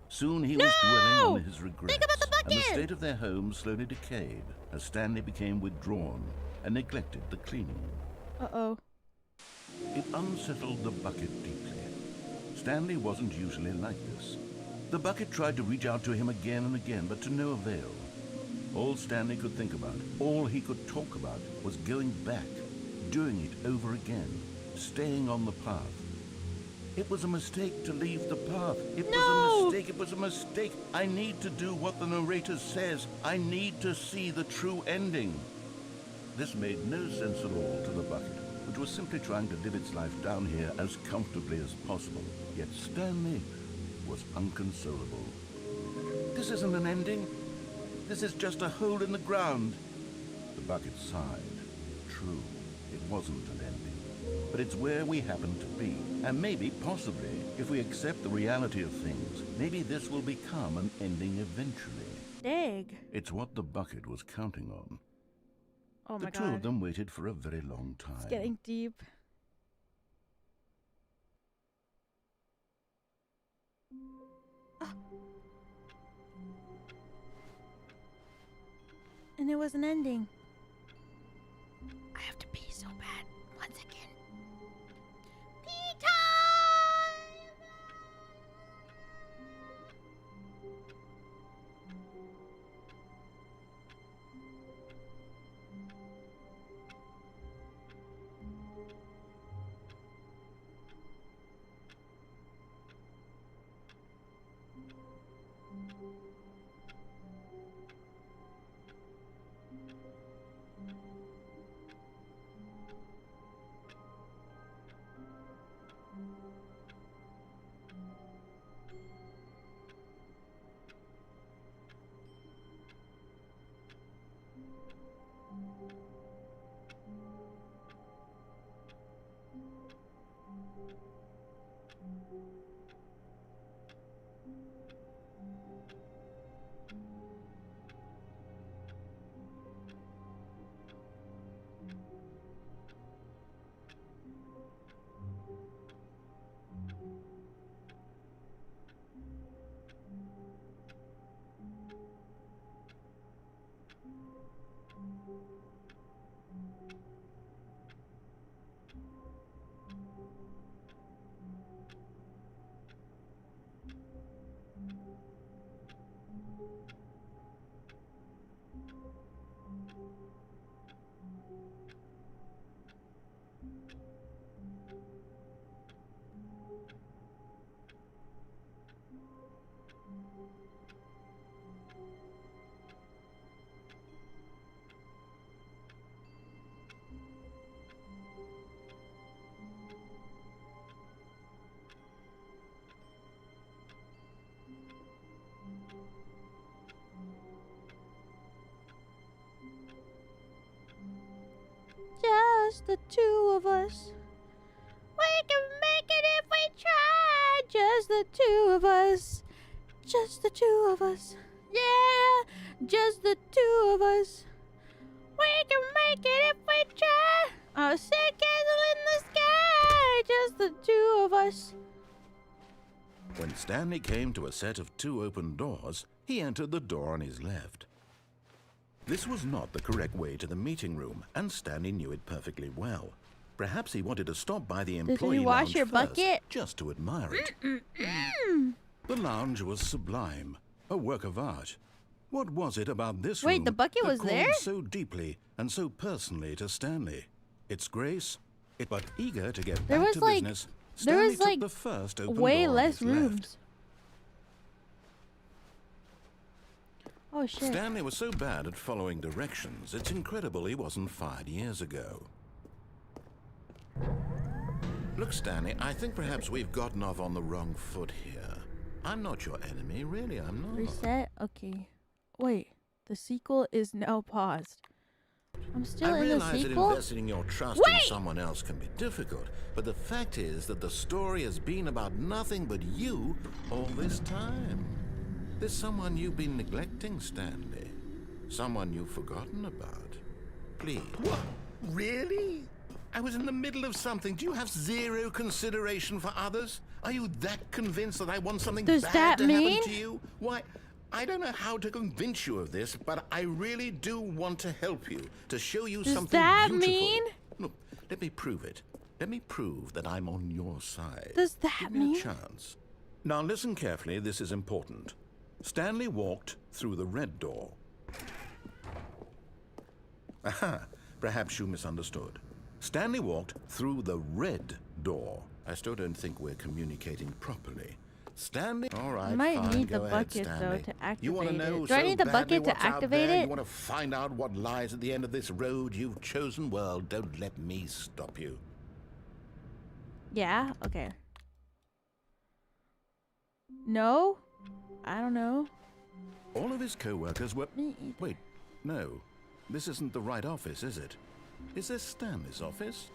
Soon he was dwelling on his regrets, and the state of their home slowly decayed as Stanley became withdrawn and neglected the cleaning. Uh-oh. It unsettled the bucket deeply. Stanley wasn't usually like this. The bucket tried to reach out to him again and again, but to no avail. All Stanley could think about, all he could talk about, was going back, doing it over again, staying on the path. It was a mistake to leave the path. It was a mistake. It was a mistake. I need to do what the narrator says. I need to see the true ending. This made no sense at all to the bucket, which was simply trying to live its life down here as comfortably as possible. Yet Stanley was unconsolable. This isn't an ending. This is just a hole in the ground. The bucket sighed. True, it wasn't an ending. But it's where we happen to be. And maybe, possibly, if we accept the reality of things, maybe this will become an ending eventually. Dig. It's what the bucket was counting on. Oh my God. The two of them waited for a very long time. It's getting deep. And it was an ending. I have to pee so bad. 1 second. Pee time! the two of us. We can make it if we try. Just the two of us. Just the two of us. Yeah, just the two of us. We can make it if we try. A sick candle in the sky. Just the two of us. When Stanley came to a set of 2 open doors, he entered the door on his left. This was not the correct way to the meeting room, and Stanley knew it perfectly well. Perhaps he wanted to stop by the employee wash lounge your first, bucket? just to admire it. The lounge was sublime, a work of art. What was it about this room Wait, the bucket that was called there? so deeply and so personally to Stanley? Its grace, but eager to get There back was to like business, there Stanley was took like the first open way door on less his left. rooms. Oh shit. Stanley was so bad at following directions, it's incredible he wasn't fired years ago. Look, Stanley, I think perhaps we've gotten off on the wrong foot here. I'm not your enemy, really, I'm not. Reset? Okay. Wait, the sequel is now paused. I'm still I in the realize that sequel? investing your trust in someone else can be difficult, but the fact is that the story has been about nothing but you all this time. There's someone you've been neglecting, Stanley. Someone you've forgotten about. Please. What? Really? I was in the middle of something. Do you have zero consideration for others? Are you that convinced that I want something Does bad that to mean? happen to you? Why, I don't know how to convince you of this, but I really do want to help you, to show you Does something that beautiful. mean? Look, let me prove it. Let me prove that I'm on your side. Does that Give me a mean? chance. Now listen carefully, this is important. Stanley walked through the red door. Aha, perhaps you misunderstood. Stanley walked through the red door. I still don't think we're communicating properly. Stanley, all right, I might fine, need the go ahead, bucket, though, Stanley. to You want to activate know it. Do I so need the badly bucket to what's out activate there? it? You want to find out what lies at the end of this road you've chosen? Well, don't let me stop you. Yeah? Okay. No? I don't know. All of his co-workers were... Me either. Wait, no. This isn't the right office, is it? Is this Stanley's office?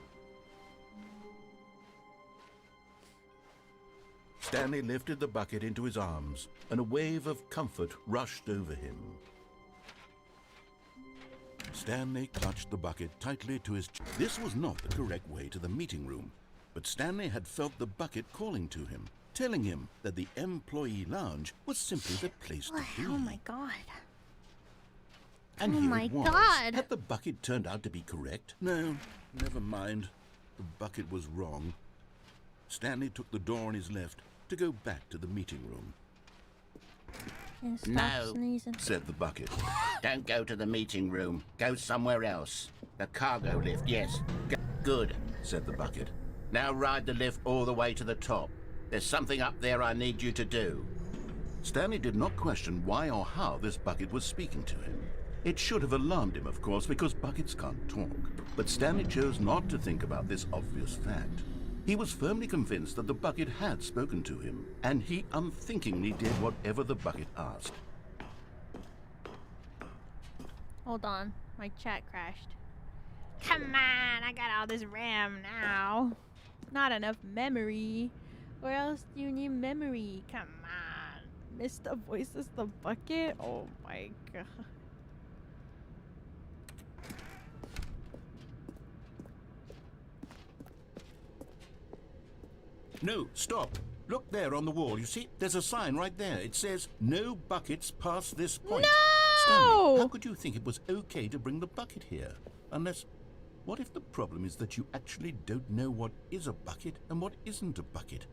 Stanley lifted the bucket into his arms, and a wave of comfort rushed over him. Stanley clutched the bucket tightly to his chest. This was not the correct way to the meeting room, but Stanley had felt the bucket calling to him, telling him that the employee lounge was simply the place to be. Oh my god. And Oh here my it was. God. Had the bucket turned out to be correct? No, never mind. The bucket was wrong. Stanley took the door on his left to go back to the meeting room. Can't stop No. sneezing. Said the bucket. Don't go to the meeting room. Go somewhere else. The cargo lift, yes. Good. Said the bucket. Now ride the lift all the way to the top. There's something up there I need you to do. Stanley did not question why or how this bucket was speaking to him. It should have alarmed him, of course, because buckets can't talk. But Stanley chose not to think about this obvious fact. He was firmly convinced that the bucket had spoken to him, and he unthinkingly did whatever the bucket asked. Hold on. My chat crashed. Come on, I got all this RAM now. Not enough memory. Where else do you need memory? Come on. Mr. Voices the bucket? Oh my god. No, stop. Look there on the wall. You see, there's a sign right there. It says, "No buckets past this point." Stanley, how could you think it was okay to bring the bucket here? Unless, what if the problem is that you actually don't know what is a bucket and what isn't a bucket?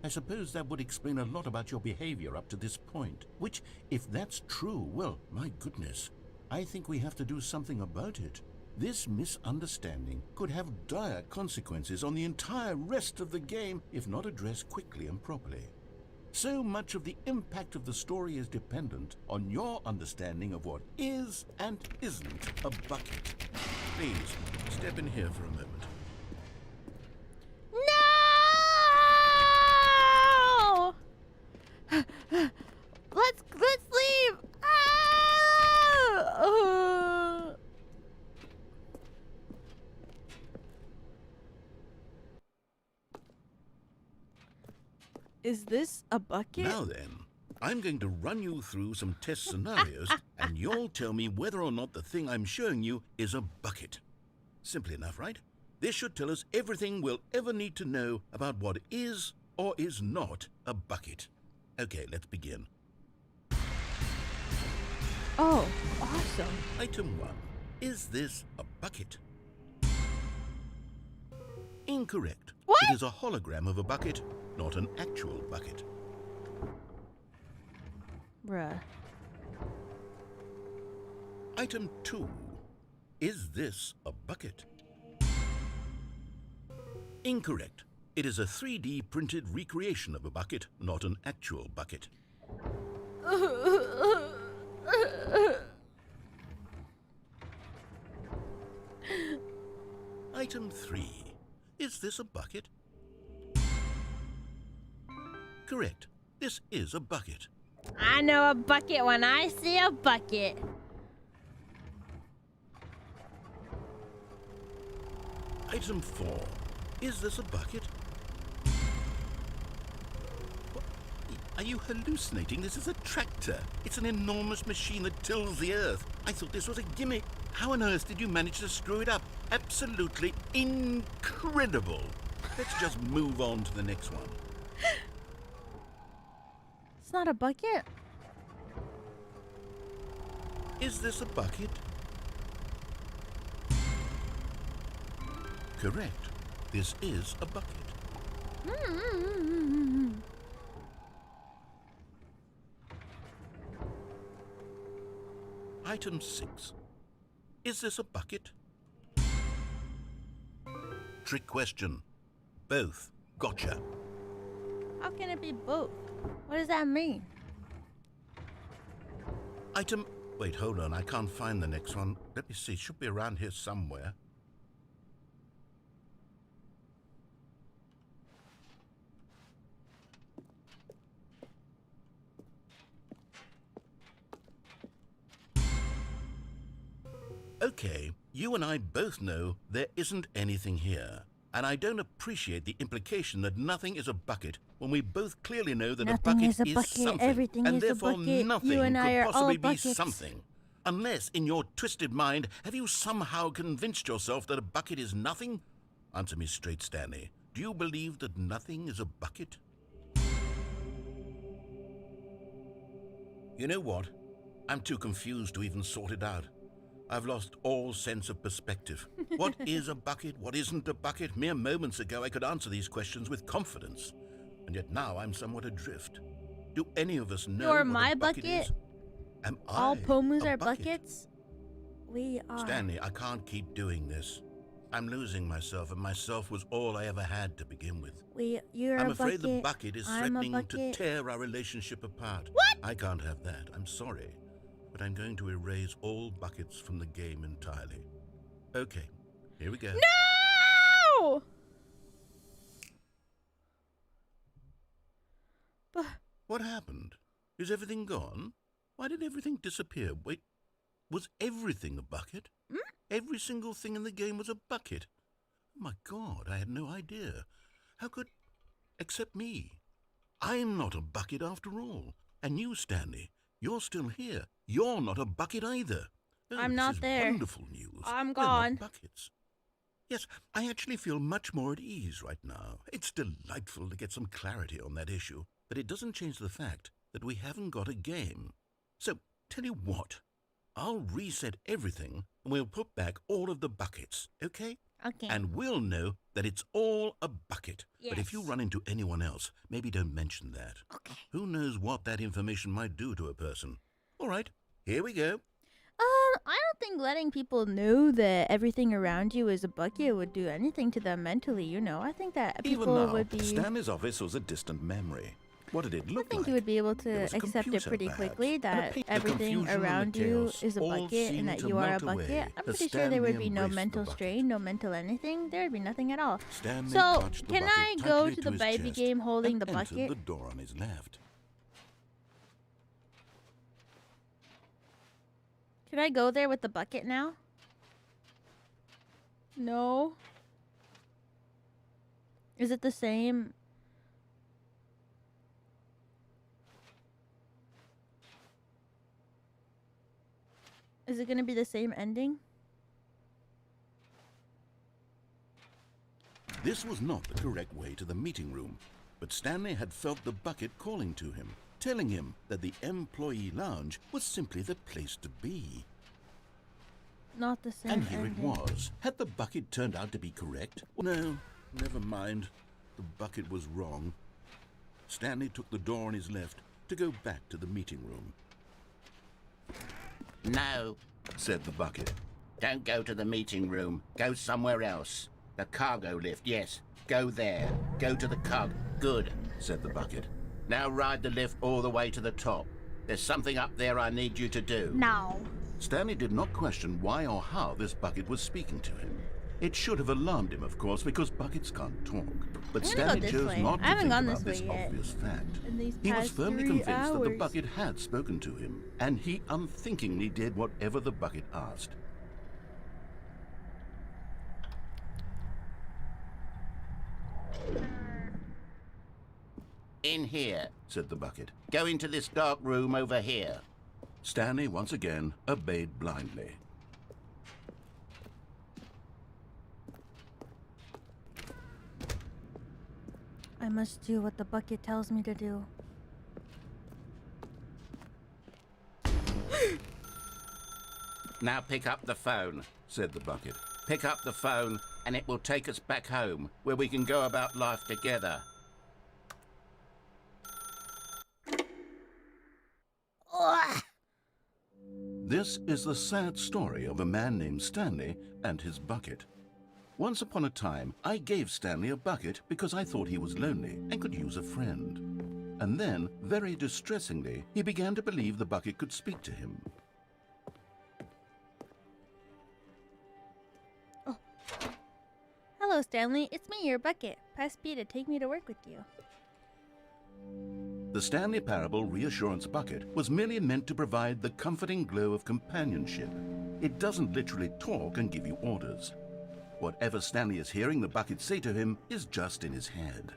I suppose that would explain a lot about your behavior up to this point. Which, if that's true, well, my goodness, I think we have to do something about it. This misunderstanding could have dire consequences on the entire rest of the game if not addressed quickly and properly. So much of the impact of the story is dependent on your understanding of what is and isn't a bucket. Please, step in here for a moment. No! Let's leave. Ah! Is this a bucket? Now then, I'm going to run you through some test scenarios, and you'll tell me whether or not the thing I'm showing you is a bucket. Simple enough, right? This should tell us everything we'll ever need to know about what is or is not a bucket. Okay, let's begin. Oh, awesome. Item 1. Is this a bucket? Incorrect. What? It is a hologram of a bucket, not an actual bucket. Bruh. Item 2. Is this a bucket? Incorrect. It is a 3D printed recreation of a bucket, not an actual bucket. Item 3. Is this a bucket? Correct. This is a bucket. I know a bucket when I see a bucket. Item 4. Is this a bucket? What? Are you hallucinating? This is a tractor. It's an enormous machine that tills the earth. I thought this was a gimmick. How on earth did you manage to screw it up? Absolutely incredible. Let's just move on to the next one. It's not a bucket. Is this a bucket? Correct. This is a bucket. Item 6. Is this a bucket? Trick question. Both. Gotcha. How can it be both? What does that mean? Item... Wait, hold on. I can't find the next one. Let me see. It should be around here somewhere. Okay, you and I both know there isn't anything here. And I don't appreciate the implication that nothing is a bucket when we both clearly know that Nothing a bucket is a bucket. something. Everything and is a therefore bucket. nothing You and I could are all possibly be buckets. something. Unless, in your twisted mind, have you somehow convinced yourself that a bucket is nothing? Answer me straight, Stanley. Do you believe that nothing is a bucket? You know what? I'm too confused to even sort it out. I've lost all sense of perspective. What is a bucket? What isn't a bucket? Mere moments ago I could answer these questions with confidence. And yet now I'm somewhat adrift. Do any of us know You're what my a bucket bucket? is? Am All I Pomus a are bucket? buckets? We are. Stanley, I can't keep doing this. I'm losing myself, and myself was all I ever had to begin with. You're I'm a afraid bucket. the bucket is I'm a threatening to bucket. tear our relationship apart. What? I can't have that. I'm sorry. But I'm going to erase all buckets from the game entirely. Okay, here we go. No! But What happened? Is everything gone? Why did everything disappear? Wait, was everything a bucket? Every single thing in the game was a bucket. Oh my God, I had no idea. How could... Except me. I'm not a bucket after all. And you, Stanley, you're still here. You're not a bucket either. Oh, I'm this not is there. Wonderful news. I'm We're not gone. buckets. Yes, I actually feel much more at ease right now. It's delightful to get some clarity on that issue, but it doesn't change the fact that we haven't got a game. So, tell you what, I'll reset everything and we'll put back all of the buckets, okay? okay. And we'll know that it's all a bucket. But if you Yes. run into anyone else, maybe don't mention that. Okay. Who knows what that information might do to a person? All right, here we go. I don't think letting people know that everything around you is a bucket would do anything to them mentally, you know. I think that people Even now, would be... Stanley's office was a distant memory. What did it I look think like? you would be able There to was a accept it computer, pretty perhaps, quickly and a that paper. The everything confusion and the around you chaos is a all bucket and seemed that to you are a melt bucket. away I'm as pretty sure Stanley there would be no embraced the mental bucket. strain, no mental anything. There would be nothing at all. Stanley So, clutched the can bucket I go tightly to the his baby chest game holding and the entered bucket? the door on his left. Can I go there with the bucket now? No. Is it the same? Is it gonna be the same ending? This was not the correct way to the meeting room, but Stanley had felt the bucket calling to him, telling him that the employee lounge was simply the place to be. Not the same And here ending. it was. Had the bucket turned out to be correct? No, never mind. The bucket was wrong. Stanley took the door on his left to go back to the meeting room. No, Said the bucket. don't go to the meeting room. Go somewhere else. The cargo lift, yes. Go there. Go to the cargo. Good. Said the bucket. Now ride the lift all the way to the top. There's something up there I need you to do. No. Stanley did not question why or how this bucket was speaking to him. It should have alarmed him, of course, because buckets can't talk. But I'm gonna go Stanley this chose way. not I to haven't think gone about this this way yet. obvious fact. In these He was past firmly 3 convinced that the hours. bucket had spoken to him, and he unthinkingly did whatever the bucket asked. In here. Said the bucket. Go into this dark room over here. Stanley once again obeyed blindly. I must do what the bucket tells me to do. Now pick up the phone. Said the bucket. Pick up the phone and it will take us back home, where we can go about life together. This is the sad story of a man named Stanley and his bucket. Once upon a time, I gave Stanley a bucket because I thought he was lonely and could use a friend. And then, very distressingly, he began to believe the bucket could speak to him. Hello, Stanley. It's me, your bucket. Press B to take me to work with you. The Stanley Parable Reassurance Bucket was merely meant to provide the comforting glow of companionship. It doesn't literally talk and give you orders. Whatever Stanley is hearing the bucket say to him is just in his head.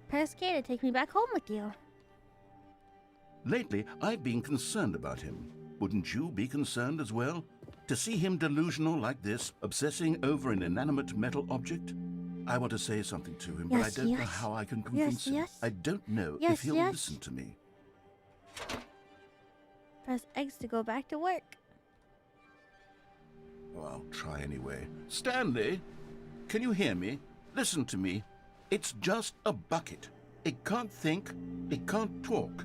Press K to take me back home with you. Lately, I've been concerned about him. Wouldn't you be concerned as well? To see him delusional like this, obsessing over an inanimate metal object? I want to say something to him, but I Yes, don't know yes. how I can convince him. Yes. I don't know Yes, if he'll yes. listen to me. Press X to go back to work. Oh, I'll try anyway. Stanley, can you hear me? Listen to me. It's just a bucket. It can't think, it can't talk.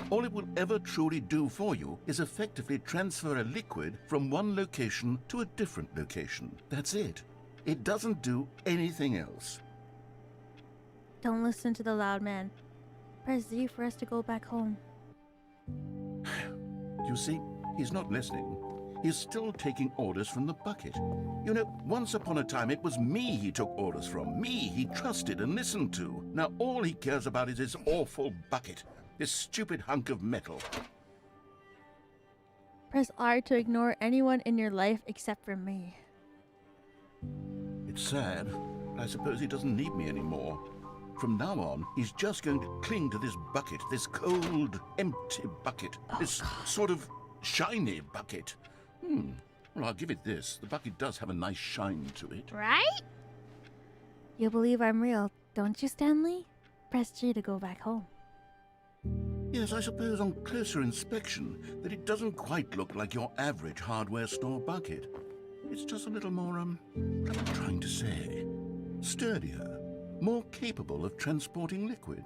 All it will ever truly do for you is effectively transfer a liquid from one location to a different location. That's it. It doesn't do anything else. Don't listen to the loud man. Press Z for us to go back home. You see, he's not listening. He's still taking orders from the bucket. You know, once upon a time it was me he took orders from. Me he trusted and listened to. Now all he cares about is his awful bucket. This stupid hunk of metal. Press R to ignore anyone in your life except for me. It's sad, but I suppose he doesn't need me anymore. From now on, he's just going to cling to this bucket, this cold, empty bucket, this sort of shiny bucket. Well, I'll give it this. The bucket does have a nice shine to it. Right? You believe I'm real, don't you, Stanley? Press G to go back home. Yes, I suppose on closer inspection that it doesn't quite look like your average hardware store bucket. It's just a little more, what am I trying to say? Sturdier, more capable of transporting liquid.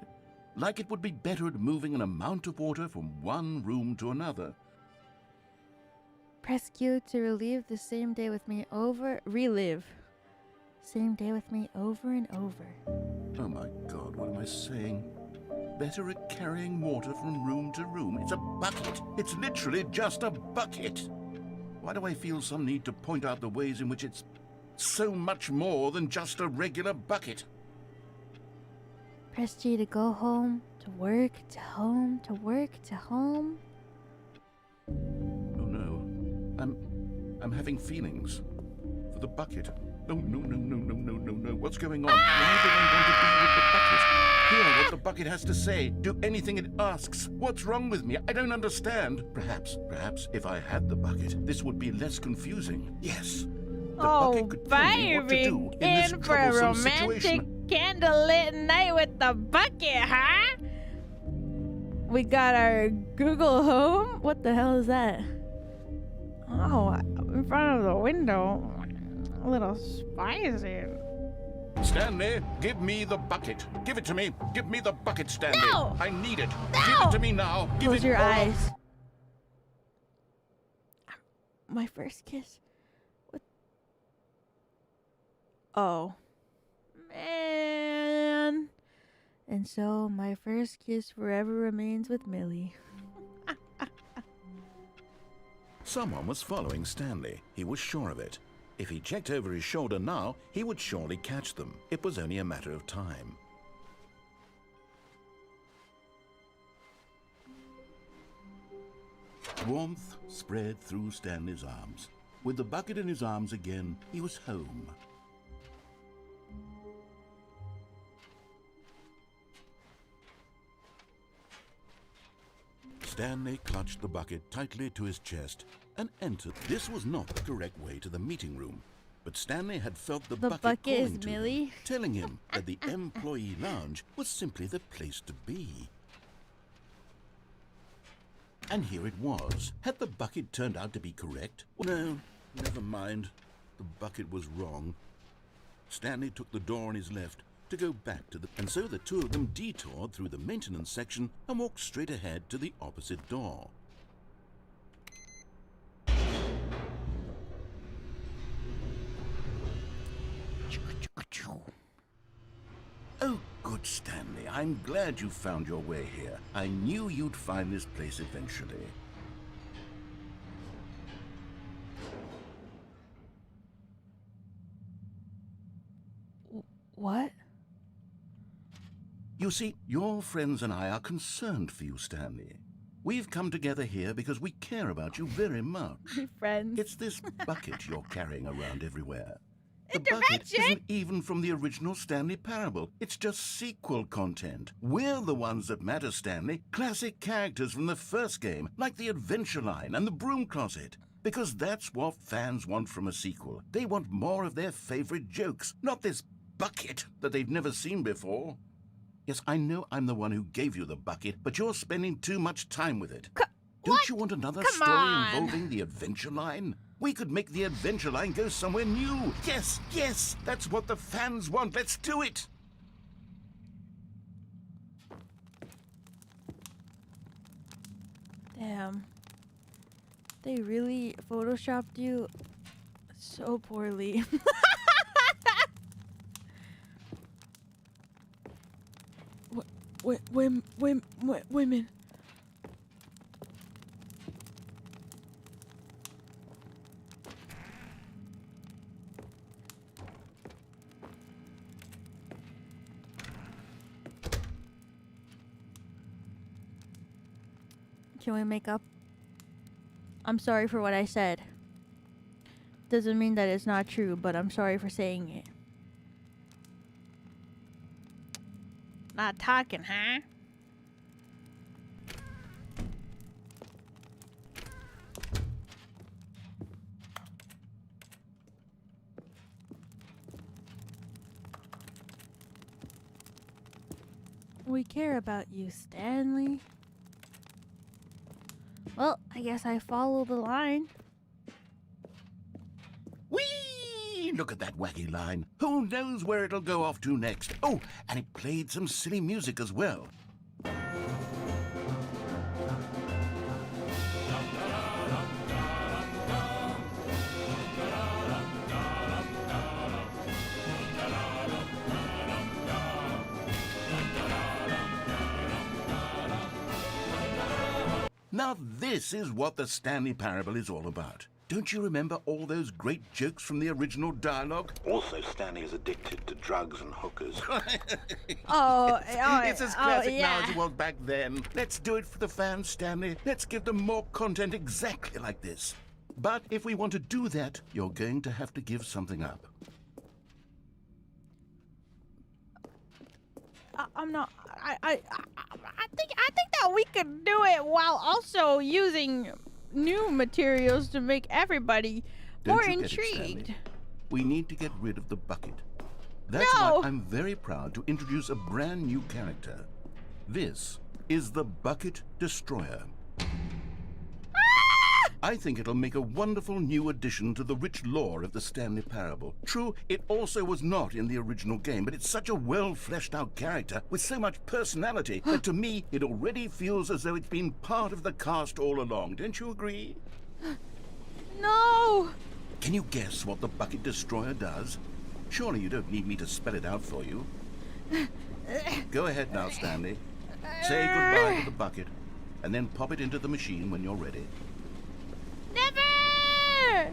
Like it would be better at moving an amount of water from one room to another. Press Q to relive the same day with me over... Relive. Same day with me over and over. Oh my God, what am I saying? Better at carrying water from room to room. It's a bucket. It's literally just a bucket. Why do I feel some need to point out the ways in which it's so much more than just a regular bucket? Press G to go home, to work, to home, to work, to home. Oh no. I'm having feelings for the bucket. No, no, no, no, no, no, no, no. What's going on? Why do I want to be with the bucket? Hear what the bucket has to say. Do anything it asks. What's wrong with me? I don't understand. Perhaps if I had the bucket, this would be less confusing. Yes. The bucket could tell me what to do in this for a troublesome romantic situation. candlelit night with the bucket, huh? We got our Google Home. What the hell is that? Oh, in front of the window. A little spicy. Stanley, give me the bucket. Give it to me. Give me the bucket, Stanley. No! I need it. No! Give it to me now. Give Close it your all up. eyes. My first kiss. What? Oh. Man. And so my first kiss forever remains with Millie. Someone was following Stanley. He was sure of it. If he checked over his shoulder now, he would surely catch them. It was only a matter of time. Warmth spread through Stanley's arms. With the bucket in his arms again, he was home. Stanley clutched the bucket tightly to his chest and entered. This was not the correct way to the meeting room, but Stanley had felt the bucket bucket is calling to Millie. him, telling him that the employee lounge was simply the place to be. And here it was. Had the bucket turned out to be correct? No, never mind. The bucket was wrong. Stanley took the door on his left to go back to the... And so the two of them detoured through the maintenance section and walked straight ahead to the opposite door. Oh, good Stanley. I'm glad you found your way here. I knew you'd find this place eventually. What? You see, your friends and I are concerned for you, Stanley. We've come together here because we care about you very much. Friends. It's this bucket you're carrying around everywhere. The bucket isn't even from the original Stanley Parable. It's just sequel content. We're the ones that matter, Stanley. Classic characters from the first game, like the Adventure Line and the Broom Closet. Because that's what fans want from a sequel. They want more of their favorite jokes, not this bucket that they've never seen before. Yes, I know I'm the one who gave you the bucket, but you're spending too much time with it. Don't you want another Come story on. involving the Adventure Line? We could make the Adventure Line go somewhere new. Yes, yes, that's what the fans want. Let's do it. Damn. They really photoshopped you so poorly. Women. Can we make up? I'm sorry for what I said. Doesn't mean that it's not true, but I'm sorry for saying it. Not talking, huh? We care about you, Stanley. Well, I guess I follow the line. Whee! Look at that wacky line. Who knows where it'll go off to next? Oh, and it played some silly music as well. Now this is what the Stanley Parable is all about. Don't you remember all those great jokes from the original dialogue? Also, Stanley is addicted to drugs and hookers. It's as classic now yeah. as it was back then. Let's do it for the fans, Stanley. Let's give them more content exactly like this. But if we want to do that, you're going to have to give something up. I'm not. I think that we could do it while also using new materials to make everybody more Don't you get it, intrigued. Stanley? We need to get rid of the bucket. That's No! why I'm very proud to introduce a brand new character. This is the Bucket Destroyer. I think it'll make a wonderful new addition to the rich lore of the Stanley Parable. True, it also was not in the original game, but it's such a well-fleshed-out character with so much personality that to me, it already feels as though it's been part of the cast all along. Don't you agree? No! Can you guess what the Bucket Destroyer does? Surely you don't need me to spell it out for you. Go ahead now, Stanley. Say goodbye to the bucket, and then pop it into the machine when you're ready. Never!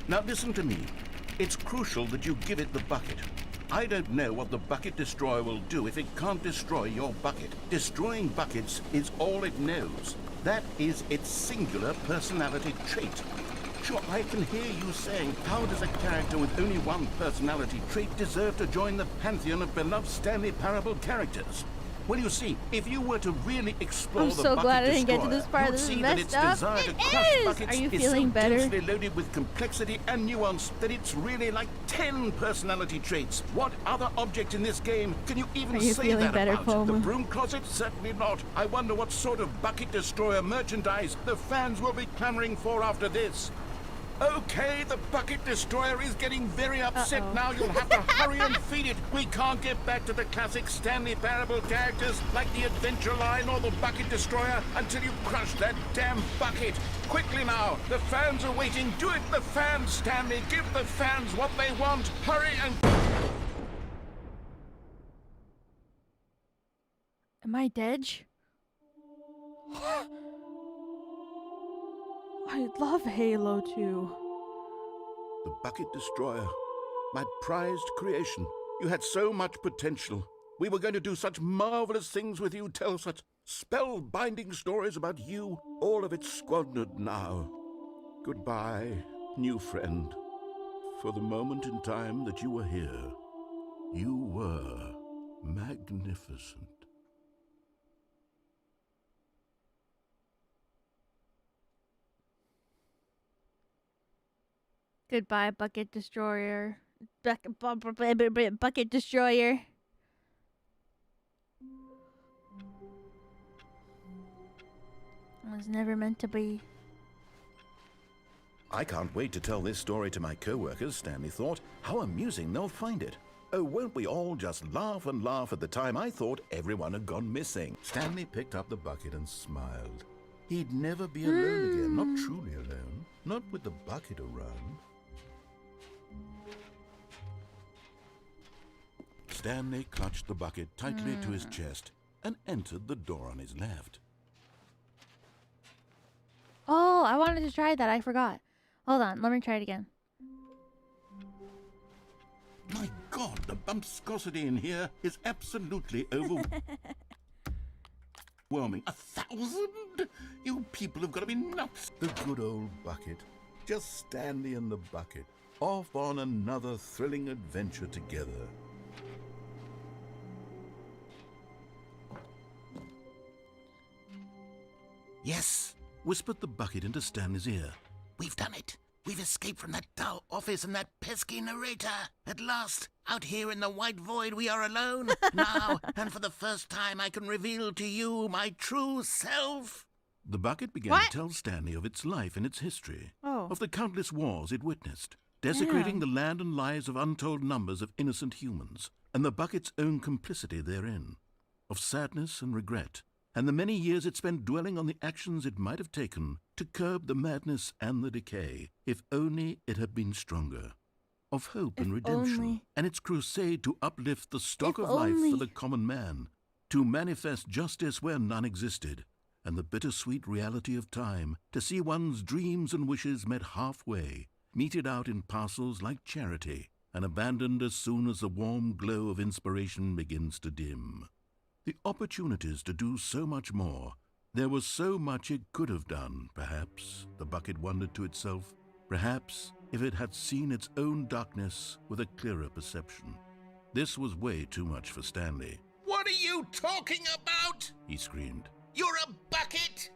Now listen to me. It's crucial that you give it the bucket. I don't know what the Bucket Destroyer will do if it can't destroy your bucket. Destroying buckets is all it knows. That is its singular personality trait. Sure, I can hear you saying, how does a character with only one personality trait deserve to join the pantheon of beloved Stanley Parable characters? Well, you see, if you were to really explore I'm the so Bucket glad I didn't get to Destroyer, this part. you'd This is see that messed its up. desire to It crush is! buckets Are you is feeling so better? densely loaded with complexity and nuance that it's really like 10 personality traits. What other object in this game can you even Are you say feeling that better, about? The Pomu? broom closet? Certainly not. I wonder what sort of Bucket Destroyer merchandise the fans will be clamoring for after this. Okay, the Bucket Destroyer is getting very upset now. You'll have to hurry and feed it. We can't get back to the classic Stanley Parable characters like the Adventure Line or the Bucket Destroyer until you crush that damn bucket. Quickly now, the fans are waiting. Do it, the fans, Stanley. Give the fans what they want. Hurry and... Am I dead? I love Halo 2. The Bucket Destroyer. My prized creation. You had so much potential. We were going to do such marvelous things with you, tell such spell-binding stories about you. All of it squandered now. Goodbye, new friend. For the moment in time that you were here, you were magnificent. Goodbye, Bucket Destroyer. Bucket Destroyer. It was never meant to be. I can't wait to tell this story to my co-workers, Stanley thought. How amusing they'll find it. Oh, won't we all just laugh and laugh at the time I thought everyone had gone missing. Stanley picked up the bucket and smiled. He'd never be alone again, not truly alone. Not with the bucket around. Stanley clutched the bucket tightly to his chest and entered the door on his left. Oh, I wanted to try that. I forgot. Hold on. Let me try it again. My God, the bumpscosity in here is absolutely overwhelming. 1,000? You people have got to be nuts. The good old bucket. Just Stanley and the bucket. Off on another thrilling adventure together. Yes, whispered the bucket into Stanley's ear. We've done it. We've escaped from that dull office and that pesky narrator. At last, out here in the white void, we are alone. Now, and for the first time, I can reveal to you my true self. The bucket began to tell Stanley of its life and its history, of the countless wars it witnessed, desecrating the land and lives of untold numbers of innocent humans, and the bucket's own complicity therein, of sadness and regret, and the many years it spent dwelling on the actions it might have taken to curb the madness and the decay, if only it had been stronger, of hope and redemption, and its crusade to uplift the stock of life for the common man, to manifest justice where none existed, and the bittersweet reality of time, to see one's dreams and wishes met halfway, meted out in parcels like charity, and abandoned as soon as the warm glow of inspiration begins to dim. The opportunities to do so much more. There was so much it could have done, perhaps, the bucket wondered to itself. Perhaps if it had seen its own darkness with a clearer perception. This was way too much for Stanley. What are you talking about? He screamed. You're a bucket?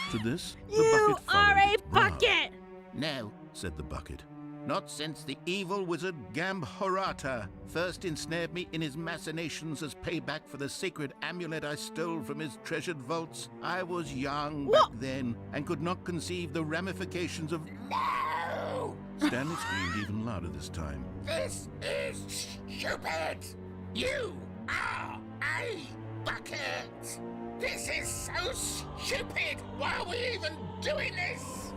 To this, the You bucket followed are a its brow, bucket! No, said the bucket. not since the evil wizard Gambhorata first ensnared me in his machinations as payback for the sacred amulet I stole from his treasured vaults. I was young back then and could not conceive the ramifications of... No! Stanley screamed even louder this time. This is stupid! You are a bucket! This is so stupid! Why are we even doing this?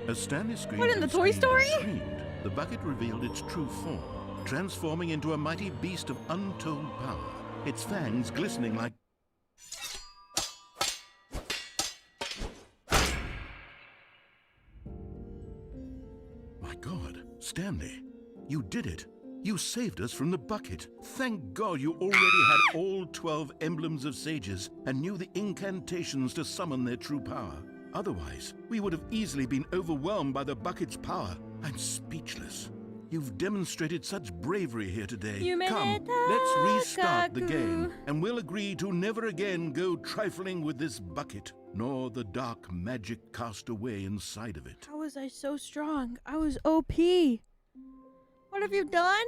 As Stanley screamed What, in the and Toy screamed Story? and screamed, the bucket revealed its true form, transforming into a mighty beast of untold power, its fangs glistening like... My God, Stanley, you did it. You saved us from the bucket. Thank God you already had all 12 emblems of sages and knew the incantations to summon their true power. Otherwise, we would have easily been overwhelmed by the bucket's power. I'm speechless. You've demonstrated such bravery here today. Come, let's restart the game, and we'll agree to never again go trifling with this bucket, nor the dark magic cast away inside of it. How was I so strong? I was OP. What have you done?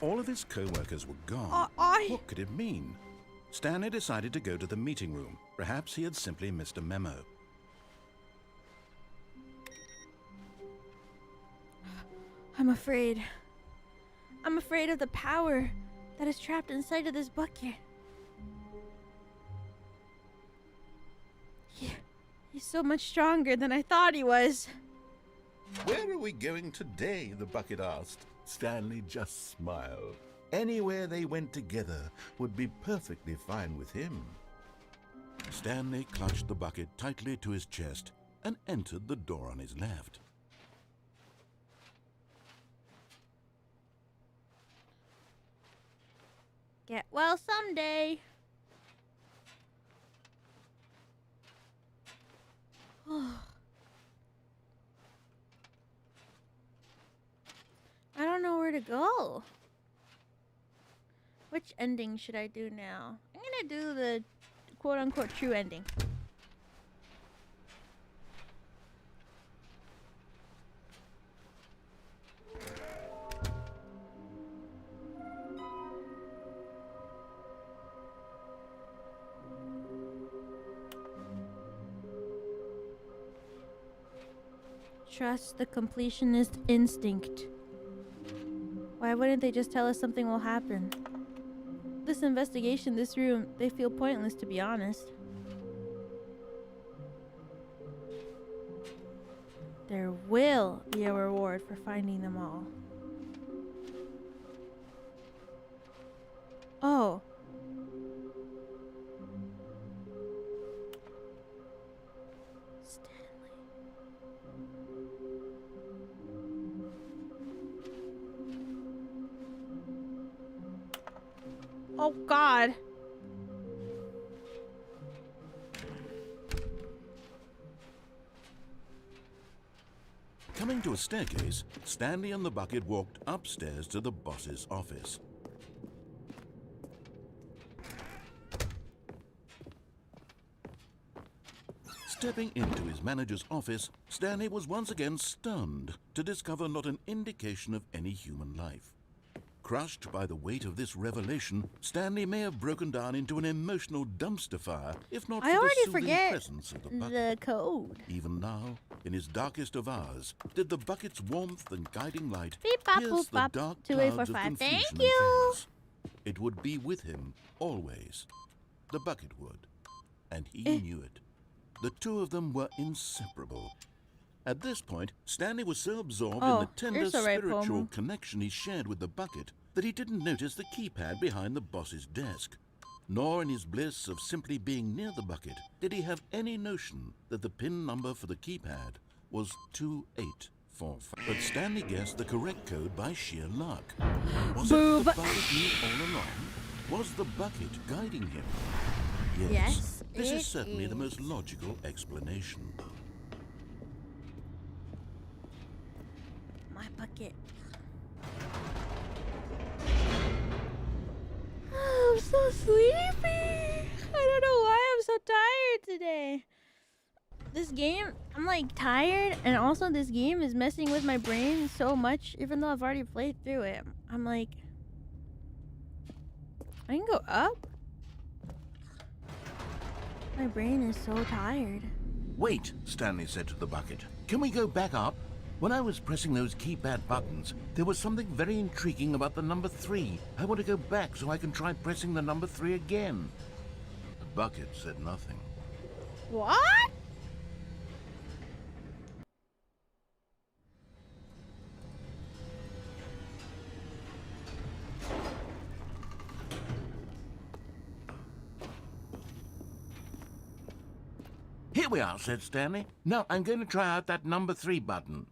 All of his co-workers were gone. What could it mean? Stanley decided to go to the meeting room. Perhaps he had simply missed a memo. I'm afraid. I'm afraid of the power that is trapped inside of this bucket. He's so much stronger than I thought he was. Where are we going today? The bucket asked. Stanley just smiled. Anywhere they went together would be perfectly fine with him. Stanley clutched the bucket tightly to his chest and entered the door on his left. Get well someday. I don't know where to go. Which ending should I do now? I'm gonna do the quote-unquote true ending. Trust the completionist instinct. Why wouldn't they just tell us something will happen? This investigation, this room, they feel pointless, to be honest. There will be a reward for finding them all. Oh. Oh, God. Coming to a staircase, Stanley and the bucket walked upstairs to the boss's office. Stepping into his manager's office, Stanley was once again stunned to discover not an indication of any human life. Crushed by the weight of this revelation, Stanley may have broken down into an emotional dumpster fire, if not for the soothing presence of the bucket. The code. Even now, in his darkest of hours, did the bucket's warmth and guiding light Beep, bop, pierce boop, the bop. dark 2845. clouds of confusion Thank and you. chaos. It would be with him, always. The bucket would. And he knew it. The two of them were inseparable. At this point, Stanley was so absorbed in the tender you're so right, spiritual Pomu. connection he shared with the bucket that he didn't notice the keypad behind the boss's desk. Nor in his bliss of simply being near the bucket did he have any notion that the PIN number for the keypad was 2845. But Stanley guessed the correct code by sheer luck. Was it the bucket knew all along? Was the bucket guiding him? Yes, This it is certainly the is. most logical explanation. My bucket. Oh, I'm so sleepy. I don't know why I'm so tired today. This game, I'm like tired, and also this game is messing with my brain so much, even though I've already played through it. I'm like, I can go up? My brain is so tired. Wait, Stanley said to the bucket. Can we go back up? When I was pressing those keypad buttons, there was something very intriguing about the number 3. I want to go back so I can try pressing the number 3 again. The bucket said nothing. What? Here we are, said Stanley. Now I'm going to try out that number 3 button.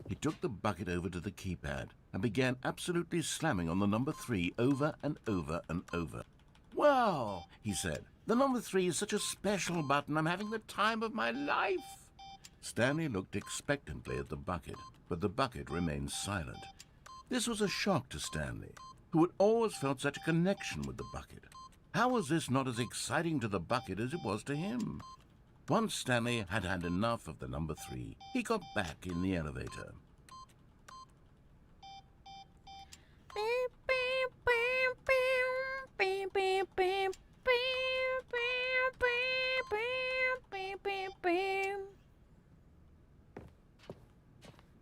He took the bucket over to the keypad and began absolutely slamming on the number 3 over and over and over. Wow, he said. The number 3 is such a special button. I'm having the time of my life. Stanley looked expectantly at the bucket, but the bucket remained silent. This was a shock to Stanley, who had always felt such a connection with the bucket. How was this not as exciting to the bucket as it was to him? Once Stanley had had enough of the number 3, he got back in the elevator.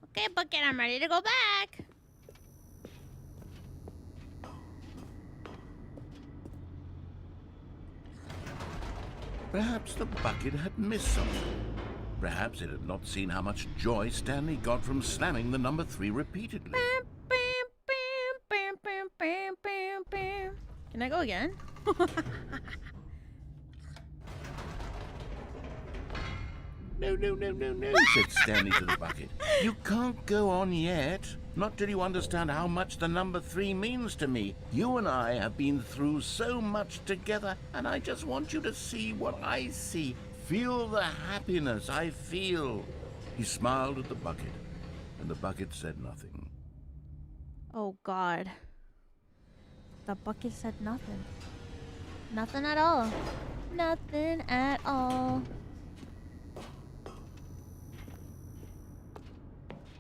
Okay, bucket, I'm ready to go back. Perhaps the bucket had missed something. Perhaps it had not seen how much joy Stanley got from slamming the number 3 repeatedly. Can I go again? No, said Stanley to the bucket. You can't go on yet. Not till you understand how much the number 3 means to me. You and I have been through so much together, and I just want you to see what I see. Feel the happiness I feel. He smiled at the bucket, and the bucket said nothing. Oh, God. The bucket said nothing. Nothing at all. Nothing at all.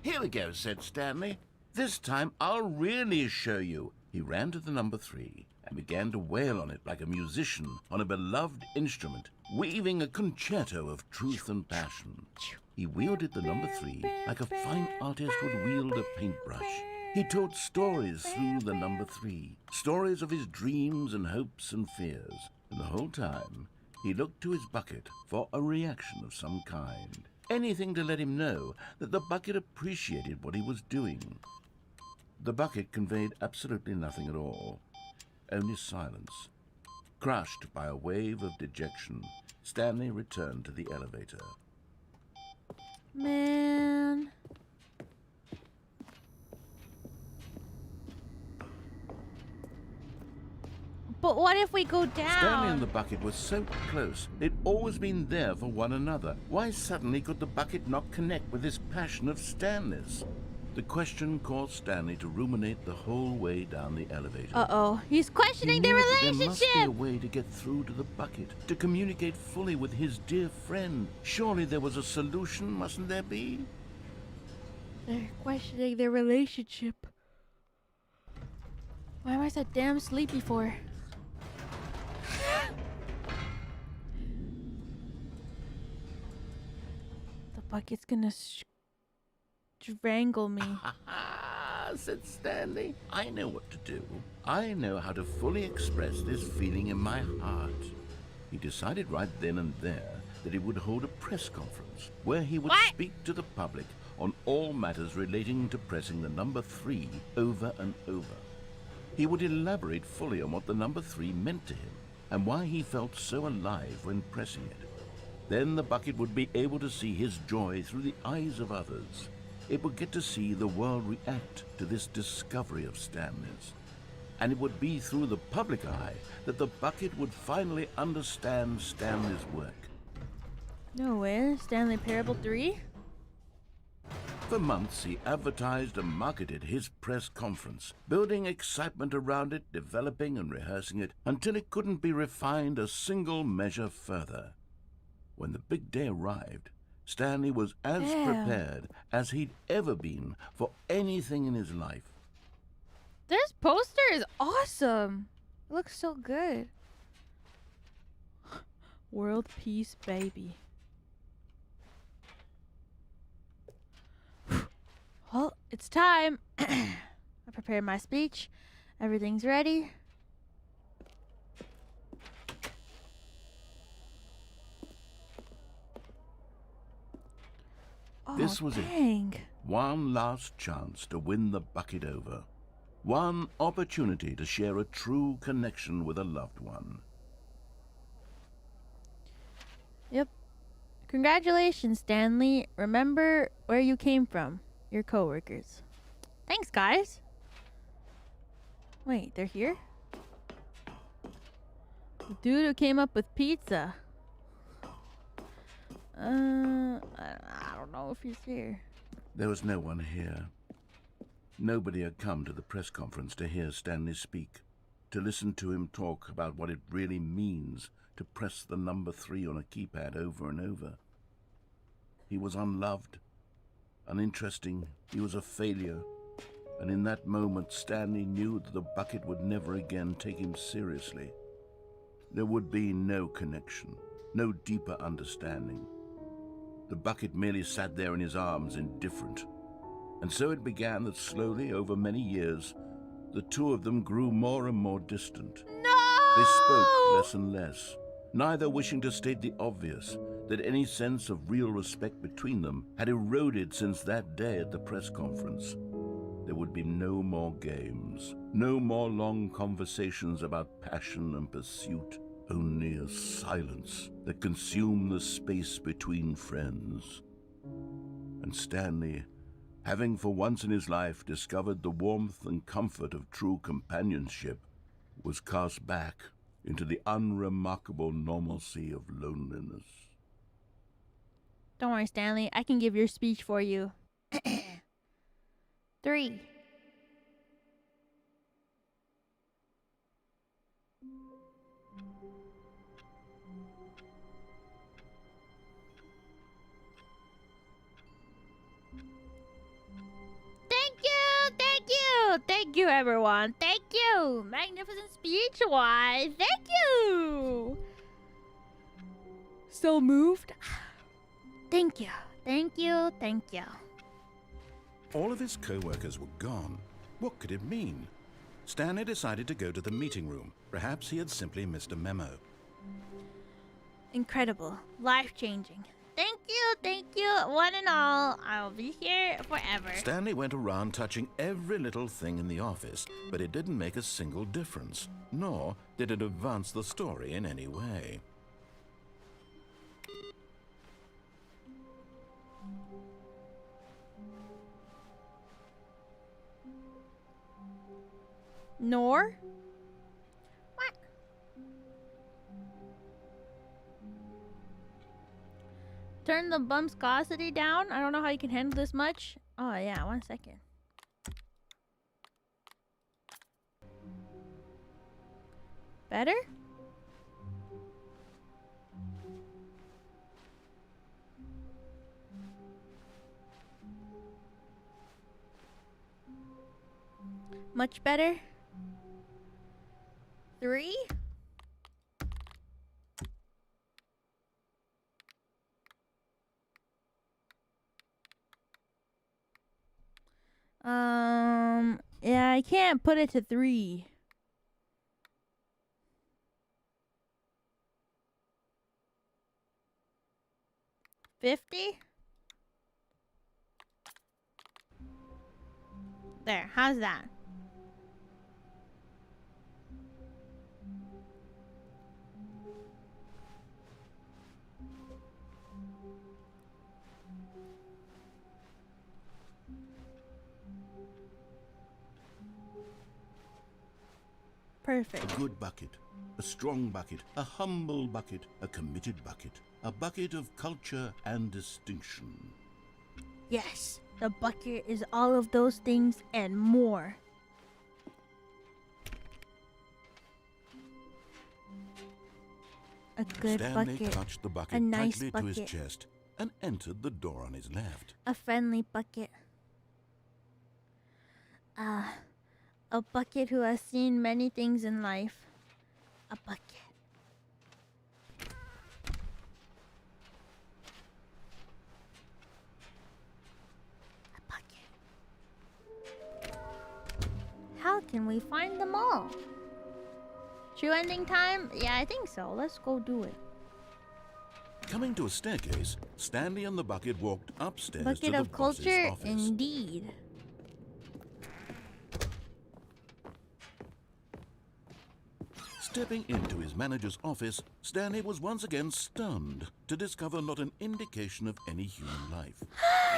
Here we go, said Stanley. This time I'll really show you. He ran to the number 3 and began to wail on it like a musician on a beloved instrument, weaving a concerto of truth and passion. He wielded the number 3 like a fine artist would wield a paintbrush. He told stories through the number 3, stories of his dreams and hopes and fears. And the whole time, he looked to his bucket for a reaction of some kind. Anything to let him know that the bucket appreciated what he was doing. The bucket conveyed absolutely nothing at all, only silence. Crushed by a wave of dejection, Stanley returned to the elevator. Man. But what if we go down? Stanley and the bucket were so close. They'd always been there for one another. Why suddenly could the bucket not connect with this passion of Stanley's? The question caused Stanley to ruminate the whole way down the elevator. Uh-oh. He's questioning their relationship! There must be a way to get through to the bucket, to communicate fully with his dear friend. Surely there was a solution, mustn't there be? They're questioning their relationship. Why am I so damn sleepy for? The bucket's gonna strangle me. Said Stanley. I know what to do. I know how to fully express this feeling in my heart. He decided right then and there that he would hold a press conference where he would speak to the public on all matters relating to pressing the number 3 over and over. He would elaborate fully on what the number 3 meant to him and why he felt so alive when pressing it. Then the bucket would be able to see his joy through the eyes of others. It would get to see the world react to this discovery of Stanley's. And it would be through the public eye that the bucket would finally understand Stanley's work. No way. Stanley Parable 3? For months, he advertised and marketed his press conference, building excitement around it, developing and rehearsing it, until it couldn't be refined a single measure further. When the big day arrived, Stanley was as prepared as he'd ever been for anything in his life. This poster is awesome. It looks so good. World peace, baby. Well, it's time. I prepared my speech. Everything's ready. This was it. One last chance to win the bucket over. One opportunity to share a true connection with a loved one. Yep. Congratulations, Stanley. Remember where you came from. Your coworkers. Thanks, guys. Wait, they're here? The dude who came up with pizza. I don't know if he's here. There was no one here. Nobody had come to the press conference to hear Stanley speak, to listen to him talk about what it really means to press the number 3 on a keypad over and over. He was unloved, uninteresting, he was a failure, and in that moment Stanley knew that the bucket would never again take him seriously. There would be no connection, no deeper understanding. The bucket merely sat there in his arms, indifferent. And so it began that slowly, over many years, the two of them grew more and more distant. No! They spoke less and less, neither wishing to state the obvious, that any sense of real respect between them had eroded since that day at the press conference. There would be no more games, no more long conversations about passion and pursuit, only a silence that consumed the space between friends. And Stanley, having for once in his life discovered the warmth and comfort of true companionship, was cast back into the unremarkable normalcy of loneliness. Don't worry, Stanley. I can give your speech for you. 3. Thank you, everyone. Thank you. Magnificent speech, why? Thank you. So moved. Thank you. Thank you. Thank you. All of his co-workers were gone. What could it mean? Stanley decided to go to the meeting room. Perhaps he had simply missed a memo. Incredible. Life-changing. Thank you, one and all. I'll be here forever. Stanley went around touching every little thing in the office, but it didn't make a single difference, nor did it advance the story in any way. Nor? What? Turn the bumpscosity down. I don't know how you can handle this much. Oh yeah, 1 second. Better? Much better? 3? Yeah, I can't put it to 3. $50? There, how's that? Perfect. A good bucket, a strong bucket, a humble bucket, a committed bucket, a bucket of culture and distinction. Yes, The bucket is all of those things and more. A good Stanley bucket. touched the bucket A nice tightly to his bucket. chest and entered the door on his left. A friendly bucket. A bucket who has seen many things in life. A bucket. A bucket. How can we find them all? True ending time? Yeah, I think so. Let's go do it. Coming to a staircase, Stanley and the bucket walked upstairs Bucket to the of boss's culture, office. indeed. Stepping into his manager's office, Stanley was once again stunned to discover not an indication of any human life.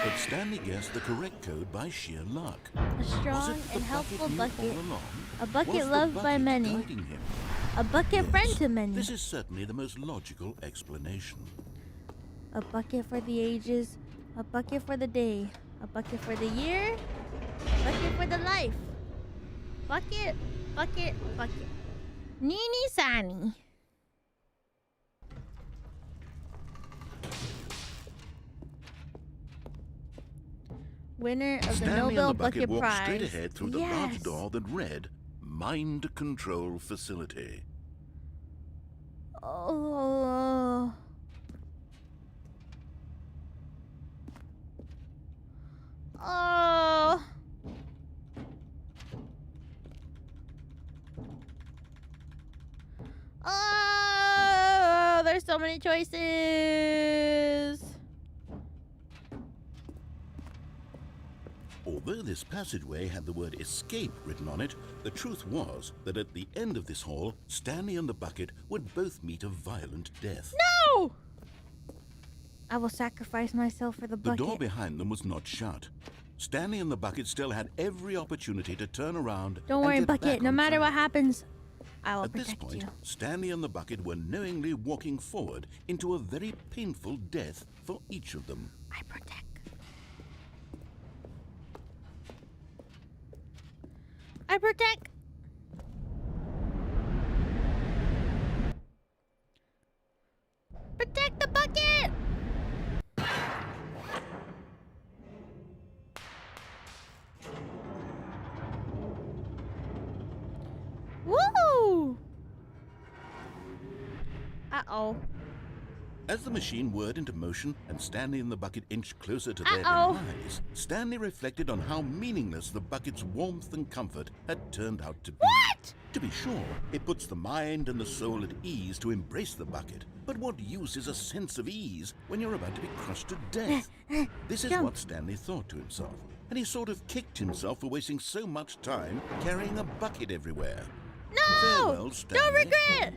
But Stanley guessed the correct code by sheer luck. A Was strong it the and helpful knew bucket. all along? A bucket Was the loved by bucket many. guiding him? A bucket friend Yes, to many. This is certainly the most logical explanation. A bucket for the ages. A bucket for the day. A bucket for the year. A bucket for the life. Bucket, bucket, bucket. Nini Sani. Winner of the Stanley Nobel and the bucket Bucket walked Prize. straight ahead through the large Yes. door that read Mind Control Facility. Oh. Oh. Oh, there's so many choices. Although this passageway had the word escape written on it, the truth was that at the end of this hall, Stanley and the bucket would both meet a violent death. No! I will sacrifice myself for the The bucket. door behind them was not shut. Stanley and the bucket still had every opportunity to turn around. Don't and worry, get bucket. back No on matter what track. happens, I will At this protect point, you. Stanley and the bucket were knowingly walking forward into a very painful death for each of them. I protect. I protect. Protect the bucket. Woo! Uh-oh. As the machine whirred into motion and Stanley and the bucket inched closer to their Uh-oh. demise, Stanley reflected on how meaningless the bucket's warmth and comfort had turned out to be. What? To be sure, it puts the mind and the soul at ease to embrace the bucket. But what use is a sense of ease when you're about to be crushed to death? This is Jump. what Stanley thought to himself, and he sort of kicked himself for wasting so much time carrying a bucket everywhere. No! Farewell, Stanley. Don't regret!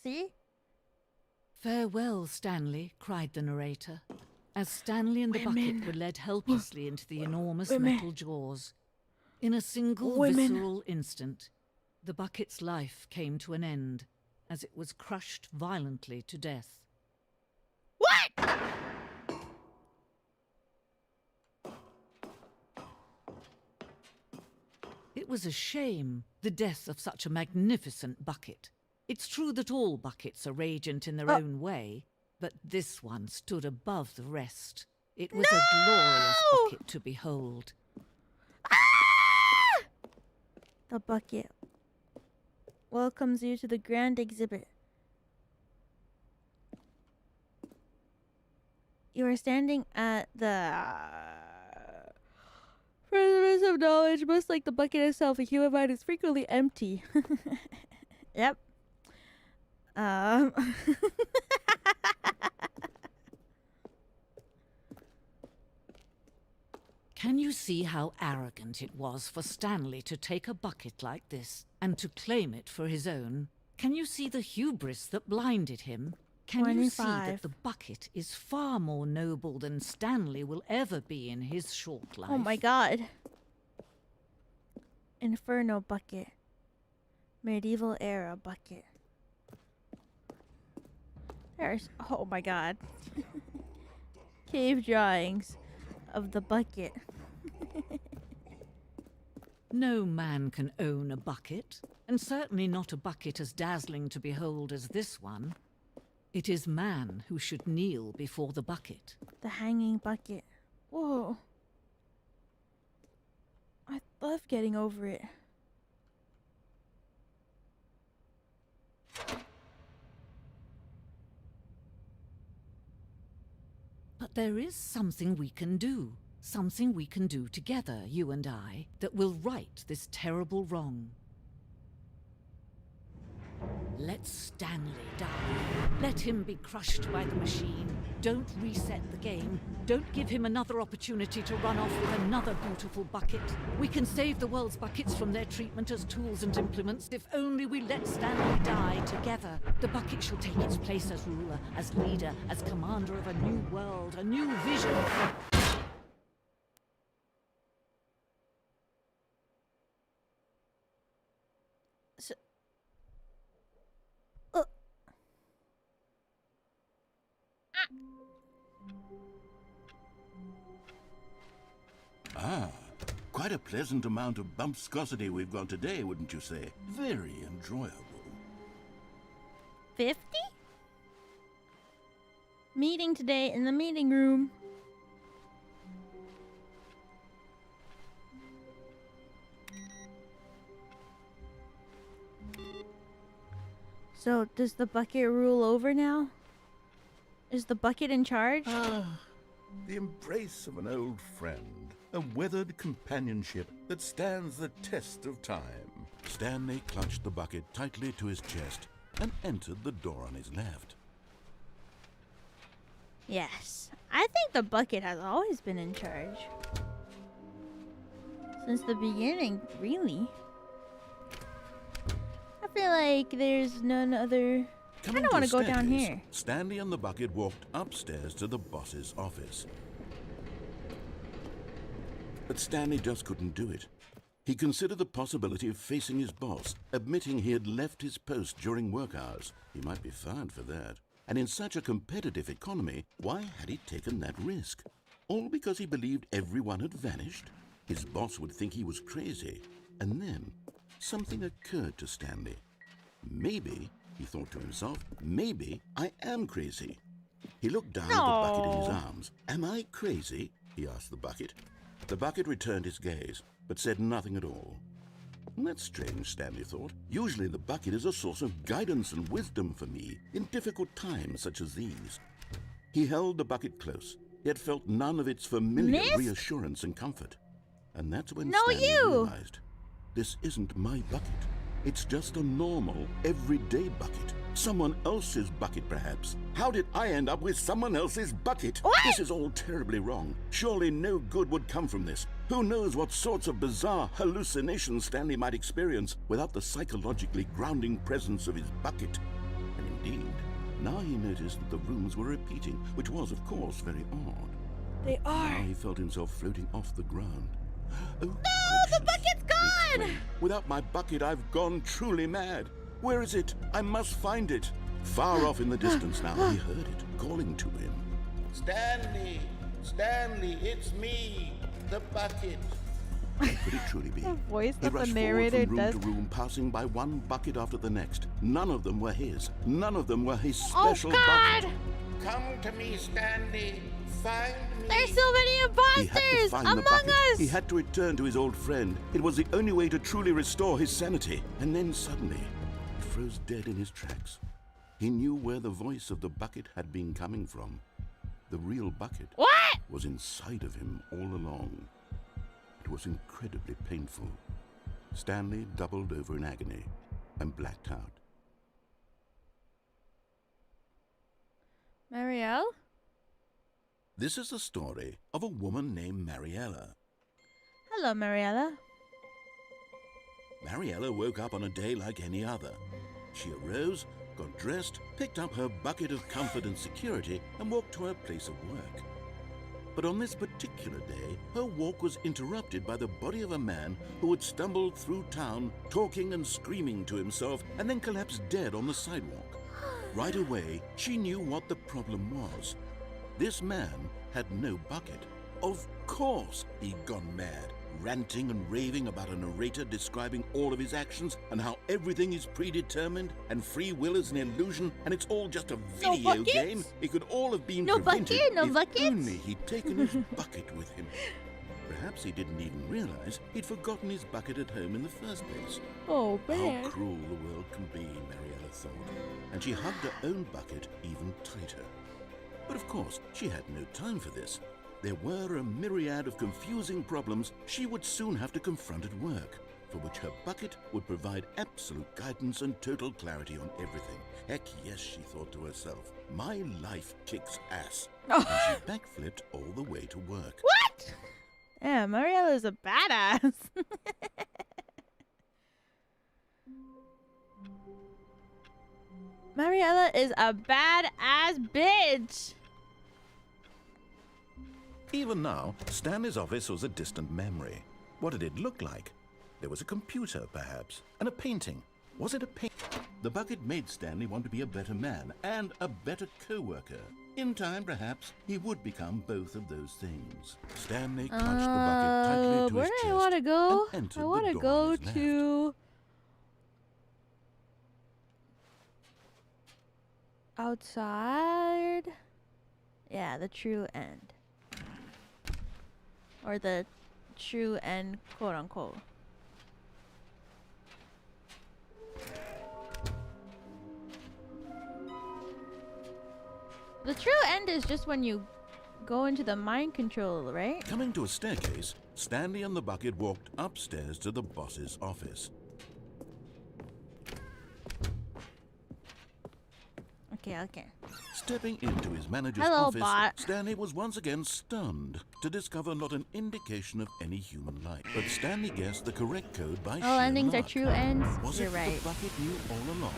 See? Farewell, Stanley, cried the narrator, as Stanley and the bucket were led helplessly into the enormous metal jaws. In a single visceral instant, the bucket's life came to an end as it was crushed violently to death. What? It was a shame, the death of such a magnificent bucket. It's true that all buckets are radiant in their own way, but this one stood above the rest. It was a glorious bucket to behold. The bucket welcomes you to the grand exhibit. You are standing at the precipice of knowledge, much like the bucket itself. A human mind is frequently empty. Yep. Can you see how arrogant it was for Stanley to take a bucket like this and to claim it for his own? Can you see the hubris that blinded him? Can you see 25. that the bucket is far more noble than Stanley will ever be in his short life? Oh my god. Inferno bucket. Medieval era bucket. There's. Oh my god. cave drawings of the bucket. No man can own a bucket, and certainly not a bucket as dazzling to behold as this one. It is man who should kneel before the bucket. The hanging bucket. Whoa. I love getting over it. But there is something we can do. Something we can do together, you and I, that will right this terrible wrong. Let Stanley die. Let him be crushed by the machine. Don't reset the game. Don't give him another opportunity to run off with another beautiful bucket. We can save the world's buckets from their treatment as tools and implements if only we let Stanley die together. The bucket shall take its place as ruler, as leader, as commander of a new world, a new vision. Ah, quite a pleasant amount of bumpscosity we've got today, wouldn't you say? Very enjoyable. 50? Meeting today in the meeting room. So, does the bucket rule over now? Is the bucket in charge? Ah, the embrace of an old friend. A weathered companionship that stands the test of time. Stanley clutched the bucket tightly to his chest and entered the door on his left. Yes, I think the bucket has always been in charge. Since the beginning, really. I feel like there's none other... I don't want to go down here. Stanley and the bucket walked upstairs to the boss's office. But Stanley just couldn't do it. He considered the possibility of facing his boss, admitting he had left his post during work hours. He might be fired for that. And in such a competitive economy, why had he taken that risk? All because he believed everyone had vanished? His boss would think he was crazy. And then, something occurred to Stanley. Maybe, he thought to himself, maybe I am crazy. He looked down at the bucket in his arms. Am I crazy? He asked the bucket. The bucket returned his gaze, but said nothing at all. That's strange, Stanley thought. Usually the bucket is a source of guidance and wisdom for me in difficult times such as these. He held the bucket close, yet felt none of its familiar reassurance and comfort. And that's when Stanley realized, this isn't my bucket. It's just a normal, everyday bucket. Someone else's bucket, perhaps. How did I end up with someone else's bucket? What? This is all terribly wrong. Surely no good would come from this. Who knows what sorts of bizarre hallucinations Stanley might experience without the psychologically grounding presence of his bucket. And indeed, now he noticed that the rooms were repeating, which was, of course, very odd. They are. Now he felt himself floating off the ground. Oh, no, gracious. the bucket's gone! Without my bucket, I've gone truly mad. Where is it? I must find it. Far off in the distance now, he heard it, calling to him. Stanley! Stanley, it's me, the bucket. Could it truly be? The voice He that the rushed narrator forward from does. room to room, passing by one bucket after the next. None of them were his. None of them were his special bucket. Come to me, Stanley. Find me. There's so many He had to imposters find among the bucket. us! He had to return to his old friend. It was the only way to truly restore his sanity. And then suddenly, he froze dead in his tracks. He knew where the voice of the bucket had been coming from. The real bucket was inside of him all along. It was incredibly painful. Stanley doubled over in agony and blacked out. Marielle? This is the story of a woman named Mariella. Hello, Mariella. Mariella woke up on a day like any other. She arose, got dressed, picked up her bucket of comfort and security, and walked to her place of work. But on this particular day, her walk was interrupted by the body of a man who had stumbled through town, talking and screaming to himself, and then collapsed dead on the sidewalk. Right away, she knew what the problem was. This man had no bucket. Of course he'd gone mad, ranting and raving about a narrator describing all of his actions and how everything is predetermined and free will is an illusion and it's all just a video game. It could all have been prevented if only he'd taken his bucket with him. Perhaps he didn't even realize he'd forgotten his bucket at home in the first place. Oh, man. How cruel the world can be, Mariella thought, and she hugged her own bucket even tighter. But of course, she had no time for this. There were a myriad of confusing problems she would soon have to confront at work, for which her bucket would provide absolute guidance and total clarity on everything. Heck yes, she thought to herself, my life kicks ass. And she backflipped all the way to work. What? Yeah, Mariella is a badass. Mariella is a badass bitch. Even now, Stanley's office was a distant memory. What did it look like? There was a computer, perhaps, and a painting. Was it a paint? The bucket made Stanley want to be a better man and a better co-worker. In time, perhaps, he would become both of those things. Stanley clutched the bucket tightly to where his do chest I want to go? and entered I want to the door go on his left. to outside. Yeah, the true end. Or the true end, quote unquote. The true end is just when you go into the mind control, right? Coming to a staircase, Stanley and the bucket walked upstairs to the boss's office. Okay. Stepping into his manager's Hello, office, bot. Stanley was once again stunned to discover not an indication of any human life. But Stanley guessed the correct code by All sheer endings are luck. true ends. Was You're it right. the bucket knew all along?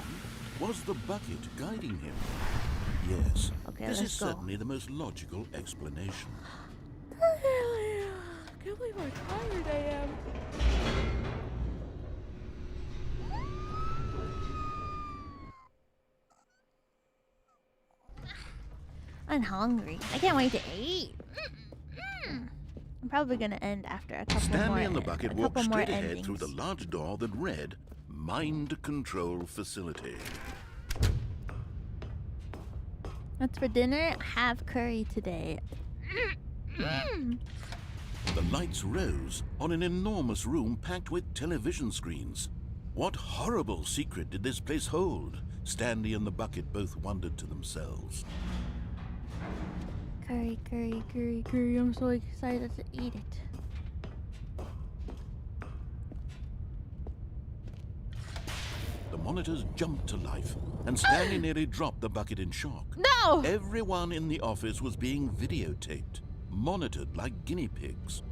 Was the bucket guiding him? Yes. Okay, this let's is go. certainly the most logical explanation. I can't believe how tired I am. I'm hungry. I can't wait to eat. I'm probably gonna end after a couple more. Stanley and the bucket walked straight ahead endings. through the large door that read, Mind Control Facility. What's for dinner? Have curry today. The lights rose on an enormous room packed with television screens. What horrible secret did this place hold? Stanley and the bucket both wondered to themselves. Curry, curry, curry, curry. I'm so excited to eat it. The monitors jumped to life, and Stanley nearly dropped the bucket in shock. No! Everyone in the office was being videotaped, monitored like guinea pigs.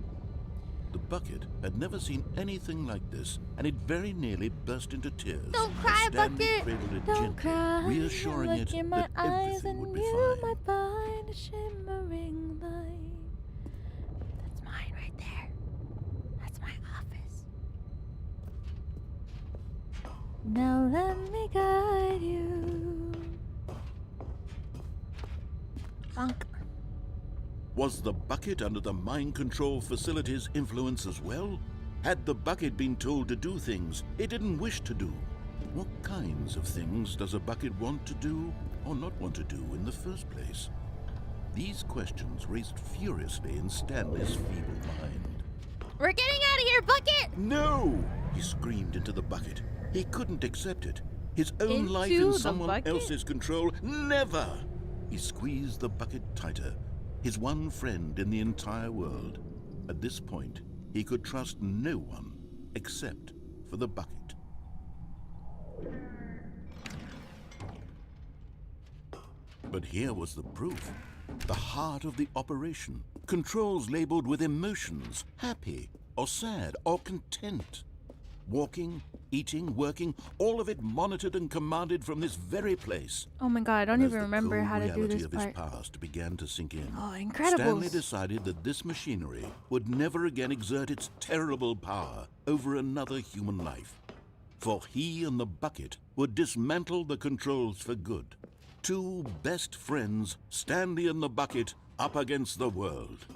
The bucket had never seen anything like this, and it very nearly burst into tears. Don't cry, as Stanley bucket! cradled it Don't gently, cry. reassuring Look it in my that eyes everything would and be you fine. might find a shimmering light. That's mine right there. That's my office. Now let me guide you. Bonk. Was the bucket under the mind control facility's influence as well? Had the bucket been told to do things it didn't wish to do? What kinds of things does a bucket want to do or not want to do in the first place? These questions raced furiously in Stanley's feeble mind. We're getting out of here, bucket! No! He screamed into the bucket. He couldn't accept it. His own life Into in the someone bucket? else's control? Never! He squeezed the bucket tighter. His one friend in the entire world. At this point, he could trust no one except for the bucket. But here was the proof. The heart of the operation. Controls labeled with emotions, happy or sad or content. Walking, eating, working, all of it monitored and commanded from this very place. Oh my god, I don't And as even the remember cold how to do reality this of his part. past began to sink in. Oh, Incredibles. Stanley decided that this machinery would never again exert its terrible power over another human life. For he and the bucket would dismantle the controls for good. Two best friends, Stanley and the bucket, up against the world.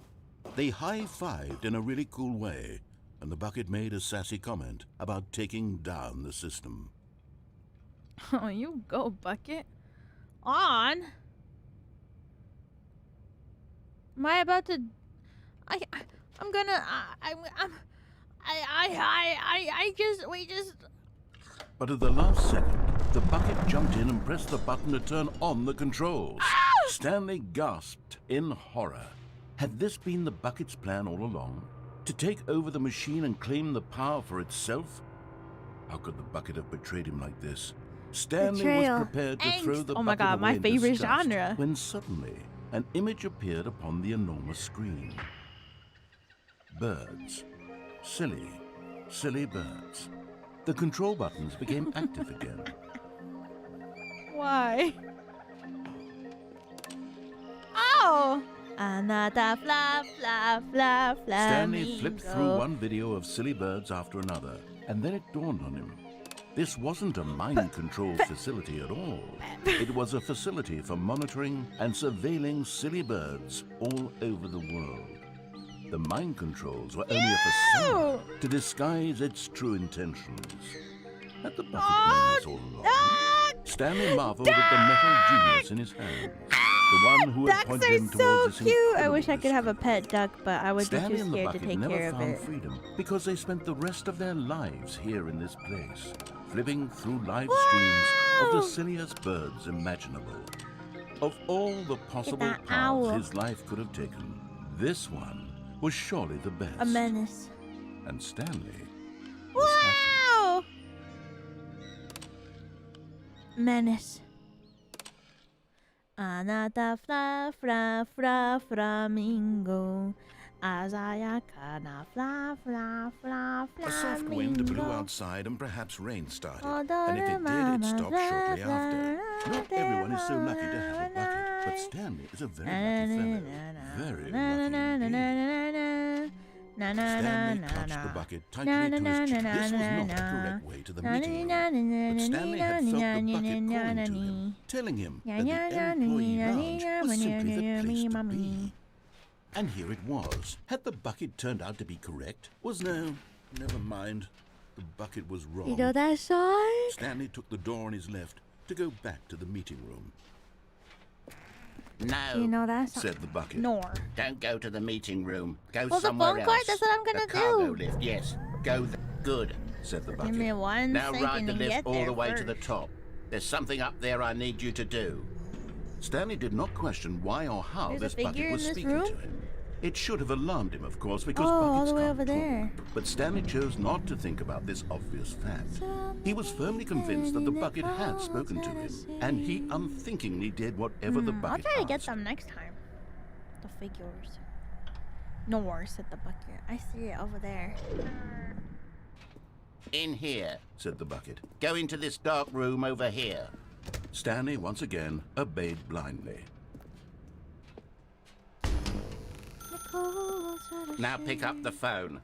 They high-fived in a really cool way, and the bucket made a sassy comment about taking down the system. Oh, you go, bucket. On. Am I about to? I'm gonna. We just. But at the last second, the bucket jumped in and pressed the button to turn on the controls. Stanley gasped in horror. Had this been the bucket's plan all along? To take over the machine and claim the power for itself? How could the bucket have betrayed him like this? Stanley Betrayal. was prepared to throw the Oh my bucket God, away my in favorite disgust genre. when suddenly an image appeared upon the enormous screen. Birds. Silly, silly birds. The control buttons became active again. Why? Oh! Another fla fla fla flamingo. Stanley flipped through one video of silly birds after another, and then it dawned on him. This wasn't a mind control facility at all. It was a facility for monitoring and surveilling silly birds all over the world. The mind controls were only a facade to disguise its true intentions. Had the bucket known this all along? Stanley marveled at the metal genius in his hands. The one who had Ducks pointed are him so towards this cute. I incredible wish I could have a discovery. pet duck, but I would be Stanley too and the scared to bucket take never care of found it. freedom because they spent the rest of their lives here in this place, flipping through live streams of the silliest birds imaginable. Of all the possible that paths owl. his life could have taken, this one was surely the best. A menace. And Stanley was happy. Wow! Menace. Another fla fla fla flamingo. Azayakana fla fla fla flamingo. A soft wind blew outside and perhaps rain started. And if it did, it stopped shortly after. Not everyone is so lucky to have a bucket, but Stanley is a very lucky fellow. Very lucky indeed. Stanley clutched the bucket tightly to his chest. This was not the correct way to the meeting room. But Stanley had felt the bucket calling to him, telling him that the employee lounge was simply the place to be. And here it was. Had the bucket turned out to be correct? No, never mind. The bucket was wrong. You know that song? Stanley took the door on his left to go back to the meeting room. No, You know that song? Said the bucket. Nor. don't go to the meeting room. Go Well, the somewhere phone else. card, that's what I'm gonna the cargo do. lift, yes. Go good. Said the Give bucket. me one Now second ride the to lift get all there the way to the first. top. There's something up there I need you to do. Stanley did not question why or how There's a this figure bucket in was this speaking room? to him. It should have alarmed him, of course, because Oh, all buckets the way can't over talk. there. But Stanley chose not to think about this obvious fact. He was firmly convinced that the bucket had spoken to him, and he unthinkingly did whatever the I'll bucket try to get asked. them next time. The figures. Nor, said the bucket. I see it over there. In here. Said the bucket. Go into this dark room over here. Stanley once again obeyed blindly. Now pick up the phone.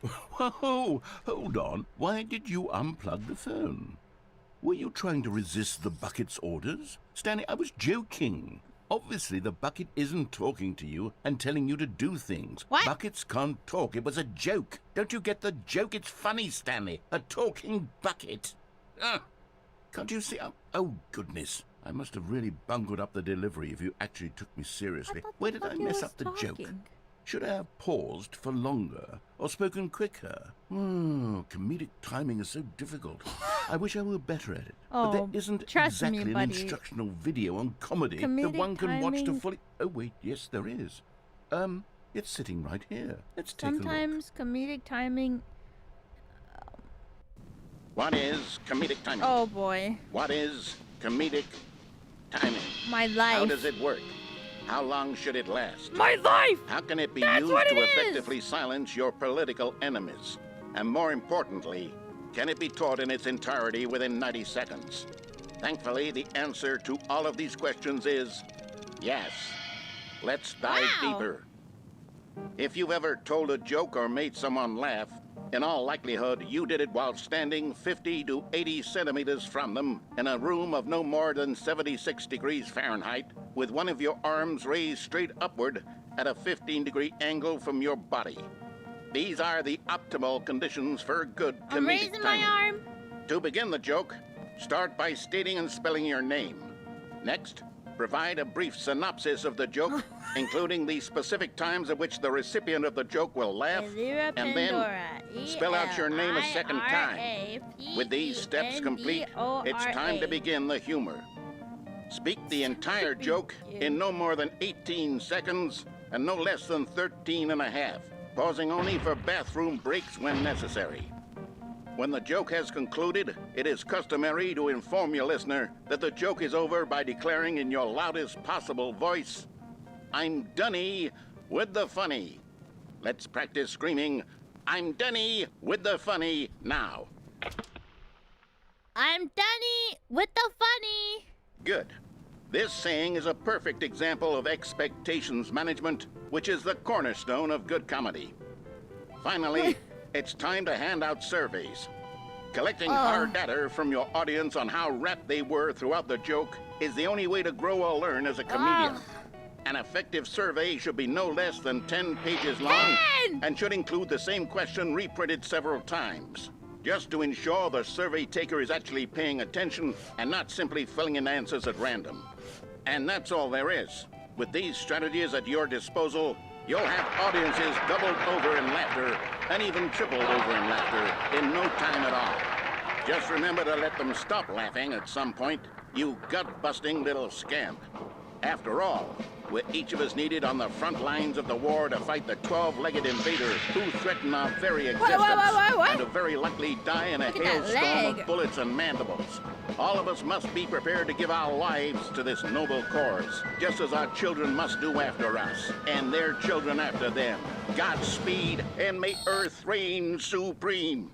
Whoa, hold on. Why did you unplug the phone? Were you trying to resist the bucket's orders? Stanley, I was joking. Obviously, the bucket isn't talking to you and telling you to do things. What? Buckets can't talk. It was a joke. Don't you get the joke? It's funny, Stanley. A talking bucket. Can't you see? Oh, goodness. I must have really bungled up the delivery if you actually took me seriously. Where did I mess up the joke? Should I have paused for longer or spoken quicker? Comedic timing is so difficult. I wish I were better at it. But there Oh, isn't trust me, exactly an buddy. instructional video on comedy that Comedic one can watch to timing- fully... Oh, wait, yes, there is. It's sitting right here. Let's take a look. Sometimes comedic timing. What is comedic timing? Oh boy. What is comedic timing? My life. How does it work? How long should it last? My life! How can it be That's used what to it is! effectively silence your political enemies? And more importantly, can it be taught in its entirety within 90 seconds? Thankfully, the answer to all of these questions is yes. Let's dive Wow. deeper. If you've ever told a joke or made someone laugh, In all likelihood, you did it while standing 50 to 80 centimeters from them in a room of no more than 76 degrees Fahrenheit, with one of your arms raised straight upward at a 15-degree angle from your body. These are the optimal conditions for good comedic I'm raising timing. my arm. To begin the joke, start by stating and spelling your name. Next, provide a brief synopsis of the joke, including the specific times at which the recipient of the joke will laugh, Elira and Pendora, then spell out your name a second time. With these steps complete, it's time to begin the humor. Speak the entire joke in no more than 18 seconds and no less than 13 and a half, pausing only for bathroom breaks when necessary. When the joke has concluded, it is customary to inform your listener that the joke is over by declaring in your loudest possible voice, "I'm dunny with the funny." Let's practice screaming, "I'm dunny with the funny" now. I'm Dunny with the funny. Good. This saying is a perfect example of expectations management, which is the cornerstone of good comedy. Finally, it's time to hand out surveys. Collecting hard data from your audience on how rapt they were throughout the joke is the only way to grow or learn as a comedian. An effective survey should be no less than 10 pages long and should include the same question reprinted several times, just to ensure the survey taker is actually paying attention and not simply filling in answers at random. And that's all there is. With these strategies at your disposal, you'll have audiences doubled over in laughter and even tripled over in laughter in no time at all. Just remember to let them stop laughing at some point, you gut-busting little scamp. After all, we're each of us needed on the front lines of the war to fight the 12-legged invaders who threaten our very existence and to very likely die in a hailstorm of bullets and mandibles. All of us must be prepared to give our lives to this noble cause, just as our children must do after us, and their children after them. Godspeed, and may Earth reign supreme.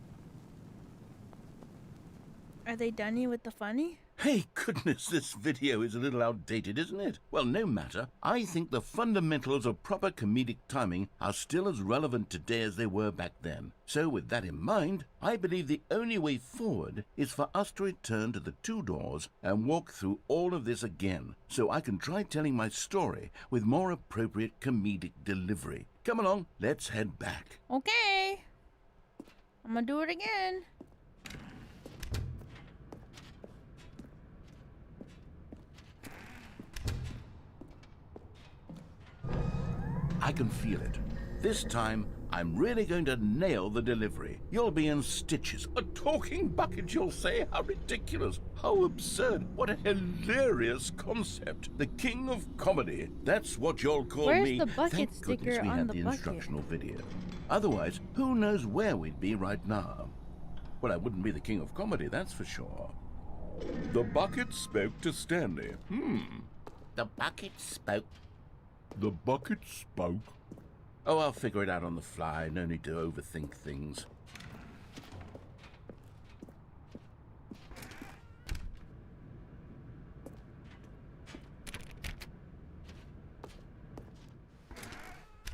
Are they Dunny with the funny? Hey, goodness, this video is a little outdated, isn't it? Well, no matter. I think the fundamentals of proper comedic timing are still as relevant today as they were back then. So with that in mind, I believe the only way forward is for us to return to the two doors and walk through all of this again, so I can try telling my story with more appropriate comedic delivery. Come along, let's head back. Okay. I'm gonna do it again. I can feel it. This time, I'm really going to nail the delivery. You'll be in stitches. A talking bucket, you'll say? How ridiculous. How absurd. What a hilarious concept. The king of comedy. That's what you'll call me. Where's the bucket Thank sticker goodness we on had the the bucket? instructional video. Otherwise, who knows where we'd be right now? Well, I wouldn't be the king of comedy, that's for sure. The bucket spoke to Stanley. The bucket spoke. The bucket spoke. Oh, I'll figure it out on the fly. No need to overthink things.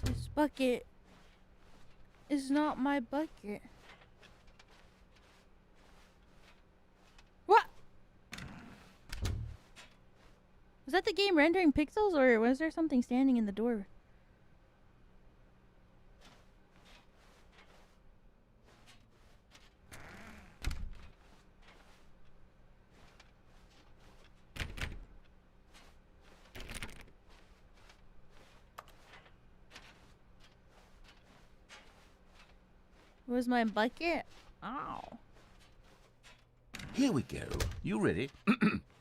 This bucket is not my bucket. What? Was that the game rendering pixels, or was there something standing in the door? Where's my bucket? Ow. Here we go. You ready?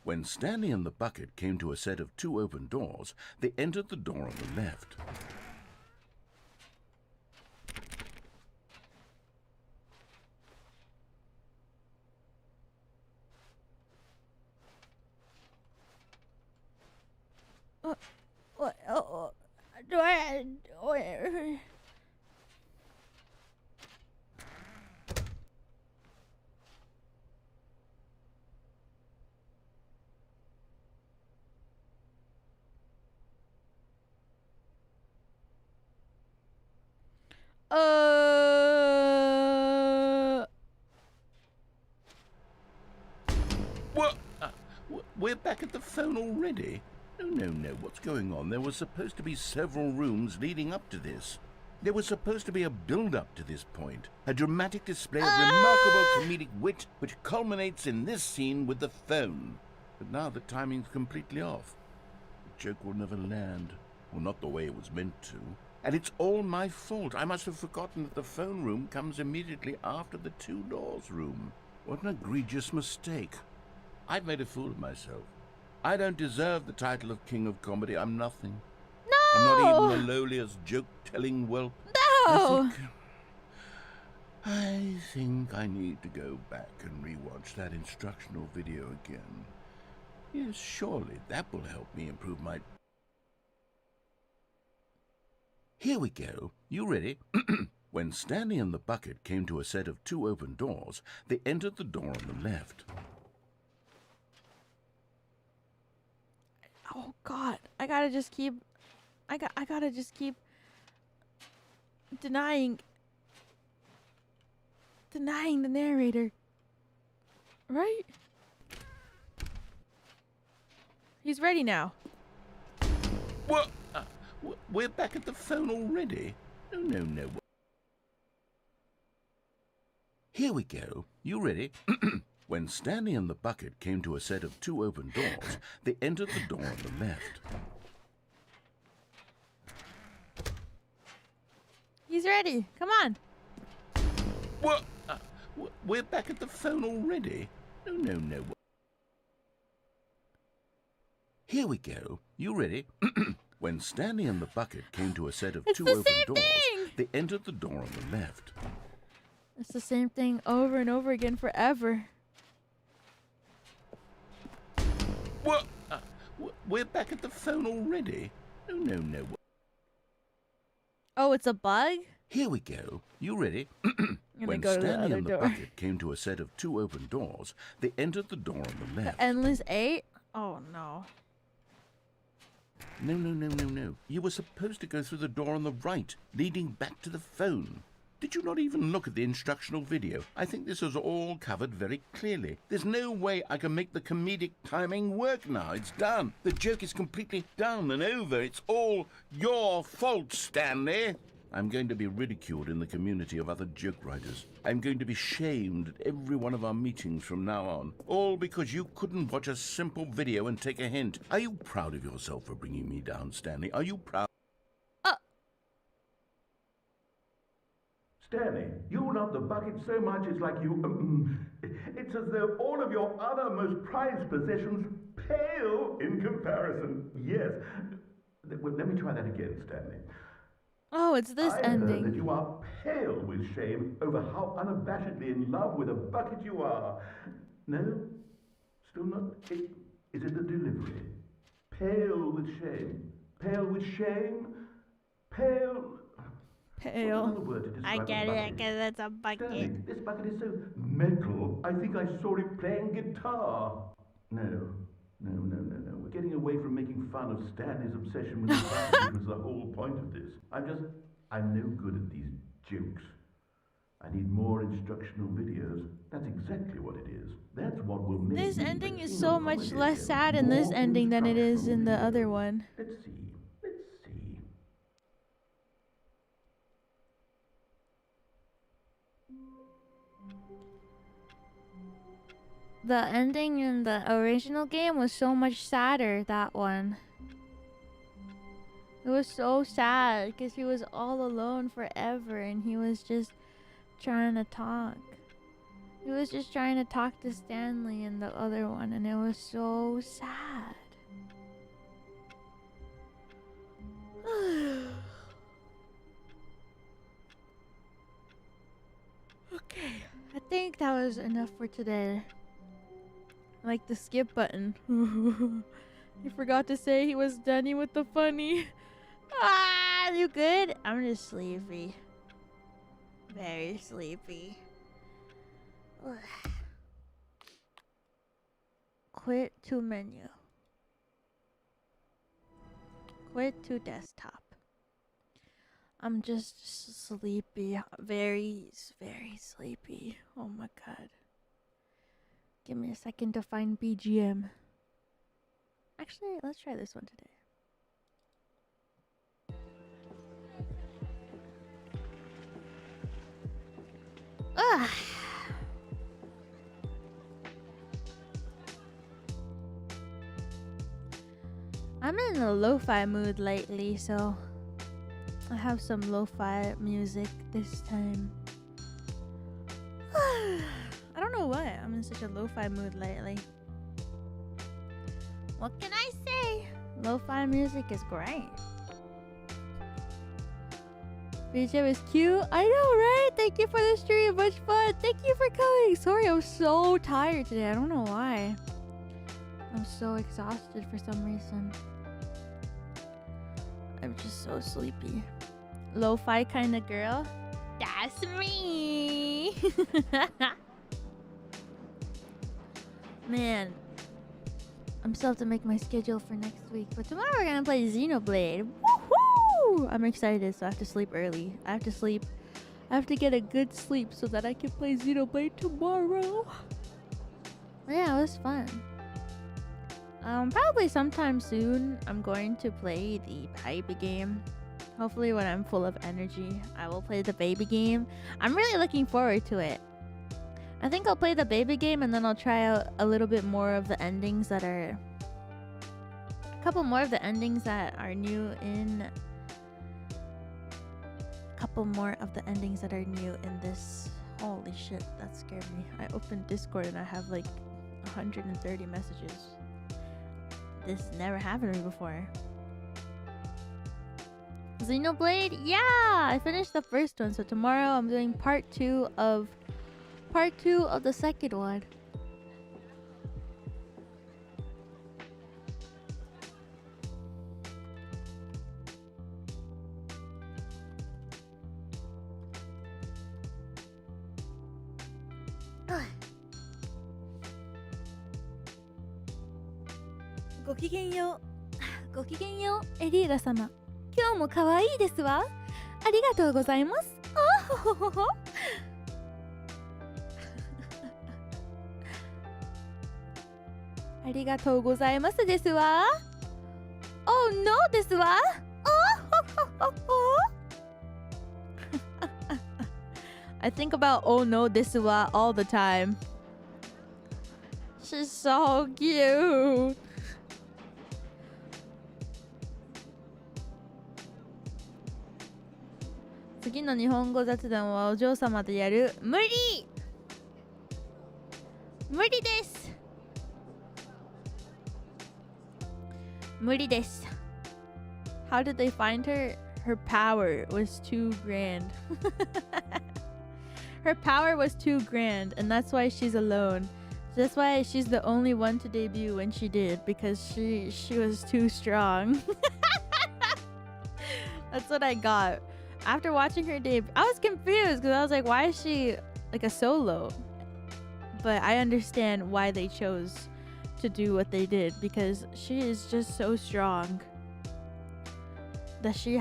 When Stanley and the bucket came to a set of two open doors, they entered the door on the left. What? Oh, do I? Oh, What? We're back at the phone already? No, what's going on? There were supposed to be several rooms leading up to this. There was supposed to be a build-up to this point, a dramatic display of remarkable comedic wit which culminates in this scene with the phone. But now the timing's completely off. The joke will never land. Well, not the way it was meant to. And it's all my fault. I must have forgotten that the phone room comes immediately after the two doors room. What an egregious mistake. I've made a fool of myself. I don't deserve the title of King of Comedy. I'm nothing. No! I'm not even the lowliest joke-telling whelp. No! I think I need to go back and rewatch that instructional video again. Yes, surely that will help me improve my... Here we go. You ready? When Stanley and the bucket came to a set of two open doors, they entered the door on the left. Oh God, I gotta just keep denying the narrator. Right? He's ready now. What? We're back at the phone already? No. Here we go. You ready? When Stanley and the bucket came to a set of two open doors, they entered the door on the left. He's ready. Come on. What? We're back at the phone already? No. Here we go. You ready? When Stanley and the bucket came to a set of two open doors, they entered the door on the left. It's the same thing over and over again forever. What? We're back at the phone already? No. Oh, it's a bug? Here we go. You ready? When go to the Stanley other and the door. bucket came to a set of two open doors, they entered the door on the left. Endless 8? Oh no. No. You were supposed to go through the door on the right, leading back to the phone. Did you not even look at the instructional video? I think this is all covered very clearly. There's no way I can make the comedic timing work now. It's done. The joke is completely done and over. It's all your fault, Stanley. I'm going to be ridiculed in the community of other joke writers. I'm going to be shamed at every one of our meetings from now on. All because you couldn't watch a simple video and take a hint. Are you proud of yourself for bringing me down, Stanley? Are you proud? Stanley, you love the bucket so much it's like you... it's as though all of your other most prized possessions pale in comparison. Yes. Well, let me try that again, Stanley. Oh, it's this ending. I heard that you are pale with shame over how unabashedly in love with a bucket you are. No? Still not? Is it the delivery? Pale with shame. Pale with shame? Pale... I get it, because it's a bucket. Stanley, this bucket is so metal. I think I saw it playing guitar. No. We're getting away from making fun of Stanley's obsession with the bucket, which was the whole point of this. I'm no good at these jokes. I need more instructional videos. That's exactly what it is. That's what will make This me ending the is king so of much comedy less again. sad in this More ending than it is in the instructional other videos. one. Let's see. The ending in the original game was so much sadder, that one. It was so sad because he was all alone forever and he was just trying to talk. He was just trying to talk to Stanley in the other one and it was so sad. Okay, I think that was enough for today. Like the skip button. He forgot to say he was done with the funny. Ah, you good? I'm just sleepy. Very sleepy. Ugh. Quit to menu. Quit to desktop. I'm just sleepy. Very, very sleepy. Oh my god. Give me a second to find BGM. Actually, let's try this one today. Ugh. I'm in a lo-fi mood lately, so I have some lo-fi music this time. I don't know why I'm in such a lo-fi mood lately. What can I say? Lo-fi music is great. BJ was cute. I know, right? Thank you for the stream. Much fun. Thank you for coming. Sorry, I'm so tired today. I don't know why. I'm so exhausted for some reason. I'm just so sleepy. Lo-fi kind of girl. That's me. Man, I'm still have to make my schedule for next week. But tomorrow we're gonna play Xenoblade. Woohoo! I'm excited, so I have to sleep early. I have to get a good sleep so that I can play Xenoblade tomorrow. Yeah, it was fun. Probably sometime soon I'm going to play the baby game. Hopefully when I'm full of energy, I will play the baby game. I'm really looking forward to it. I think I'll play the baby game and then I'll try out a little bit more of the endings that are... A couple more of the endings that are new in... A couple more of the endings that are new in this... Holy shit, that scared me. I opened Discord and I have like 130 messages. This never happened to me before. Xenoblade? Yeah! I finished the first one, so tomorrow I'm doing part 2 of the second one.ごきげんよう。ごきげんよう、エリーラ様。今日も可愛いですわ。ありがとうございます。あほほほほ。ありがとうございますですわ。Oh no ですわ。Oh ho ho ho ho. I think about oh no ですわ all the time. She's so cute.「次の日本語雑談はお嬢様でやる」無理無理です無理です How did they find her? Her power was too grand. Her power was too grand, and that's why she's alone. That's why she's the only one to debut when she did, because she was too strong. That's what I got. After watching her debut, I was confused because I was like, why is she like a solo? But I understand why they chose to do what they did, because she is just so strong that she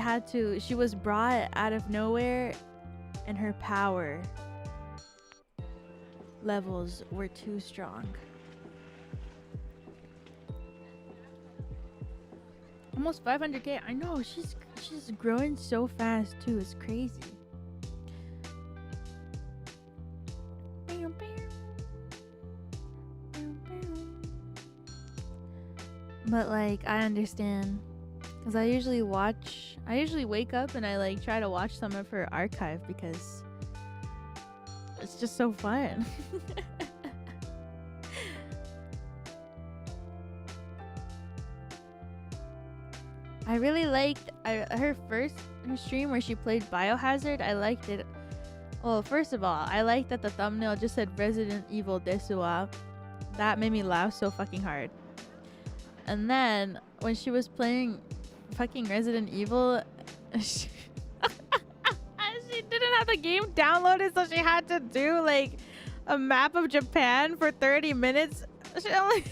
was brought out of nowhere, and her power levels were too strong. Almost 500k. I know, she's growing so fast too. It's crazy. But like, I understand, because I usually wake up and I like try to watch some of her archive because it's just so fun. I really liked her stream where she played Biohazard. I liked it. Well, first of all, I liked that the thumbnail just said Resident Evil Desuwa. That made me laugh so fucking hard. And then when she was playing fucking Resident Evil, she didn't have the game downloaded, so she had to do like a map of Japan for 30 minutes. She only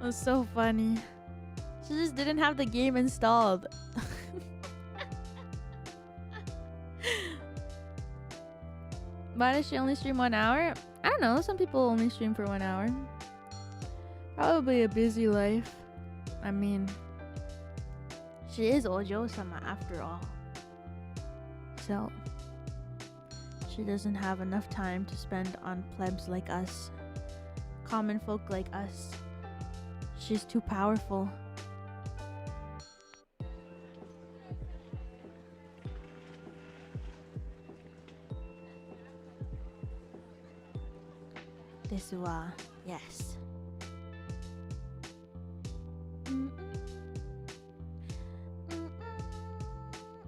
It was so funny. She just didn't have the game installed. Why does she only stream 1 hour? I don't know. Some people only stream for 1 hour. Probably a busy life. I mean, she is Ojo-sama after all. So, she doesn't have enough time to spend on plebs like us. Common folk like us. She's too powerful. Desu wa, yes.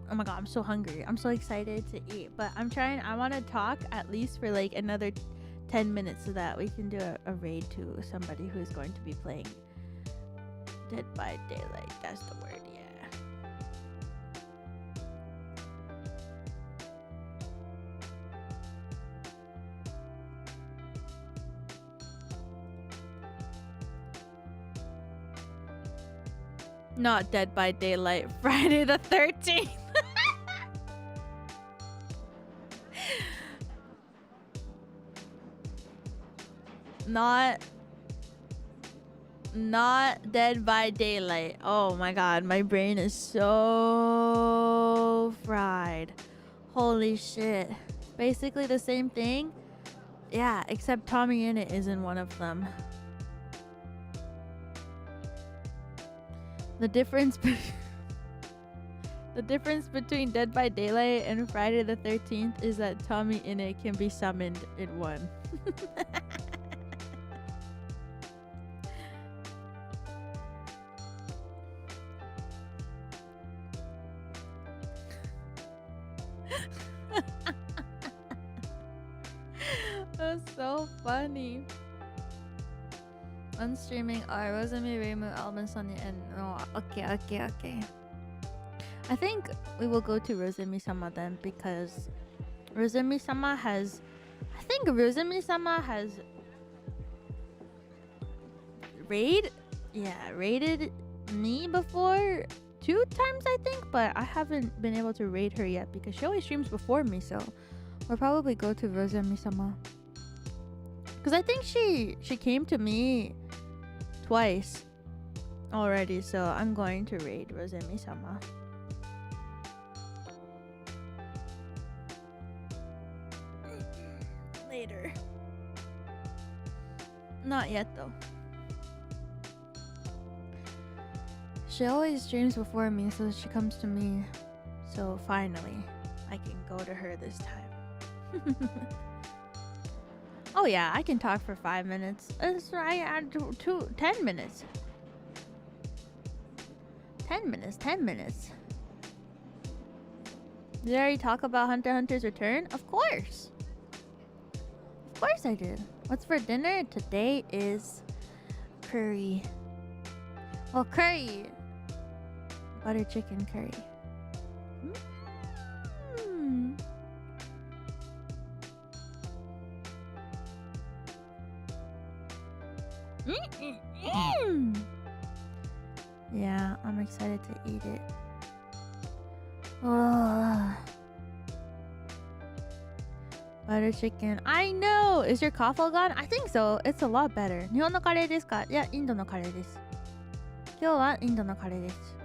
Oh my god, I'm so hungry. I'm so excited to eat. But I want to talk at least for like another 10 minutes so that we can do a raid to somebody who's going to be playing Dead by Daylight. That's the word, yeah. Not Dead by Daylight, Friday the 13th. Not Dead by Daylight. Oh my god, my brain is so fried. Holy shit. Basically the same thing. Yeah, except Tommy in it isn't one of them. The difference between Dead by Daylight and Friday the 13th is that Tommy in it can be summoned in one. That's so funny. Unstreaming are Rosemi, Reimu, Alban, Sonia, and okay. I think we will go to Rosemi-sama then, because Rosemi-sama has raided me before 2 times I think, but I haven't been able to raid her yet because she always streams before me, so we'll probably go to Rosemi-sama. Because I think she came to me twice already, so I'm going to raid Rosemi-sama. Later. Not yet though. She always streams before me, so she comes to me. So finally, I can go to her this time. Oh yeah, I can talk for 5 minutes. That's right, 10 minutes. 10 minutes. Did I already talk about Hunter x Hunter's return? Of course. Of course I did. What's for dinner? Today is curry. Well, curry. Butter chicken curry. Yeah, I'm excited to eat it. Butter chicken. I know! Is your cough all gone? I think so. It's a lot better. 日本のカレーですか? Yeah, インドのカレーです。今日はインドのカレーです。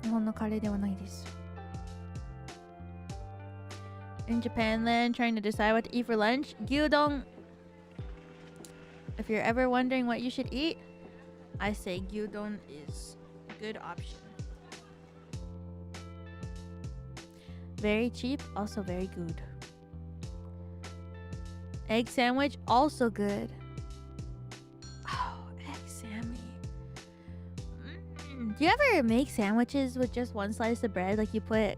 日本のカレーではないです。In Japan land, trying to decide what to eat for lunch. Gyudon. If you're ever wondering what you should eat, I say gyudon is a good option. Very cheap, also very good. Egg sandwich, also good. Oh, egg sammy. Do you ever make sandwiches with just one slice of bread? Like you put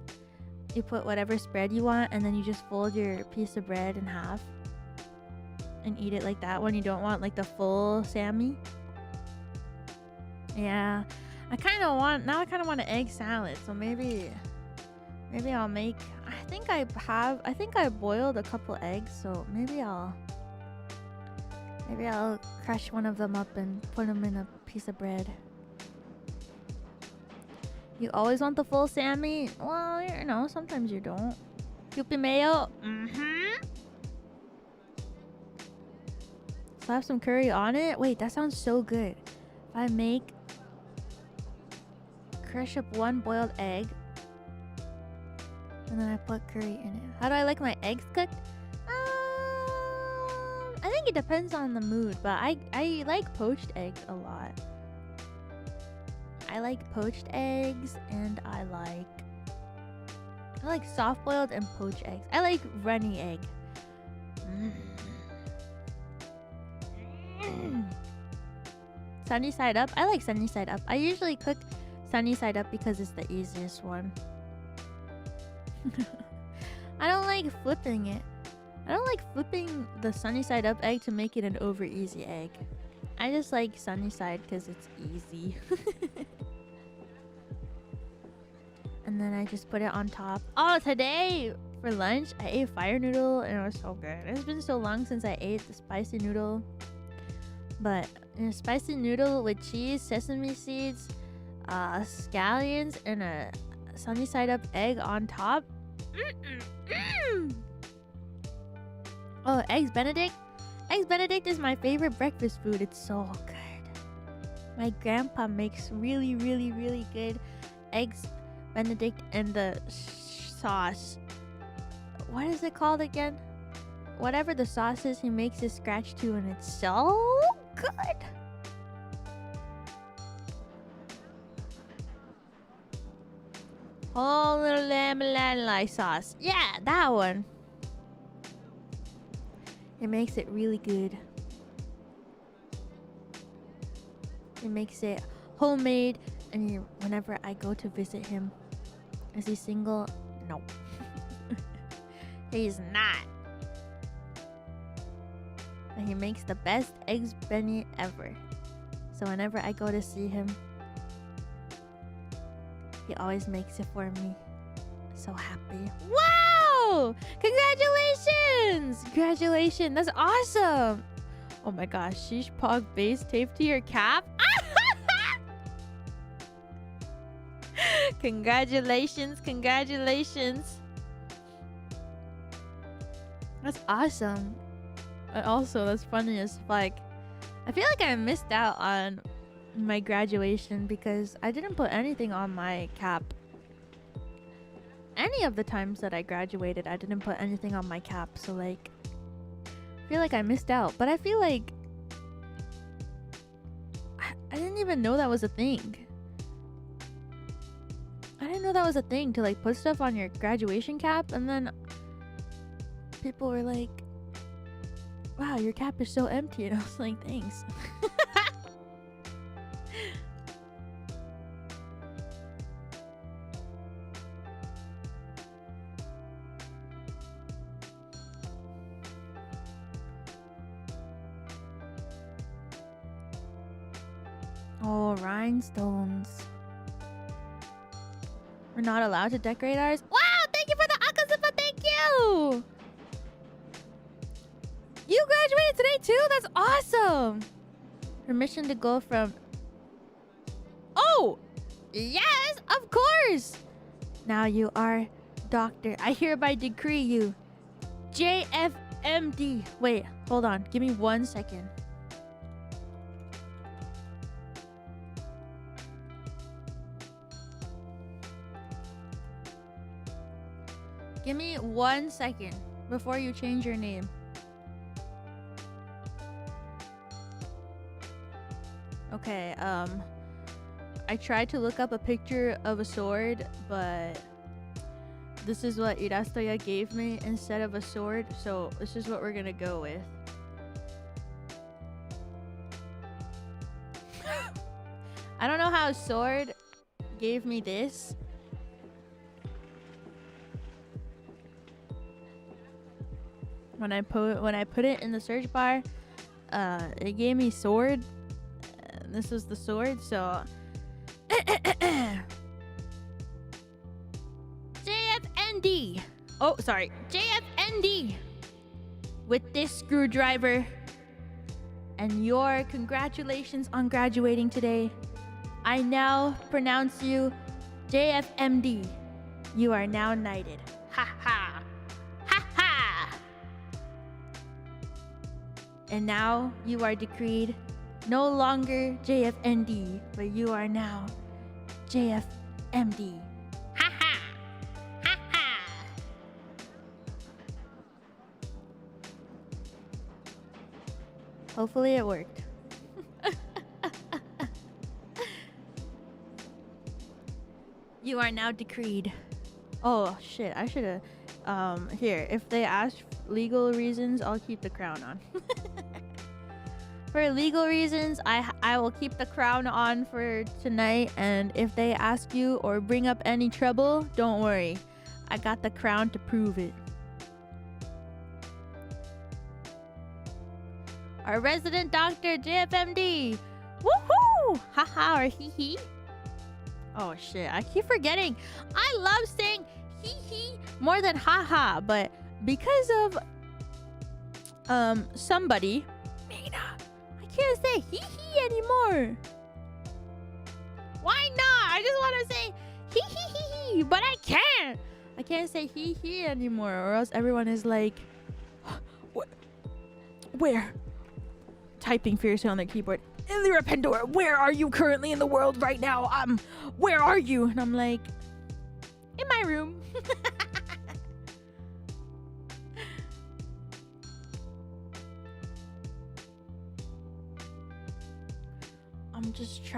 whatever spread you want, and then you just fold your piece of bread in half and eat it like that when you don't want like the full sammy? Yeah, I kind of want an egg salad, so maybe I'll make. I think I boiled a couple eggs, so maybe I'll crush one of them up and put them in a piece of bread. You always want the full Sammy? Well, you know, sometimes you don't. Kewpie mayo? So I have some curry on it? Wait, that sounds so good. If I make... Crush up 1 boiled egg. And then I put curry in it. How do I like my eggs cooked? I think it depends on the mood, but I like poached eggs a lot. I like poached eggs, and I like soft boiled and poached eggs. I like runny egg. Sunny side up. I like sunny side up. I usually cook sunny side up because it's the easiest one. I don't like flipping it. I don't like flipping the sunny side up egg to make it an over easy egg. I just like sunny side because it's easy. And then I just put it on top. Oh, today for lunch I ate fire noodle and it was so good. It's been so long since I ate the spicy noodle. But a spicy noodle with cheese, sesame seeds, scallions, and a sunny side up egg on top. Oh, Eggs Benedict? Eggs Benedict is my favorite breakfast food. It's so good. My grandpa makes really, really, really good Eggs Benedict and the sauce. What is it called again? Whatever the sauce is, he makes it scratch too, and it's so good. Whole little lamb sauce. Yeah, that one. It makes it really good. It makes it homemade, and whenever I go to visit him, is he single? No. He's not. And he makes the best eggs Benny ever. So whenever I go to see him, he always makes it for me. So happy. Wow! Congratulations! Congratulations. That's awesome. Oh my gosh. Sheesh Pog base taped to your cap? Congratulations. Congratulations. That's awesome. And also, that's funny as like, I feel like I missed out on my graduation because I didn't put anything on my cap. Any of the times that I graduated, I didn't put anything on my cap. So like, I feel like I missed out. But I feel like I didn't even know that was a thing. I didn't know that was a thing to like put stuff on your graduation cap, and then people were like, wow, your cap is so empty. And I was like, thanks. Oh, rhinestones. We're not allowed to decorate ours. Wow, thank you for the Akasupa, thank you! You graduated today too? That's awesome! Permission to go from... Oh! Yes, of course! Now you are doctor. I hereby decree you. JFMD. Wait, hold on. Give me 1 second. Give me 1 second before you change your name. Okay, I tried to look up a picture of a sword, but this is what Irastoya gave me instead of a sword, so this is what we're gonna go with. I don't know how a sword gave me this. When I put it in the search bar, it gave me sword. This was the sword, so JFND. Oh, sorry, JFND. With this screwdriver and your congratulations on graduating today, I now pronounce you JFMD, you are now knighted. Ha ha! Ha ha! And now you are decreed no longer JFND, but you are now JFMD. Ha ha! Ha ha! Hopefully it worked. You are now decreed. Oh shit, I should have here, if they ask legal reasons, I'll keep the crown on. For legal reasons, I will keep the crown on for tonight, and if they ask you or bring up any trouble, don't worry. I got the crown to prove it. Our resident doctor, JFMD. Woohoo! Haha or hee hee. Oh shit, I keep forgetting. I love saying hee hee more than haha, but because of somebody, Mina, I can't say hee hee anymore. Why not? I just want to say hee hee hee hee, but I can't. I can't say hee hee anymore, or else everyone is like, where? Typing fiercely on their keyboard. Elira Pendora, where are you currently in the world right now? Where are you? And I'm like, in my room.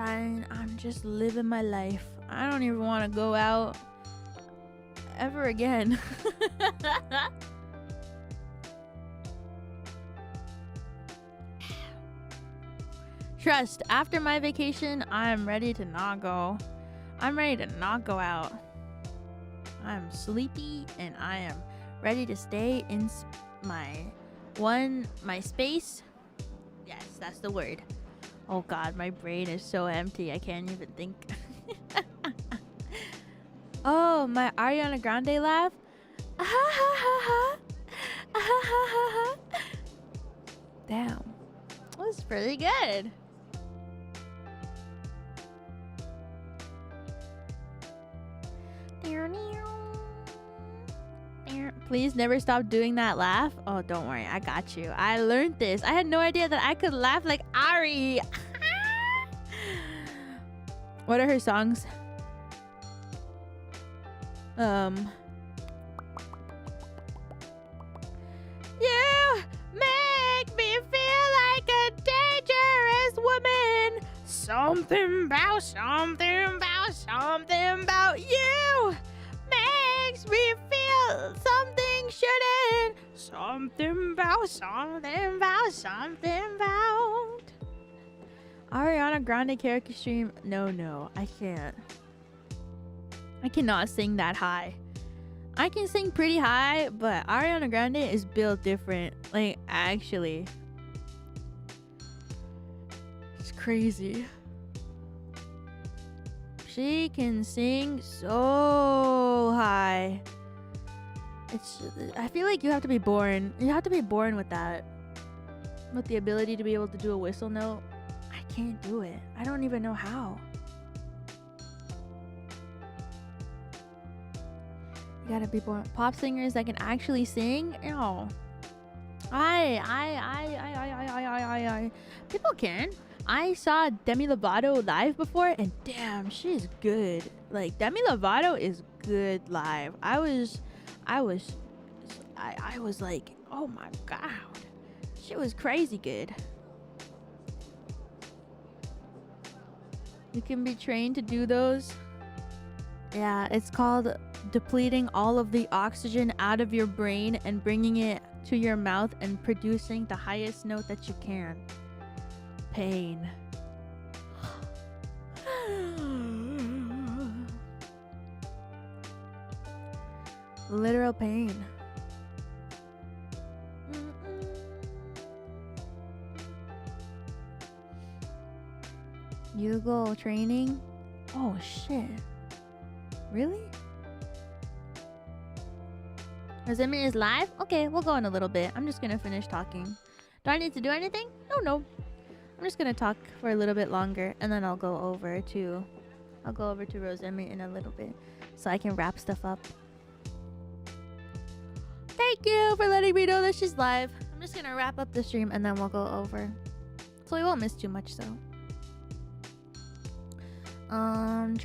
I'm just living my life. I don't even want to go out ever again. Trust, after my vacation, I'm ready to not go. I'm ready to not go out. I'm sleepy and I am ready to stay in my space. Yes, that's the word. Oh god, my brain is so empty. I can't even think. Oh, my Ariana Grande laugh. Damn. That was pretty good. Please never stop doing that laugh. Oh, don't worry. I got you. I learned this. I had no idea that I could laugh like Ari. What are her songs? You make me feel like a dangerous woman. Something about you makes me feel something shouldn't. Something about. Ariana Grande karaoke stream. No, I can't. I cannot sing that high. I can sing pretty high, but Ariana Grande is built different. Like, actually. It's crazy. She can sing so high. I feel like you have to be born. You have to be born with that. With the ability to be able to do a whistle note. I can't do it. I don't even know how. You gotta be born. Pop singers that can actually sing? No. People can. I saw Demi Lovato live before, and damn, she's good. Like, Demi Lovato is good live. I was like, oh my god, she was crazy good. You can be trained to do those. Yeah, it's called depleting all of the oxygen out of your brain and bringing it to your mouth and producing the highest note that you can. Pain. Literal pain. Yugo training? Oh shit. Really? Resentment is live? Okay, we'll go in a little bit. I'm just gonna finish talking. Do I need to do anything? No. I'm just gonna talk for a little bit longer and then I'll go over to I'll go over to Rosemary in a little bit so I can wrap stuff up. Thank you for letting me know that she's live. I'm just gonna wrap up the stream and then we'll go over. So we won't miss too much though. Can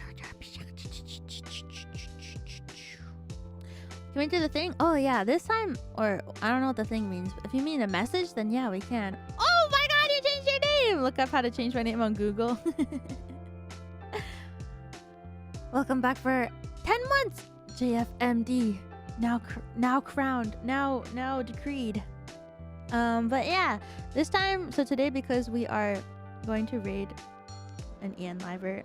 we do the thing? Oh yeah, this time, or I don't know what the thing means. If you mean a message, then yeah, we can. Oh my god, you changed your name! Look up how to change my name on Google. Welcome back for 10 months, JFMD. Now crowned, now decreed. But yeah, this time, so today, because we are going to raid an Ian Liver,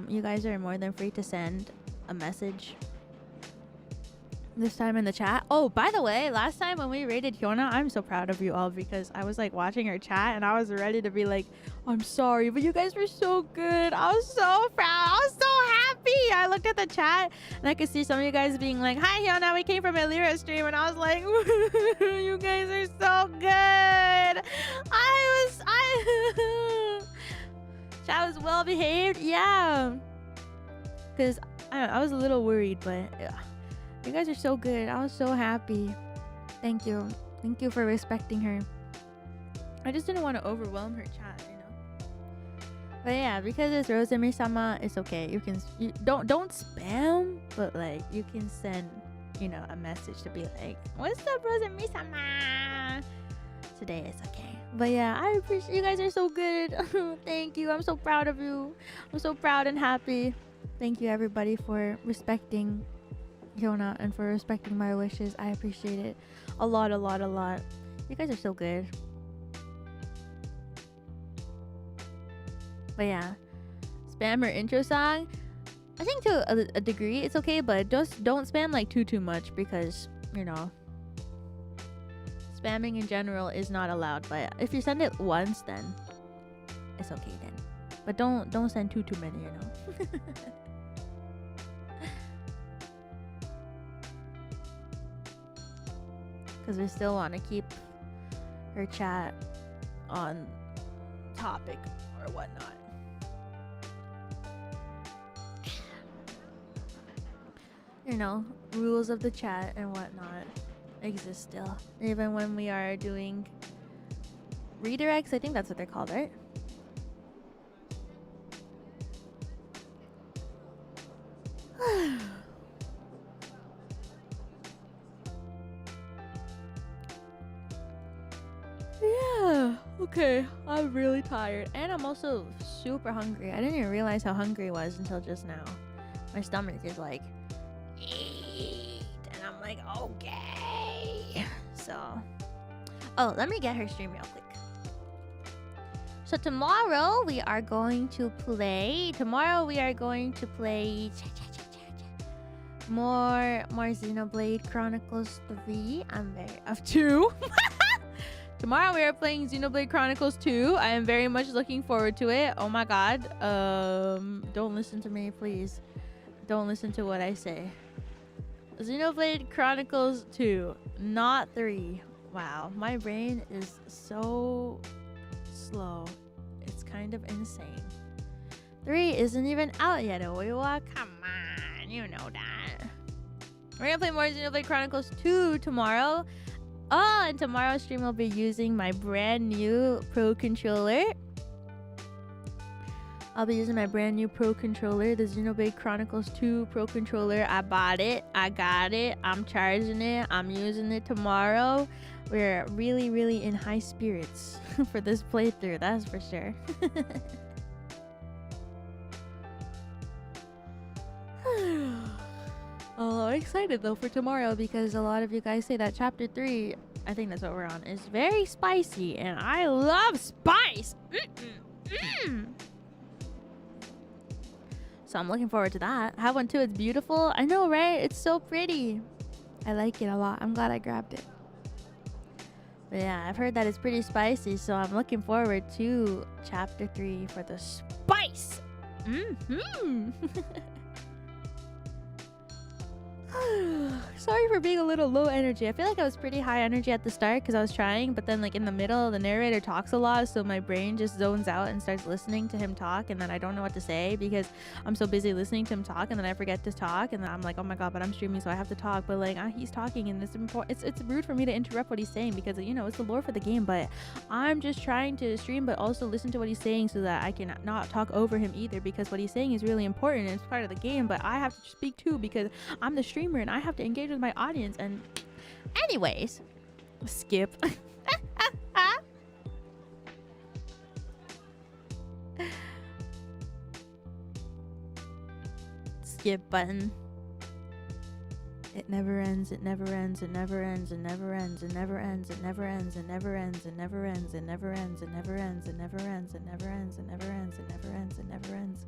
you guys are more than free to send a message this time in the chat. Oh, by the way, last time when we raided Hyuna, I'm so proud of you all because I was like watching her chat and I was ready to be like, I'm sorry, but you guys were so good. I was so proud. I was so happy. I looked at the chat and I could see some of you guys being like, hi Hyuna, we came from Elira stream, and I was like, you guys are so good. Chat was well behaved. Yeah. Because I was a little worried, but yeah. You guys are so good. I was so happy. Thank you. Thank you for respecting her. I just didn't want to overwhelm her chat, you know. But yeah, because it's Rosemary-sama, it's okay. You don't spam, but like you can send, you know, a message to be like, "What's up, Rosemary-sama?" Today it's okay. But yeah, I appreciate you guys are so good. Thank you. I'm so proud of you. I'm so proud and happy. Thank you everybody for respecting Hyuna and for respecting my wishes. I appreciate it a lot. You guys are so good. But yeah, spam her intro song, I think to a degree it's okay, but just don't spam like too much, because you know, spamming in general is not allowed. But if you send it once, then it's okay then. But don't send too many, you know. Because we still want to keep her chat on topic or whatnot. You know, rules of the chat and whatnot exist still. Even when we are doing redirects, I think that's what they're called, right? Yeah, okay. I'm really tired. And I'm also super hungry. I didn't even realize how hungry I was until just now. My stomach is like, eat. And I'm like, okay. So, oh, let me get her stream real quick. So tomorrow we are going to play. More Xenoblade Chronicles 3. Of 2. Tomorrow we are playing Xenoblade Chronicles 2. I am very much looking forward to it. Oh my god. Don't listen to me, please. Don't listen to what I say. Xenoblade Chronicles 2, not 3. Wow, my brain is so slow. It's kind of insane. 3 isn't even out yet, Oiwa. Come on, you know that. We're gonna play more Xenoblade Chronicles 2 tomorrow. Oh, and tomorrow's stream will be using my brand new Pro Controller. I'll be using my brand new Pro Controller, the Xenoblade Chronicles 2 Pro Controller. I bought it. I got it. I'm charging it. I'm using it tomorrow. We're really, really in high spirits for this playthrough, that's for sure. Oh, I'm excited though for tomorrow because a lot of you guys say that chapter 3, I think that's what we're on, is very spicy, and I love spice. So I'm looking forward to that. I have one too. It's beautiful. I know, right? It's so pretty. I like it a lot. I'm glad I grabbed it. But yeah, I've heard that it's pretty spicy, so I'm looking forward to chapter 3 for the spice. sorry for being a little low energy. I feel like I was pretty high energy at the start because I was trying, but then like in the middle, the narrator talks a lot, so my brain just zones out and starts listening to him talk, and then I don't know what to say because I'm so busy listening to him talk, and then I forget to talk, and then I'm like, oh my god, but I'm streaming, so I have to talk. But like he's talking, and it's rude for me to interrupt what he's saying because, you know, it's the lore for the game, but I'm just trying to stream but also listen to what he's saying so that I can not talk over him either, because what he's saying is really important and it's part of the game, but I have to speak too because I'm the streamer and I have to engage with my audience. And anyways, skip. Skip button. It never ends, it never ends, it never ends, it never ends, it never ends, it never ends, it never ends, it never ends, it never ends, it never ends, it never ends, it never ends, it never ends, it never ends, it never ends.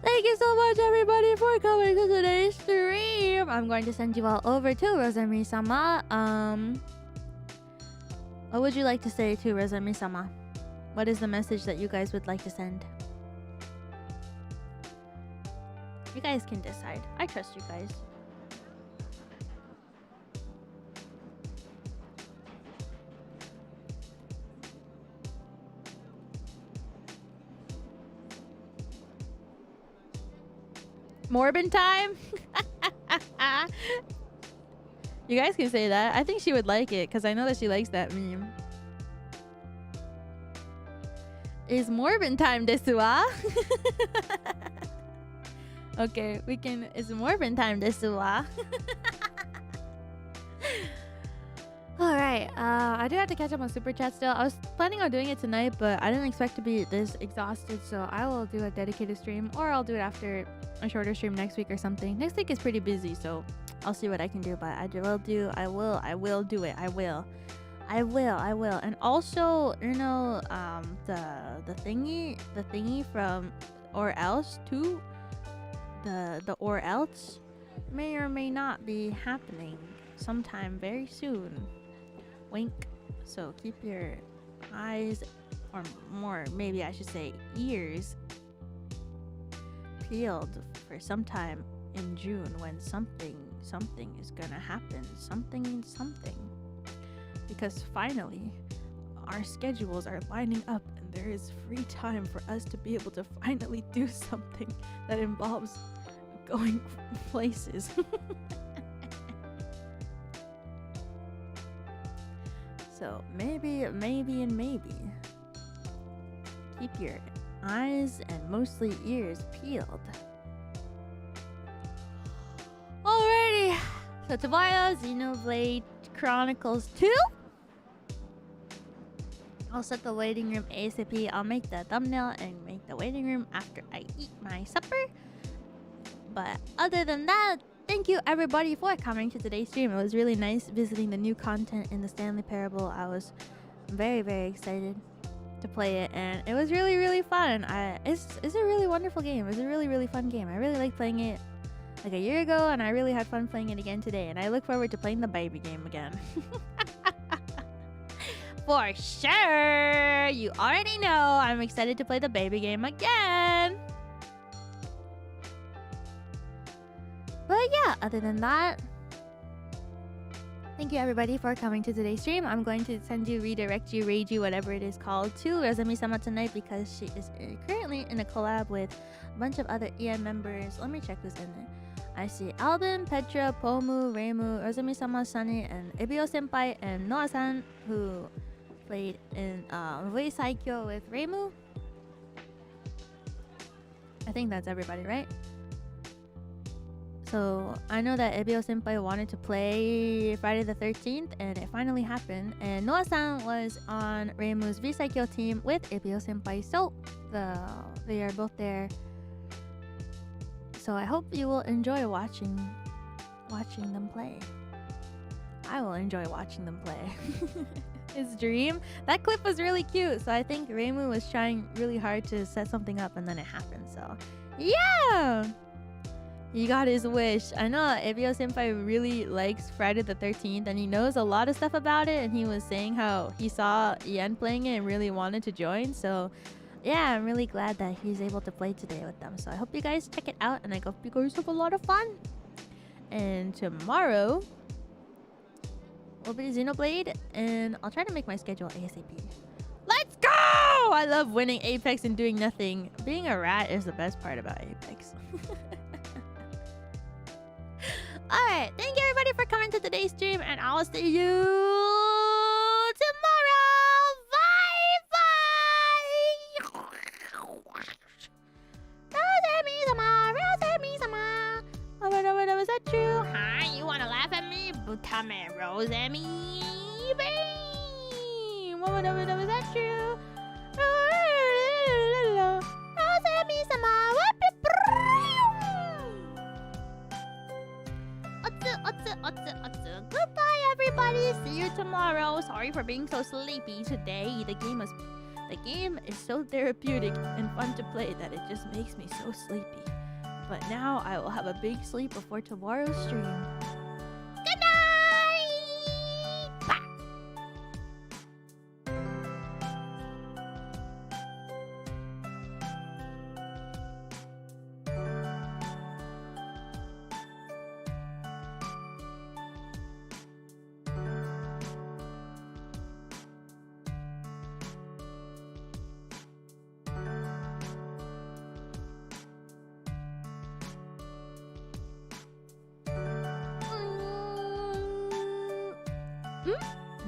Thank you so much, everybody, for coming to today's stream. I'm going to send you all over to Rosemi-sama. What would you like to say to Rosemi-sama? What is the message that you guys would like to send? You guys can decide. I trust you guys. Morbin time? You guys can say that. I think she would like it because I know that she likes that meme. It's Morbin time desu wa? Okay, we can. It's Morbin time desu wa? Alright, I do have to catch up on Super Chat still. I was planning on doing it tonight, but I didn't expect to be this exhausted, so I will do a dedicated stream, or I'll do it after a shorter stream next week or something. Next week is pretty busy, so I'll see what I can do, but I will do it. I will. And also, you know, the thingy from or else too, the or else may or may not be happening sometime very soon. Wink. So keep your eyes, or more maybe I should say ears, peeled for sometime in June when something is gonna happen. Something. Because finally our schedules are lining up and there is free time for us to be able to finally do something that involves going places. So maybe keep your eyes and mostly ears peeled. Alrighty, so Tobias, Xenoblade Chronicles 2. I'll set the waiting room ASAP. I'll make the thumbnail and make the waiting room after I eat my supper. But other than that, thank you everybody for coming to today's stream. It was really nice visiting the new content in the Stanley Parable. I was very, very excited to play it, and it was really, really fun. It's a really wonderful game. It's a really, really fun game. I really liked playing it like a year ago, and I really had fun playing it again today, and I look forward to playing the baby game again. For sure! You already know I'm excited to play the baby game again! But yeah, other than that, thank you everybody for coming to today's stream. I'm going to redirect you, raid you, whatever it is called, to Rosemi-sama tonight because she is currently in a collab with a bunch of other EN members. Let me check who's in there. I see Alvin, Petra, Pomu, Reimu, Rosemi-sama, Sunny, and Ebio Senpai, and Noah-san, who played in Rui Saikyo with Reimu. I think that's everybody, right? So I know that Ebio Senpai wanted to play Friday the 13th, and it finally happened. And Noah-san was on Reimu's V-Saikyo team with Ebio Senpai, so they are both there. So I hope you will enjoy watching them play. I will enjoy watching them play. His dream. That clip was really cute. So I think Reimu was trying really hard to set something up, and then it happened. So yeah, he got his wish. I know Ebio Senpai really likes Friday the 13th, and he knows a lot of stuff about it. And he was saying how he saw Yen playing it and really wanted to join. So yeah, I'm really glad that he's able to play today with them. So I hope you guys check it out, and I hope you guys have a lot of fun. And tomorrow will be Xenoblade, and I'll try to make my schedule ASAP. Let's go! I love winning Apex and doing nothing. Being a rat is the best part about Apex. Alright, thank you everybody for coming to today's stream, and I'll see you tomorrow. Bye bye! Was that true? Huh? You wanna laugh at me? Come here, Rose at me. Was that true? Goodbye, everybody. See you tomorrow. Sorry for being so sleepy today. The game is so therapeutic and fun to play that it just makes me so sleepy. But now I will have a big sleep before tomorrow's stream. Good night! Bye.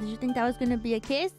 Did you think that was gonna be a kiss?